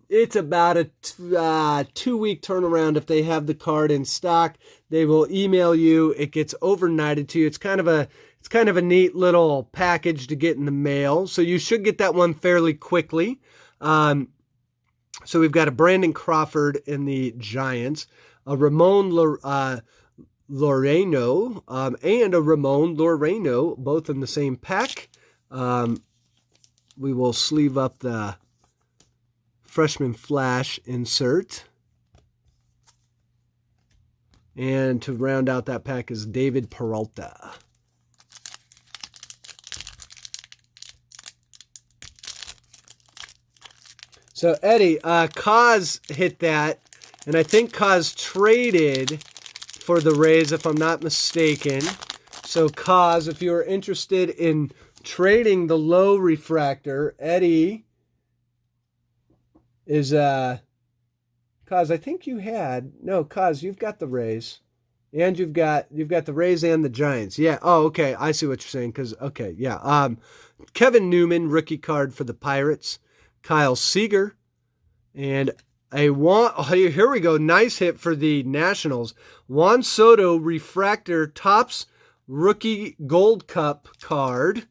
it's about a 2-week turnaround. If they have the card in stock, they will email you. It gets overnighted to you. It's kind of a neat little package to get in the mail. So you should get that one fairly quickly. So we've got a Brandon Crawford in the Giants, a Ramon Laureano, and a Ramon Laureano, both in the same pack. We will sleeve up the Freshman Flash insert. And to round out that pack is David Peralta. So, Eddie, Kaz hit that, and I think Kaz traded for the Rays, if I'm not mistaken. So, Kaz, if you're interested in trading the low refractor, Eddie is, Kaz, I think you had, no, Kaz, you've got the Rays, and you've got the Rays and the Giants. Yeah, oh, okay, I see what you're saying, because, okay, yeah. Kevin Newman, rookie card for the Pirates. Kyle Seager, and here we go, nice hit for the Nationals. Juan Soto refractor Topps rookie Gold Cup card.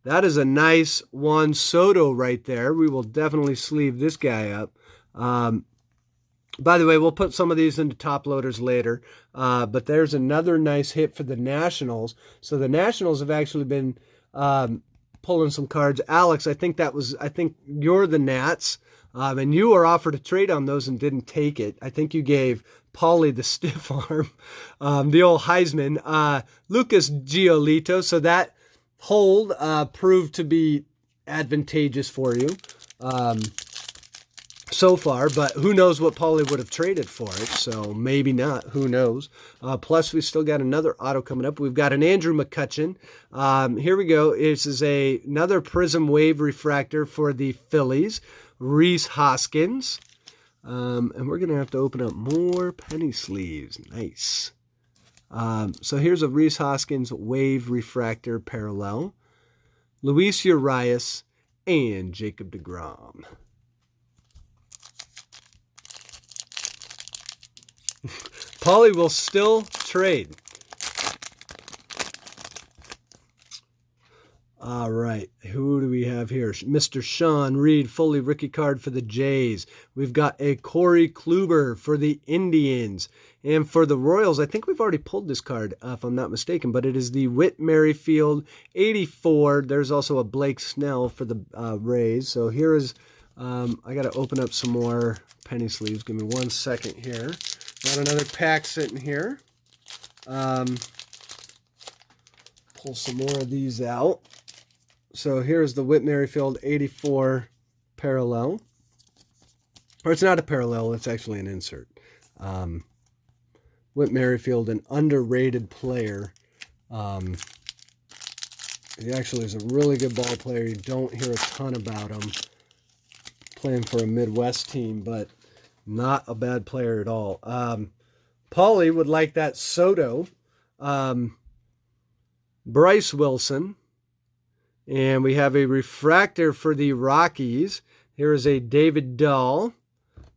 That is a nice Juan Soto right there. We will definitely sleeve this guy up. By the way, we'll put some of these into top loaders later, but there's another nice hit for the Nationals. So the Nationals have actually been pulling some cards. Alex, I think you're the Nats, and you were offered a trade on those and didn't take it. I think you gave Paulie the stiff arm, the old Heisman. Lucas Giolito, so that hold proved to be advantageous for you so far, but who knows what Paulie would have traded for it, so maybe not, who knows. Plus, we still got another auto coming up. We've got an Andrew McCutchen. Here we go. This is another Prism Wave refractor for the Phillies. Rhys Hoskins. And we're going to have to open up more penny sleeves. Nice. So here's a Rhys Hoskins Wave refractor parallel. Luis Urias and Jacob deGrom. Paulie will still trade. All right, who do we have here? Mr. Sean Reed, fully rookie card for the Jays. We've got a Corey Kluber for the Indians. And for the Royals, I think we've already pulled this card, if I'm not mistaken, but it is the Whit Merrifield 84. There's also a Blake Snell for the Rays. So here is, I got to open up some more penny sleeves. Give me 1 second here. Got another pack sitting here. Pull some more of these out. So here's the Whit Merrifield 84 parallel. Or it's not a parallel, it's actually an insert. Whit Merrifield, an underrated player. He actually is a really good ball player. You don't hear a ton about him. Playing for a Midwest team, but not a bad player at all. Paulie would like that Soto. Bryce Wilson. And we have a refractor for the Rockies. Here is a David Dahl.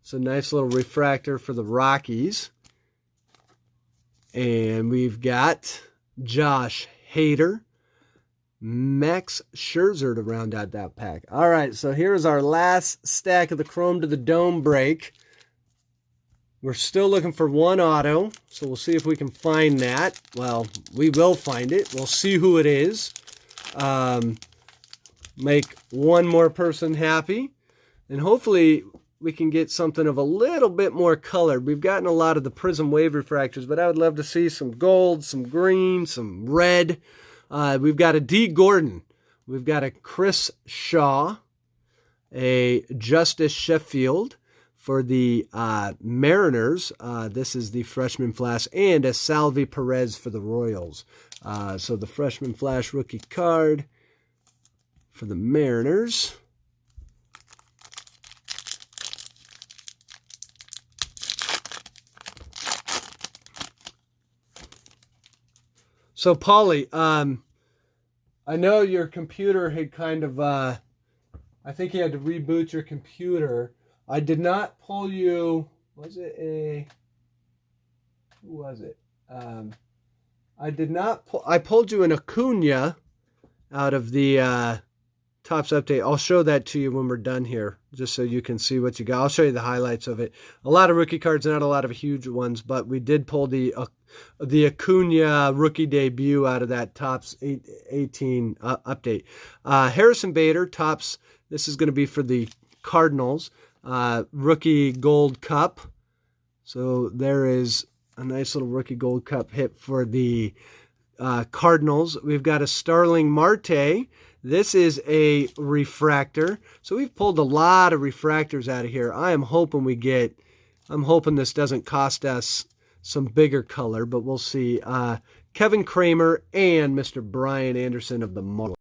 It's a nice little refractor for the Rockies. And we've got Josh Hader. Max Scherzer to round out that pack. All right, so here's our last stack of the Chrome to the Dome break. We're still looking for one auto, so we'll see if we can find that. Well, we will find it. We'll see who it is. Make one more person happy. And hopefully we can get something of a little bit more color. We've gotten a lot of the prism wave refractors, but I would love to see some gold, some green, some red. We've got a D. Gordon. We've got a Chris Shaw, a Justice Sheffield for the Mariners. This is the freshman flash, and a Salvi Perez for the Royals. So the freshman flash rookie card for the Mariners. So, Paulie, I know your computer had kind of, I think you had to reboot your computer. I did not pull you, who was it? I pulled you an Acuna out of the Topps update. I'll show that to you when we're done here, just so you can see what you got. I'll show you the highlights of it. A lot of rookie cards, not a lot of huge ones, but we did pull the Acuna rookie debut out of that Topps 18 update. Harrison Bader, Topps, this is going to be for the Cardinals, rookie gold cup. So there is a nice little rookie gold cup hit for the Cardinals. We've got a Starling Marte. This is a refractor. So we've pulled a lot of refractors out of here. I'm hoping this doesn't cost us some bigger color, but we'll see. Kevin Kramer and Mr. Brian Anderson of the Marlins.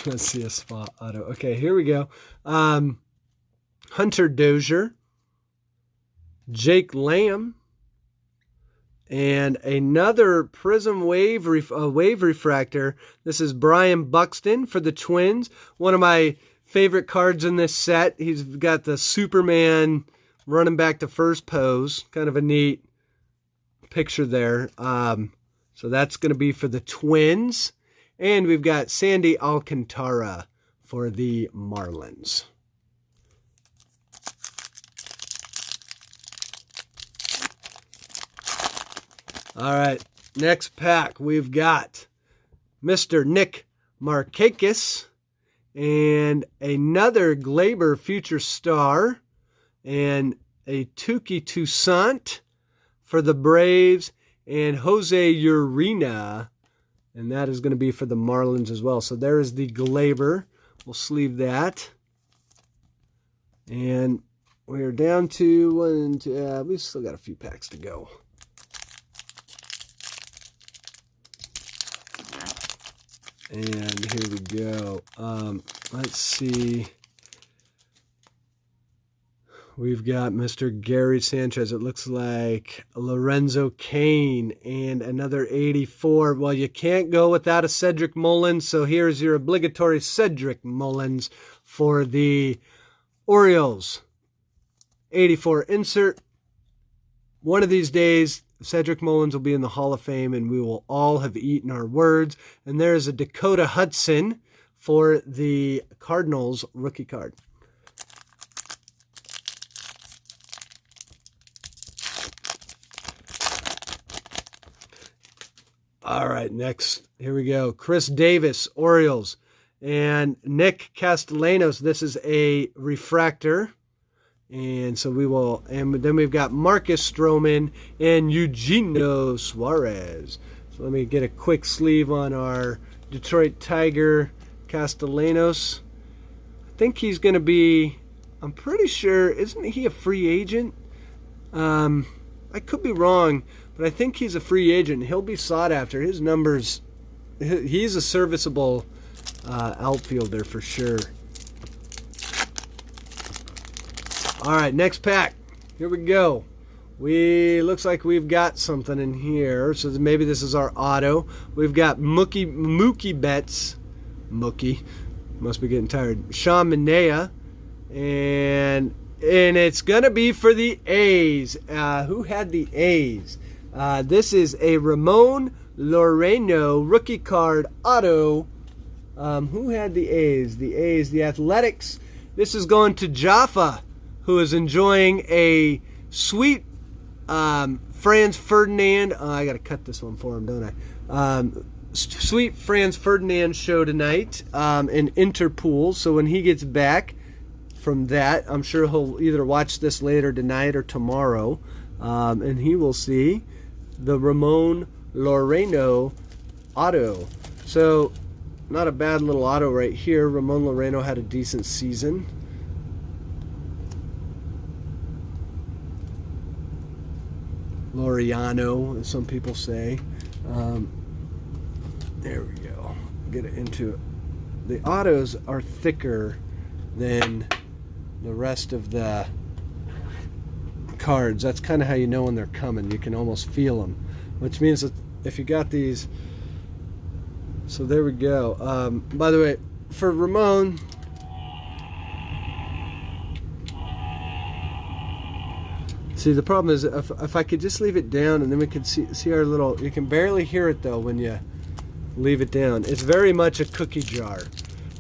Let's see a spot auto. Okay, here we go. Hunter Dozier, Jake Lamb, and another Prism wave refractor. This is Brian Buxton for the Twins. One of my favorite cards in this set. He's got the Superman running back to first pose. Kind of a neat picture there. So that's going to be for the Twins. And we've got Sandy Alcantara for the Marlins. All right, next pack, we've got Mr. Nick Markakis and another Glaber Future Star and a Tuki Toussaint for the Braves and Jose Urena, and that is going to be for the Marlins as well. So there is the Glaber. We'll sleeve that. And we're down to we've still got a few packs to go. And here we go. Let's see. We've got Mr. Gary Sanchez. It looks like Lorenzo Cain and another 84. Well, you can't go without a Cedric Mullins, so here's your obligatory Cedric Mullins for the Orioles. 84 insert. One of these days, Cedric Mullins will be in the Hall of Fame, and we will all have eaten our words. And there's a Dakota Hudson for the Cardinals rookie card. All right, next, here we go. Chris Davis, Orioles, and Nick Castellanos. This is a refractor. And so we will, and then we've got Marcus Stroman and Eugenio Suarez. So let me get a quick sleeve on our Detroit Tiger Castellanos. I think he's going to be, I'm pretty sure, isn't he a free agent? I could be wrong, but I think he's a free agent. He'll be sought after. His numbers, he's a serviceable outfielder for sure. All right, next pack. Here we go. Looks like we've got something in here. So maybe this is our auto. We've got Mookie Betts. Mookie. Must be getting tired. Sean Manaea. And it's going to be for the A's. Who had the A's? This is a Ramon Laureano rookie card auto. Who had the A's? The A's, the Athletics. This is going to Jaffa, who is enjoying a sweet Franz Ferdinand. I got to cut this one for him, don't I? sweet Franz Ferdinand show tonight in Interpool. So when he gets back from that, I'm sure he'll either watch this later tonight or tomorrow, and he will see the Ramon Laureano auto. So not a bad little auto right here. Ramon Laureano had a decent season. Laureano, as some people say. There we go. Get it into it. The autos are thicker than the rest of the cards. That's kind of how you know when they're coming. You can almost feel them, which means that if you got these. So there we go. By the way, for Ramon, see, the problem is if I could just leave it down and then we could see our little, you can barely hear it though when you leave it down. It's very much a cookie jar,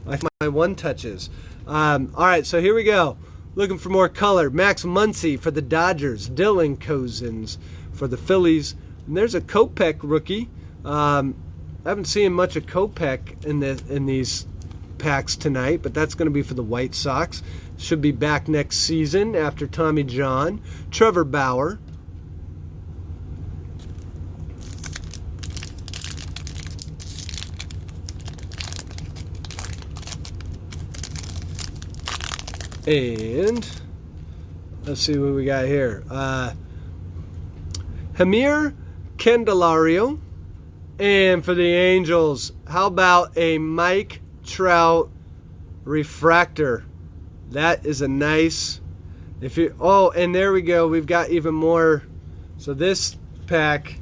like my one touches. All right, so here we go. Looking for more color. Max Muncy for the Dodgers. Dylan Cozens for the Phillies. And there's a Kopech rookie. I haven't seen much of Kopech in these packs tonight, but that's going to be for the White Sox. Should be back next season after Tommy John. Trevor Bauer. And let's see what we got here. Hamir Candelario. And for the Angels, how about a Mike Trout refractor? That is a nice. And there we go. We've got even more. So this pack,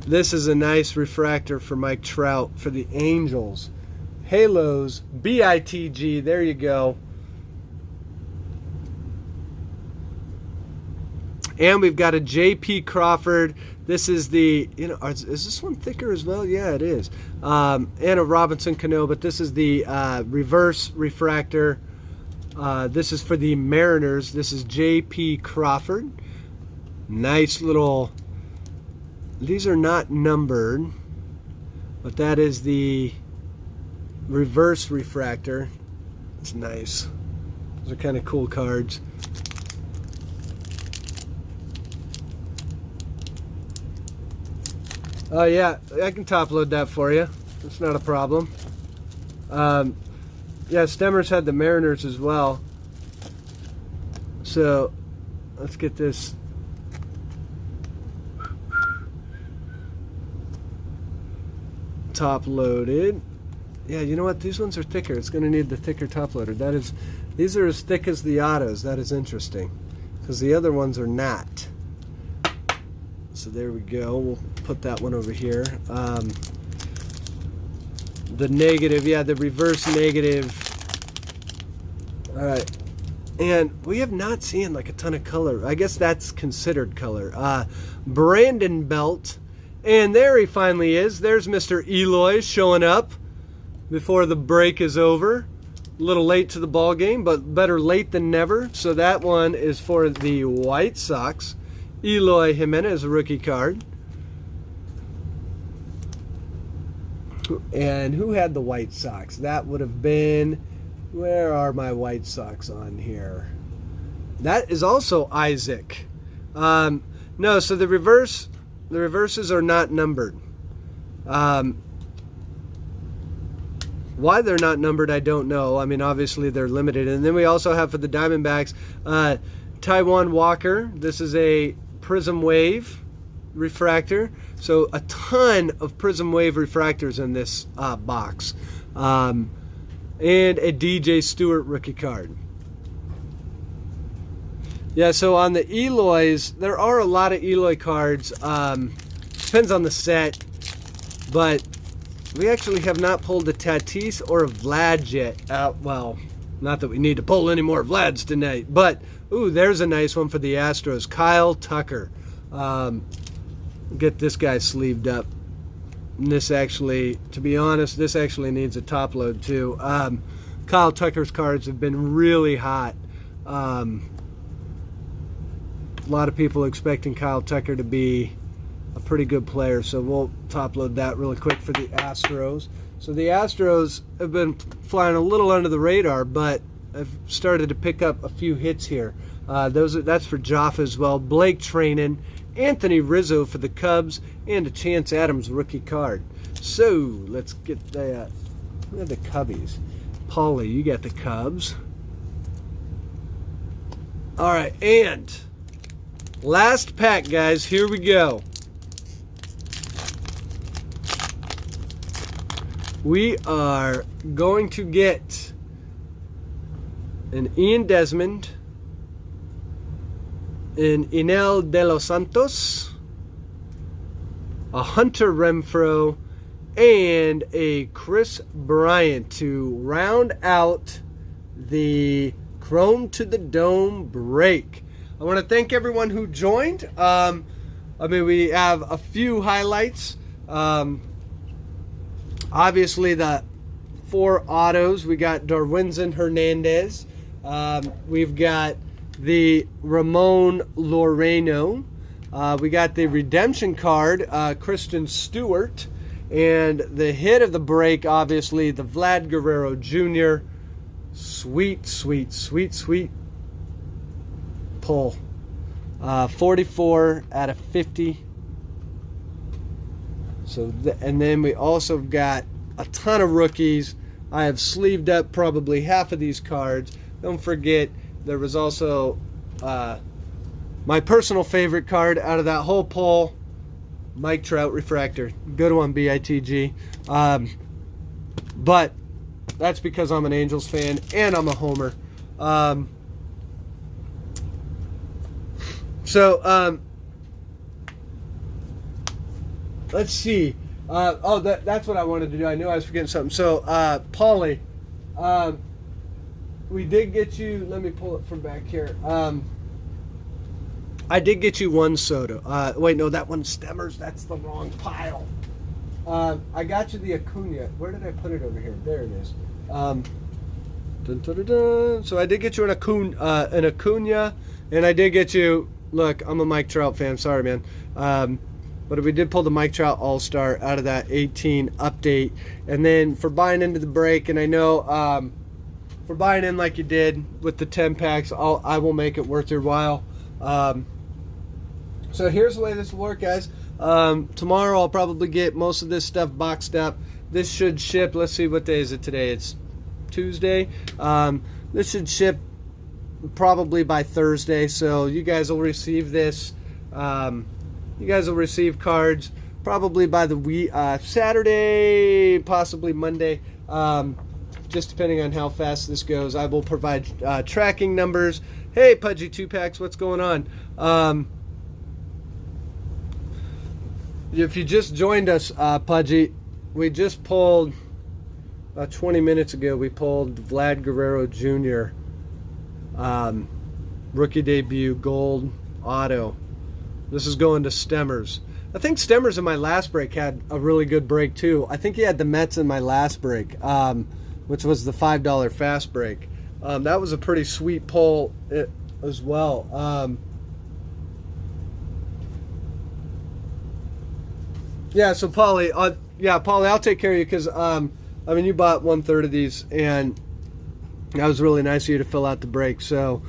this is a nice refractor for Mike Trout for the Angels. Halos, BITG, there you go. And we've got a JP Crawford. This is the, is this one thicker as well? Yeah, it is. And a Robinson Cano, but this is the reverse refractor. This is for the Mariners. This is JP Crawford. Nice little, these are not numbered, but that is the reverse refractor. It's nice. Those are kind of cool cards. Oh yeah, I can top load that for you. It's not a problem. Yeah, Stemmers had the Mariners as well. So let's get this. Top loaded. Yeah, you know what? These ones are thicker. It's going to need the thicker top loader. These are as thick as the autos. That is interesting, because the other ones are not. So there we go. We'll put that one over here. The negative, yeah, the reverse negative. All right. And we have not seen like a ton of color. I guess that's considered color. Brandon Belt. And there he finally is. There's Mr. Eloy showing up before the break is over. A little late to the ball game, but better late than never. So that one is for the White Sox. Eloy Jimenez, rookie card. And who had the White Sox? That would have been, where are my White Sox on here? That is also Isaac. No, so the reverses are not numbered. Why they're not numbered, I don't know. I mean, obviously they're limited. And then we also have for the Diamondbacks, Taiwan Walker. This is a Prism Wave refractor. So a ton of Prism Wave refractors in this box. And a DJ Stewart rookie card. Yeah, so on the Eloys, there are a lot of Eloy cards. Depends on the set. But we actually have not pulled a Tatis or a Vlad yet. Well, not that we need to pull any more Vlads tonight. But, ooh, there's a nice one for the Astros. Kyle Tucker. Get this guy sleeved up. And this actually, to be honest, this actually needs a top load too. Kyle Tucker's cards have been really hot. A lot of people expecting Kyle Tucker to be a pretty good player. So we'll top load that really quick for the Astros. So the Astros have been flying a little under the radar, but I've started to pick up a few hits here. That's for Jaffa as well. Blake Trainin, Anthony Rizzo for the Cubs, and a Chance Adams rookie card. So let's get that. Look at the Cubbies. Paulie, you got the Cubs. All right, and last pack, guys. Here we go. We are going to get an Ian Desmond, an Inel de los Santos, a Hunter Renfroe, and a Chris Bryant to round out the Chrome to the Dome break. I want to thank everyone who joined. We have a few highlights. Obviously, the 4 autos. We got Darwinzon Hernandez. We've got the Ramon Laureano. We got the redemption card, Kristen Stewart. And the hit of the break, obviously, the Vlad Guerrero Jr. Sweet, sweet, sweet, sweet pull. 44 out of 50. So, and then we also got a ton of rookies. I have sleeved up probably half of these cards. Don't forget, there was also my personal favorite card out of that whole pull, Mike Trout refractor. Good one, BITG. But that's because I'm an Angels fan and I'm a homer. Let's see. That's what I wanted to do. I knew I was forgetting something. So, Paulie, we did get you. Let me pull it from back here. I did get you one Soto. Wait, no, that one's Stemmers. That's the wrong pile. I got you the Acuna. Where did I put it over here? There it is. Dun, dun, dun, dun. So I did get you an Acuna, and I did get you. Look, I'm a Mike Trout fan. Sorry, man. But we did pull the Mike Trout All-Star out of that 18 update. And then for buying into the break, and I know for buying in like you did with the 10 packs, I will make it worth your while. So here's the way this will work, guys. Tomorrow I'll probably get most of this stuff boxed up. This should ship. Let's see, what day is it today? It's Tuesday. This should ship probably by Thursday. So you guys will receive this. You guys will receive cards probably by the Saturday, possibly Monday, just depending on how fast this goes. I will provide tracking numbers. Hey, Pudgy 2-Packs, what's going on? If you just joined us, Pudgy, we just pulled, about 20 minutes ago, we pulled Vlad Guerrero Jr. Rookie debut, gold auto. This is going to Stemmers. I think Stemmers in my last break had a really good break too. I think he had the Mets in my last break, which was the $5 fast break. That was a pretty sweet pull as well. Yeah, so Paulie, Paulie, I'll take care of you because you bought 1/3 of these, and that was really nice of you to fill out the break. So,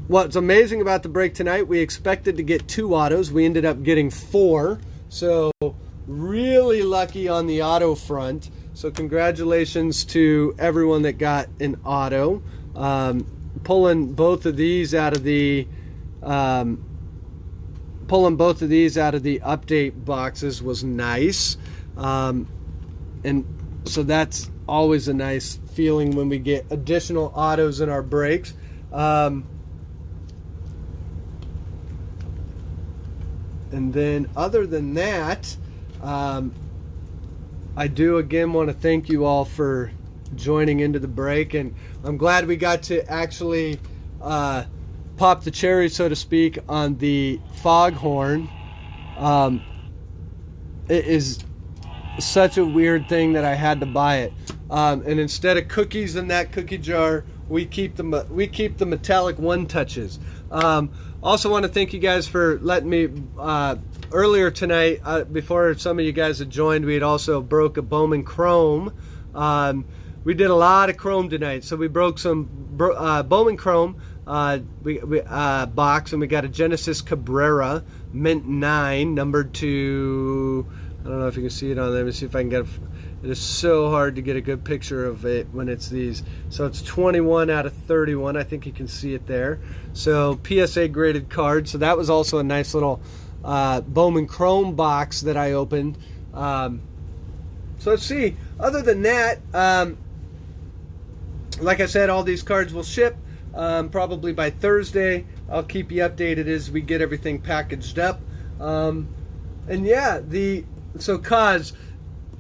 what's amazing about the break tonight, we expected to get 2 autos. We ended up getting 4. So really lucky on the auto front. So congratulations to everyone that got an auto. Pulling both of these out of the update boxes was nice. And so that's always a nice feeling when we get additional autos in our breaks. And then other than that, I do again want to thank you all for joining into the break, and I'm glad we got to actually pop the cherry, so to speak, on the foghorn. It is such a weird thing that I had to buy it, and instead of cookies in that cookie jar, we keep the metallic one touches. Also want to thank you guys for letting me, earlier tonight, before some of you guys had joined, we had also broke a Bowman Chrome. We did a lot of chrome tonight, so we broke some Bowman Chrome box, and we got a Genesis Cabrera Mint 9, numbered to, I don't know if you can see it on there. Let me see if I can get it is so hard to get a good picture of it when it's these. So it's 21 out of 31. I think you can see it there. So PSA graded card. So that was also a nice little Bowman Chrome box that I opened. So let's see. Other than that, like I said, all these cards will ship probably by Thursday. I'll keep you updated as we get everything packaged up. And yeah, so Kaz,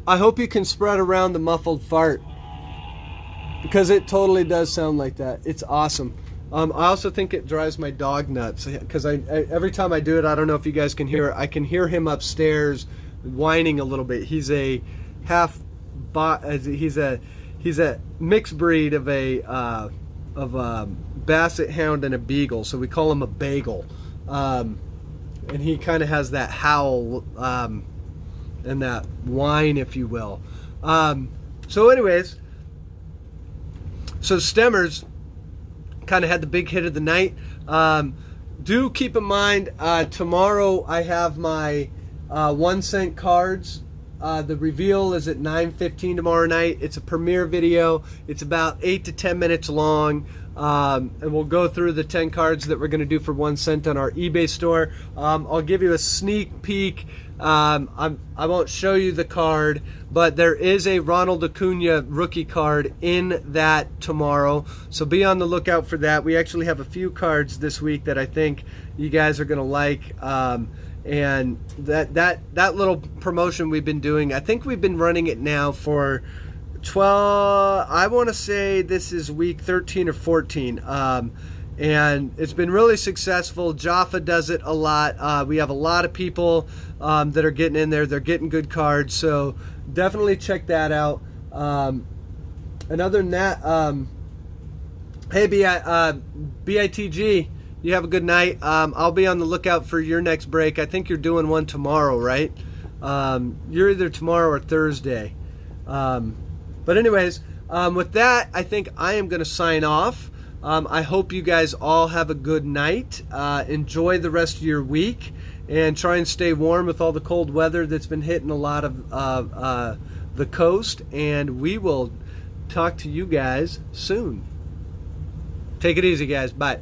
I hope you can spread around the muffled fart, because it totally does sound like that. It's awesome. I also think it drives my dog nuts, because every time I do it, I don't know if you guys can hear it, I can hear him upstairs whining a little bit. He's a he's a mixed breed of a Basset Hound and a Beagle, so we call him a bagel. And he kind of has that howl and that whine, if you will. So anyways, so Stemmers kind of had the big hit of the night. Do keep in mind, tomorrow I have my 1 cent cards. The reveal is at 9:15 tomorrow night. It's a premiere video. It's about 8 to 10 minutes long. And we'll go through the 10 cards that we're going to do for 1 cent on our eBay store. I'll give you a sneak peek. I won't show you the card, but there is a Ronald Acuna rookie card in that tomorrow. So be on the lookout for that. We actually have a few cards this week that I think you guys are going to like. And that little promotion we've been doing, I think we've been running it now for 12, I want to say this is week 13 or 14. And it's been really successful. Jaffa does it a lot. We have a lot of people that are getting in there. They're getting good cards. So definitely check that out. And other than that, hey, BITG, you have a good night. I'll be on the lookout for your next break. I think you're doing one tomorrow, right? You're either tomorrow or Thursday. But anyways, with that, I think I am going to sign off. I hope you guys all have a good night. Enjoy the rest of your week, and try and stay warm with all the cold weather that's been hitting a lot of the coast. And we will talk to you guys soon. Take it easy, guys. Bye.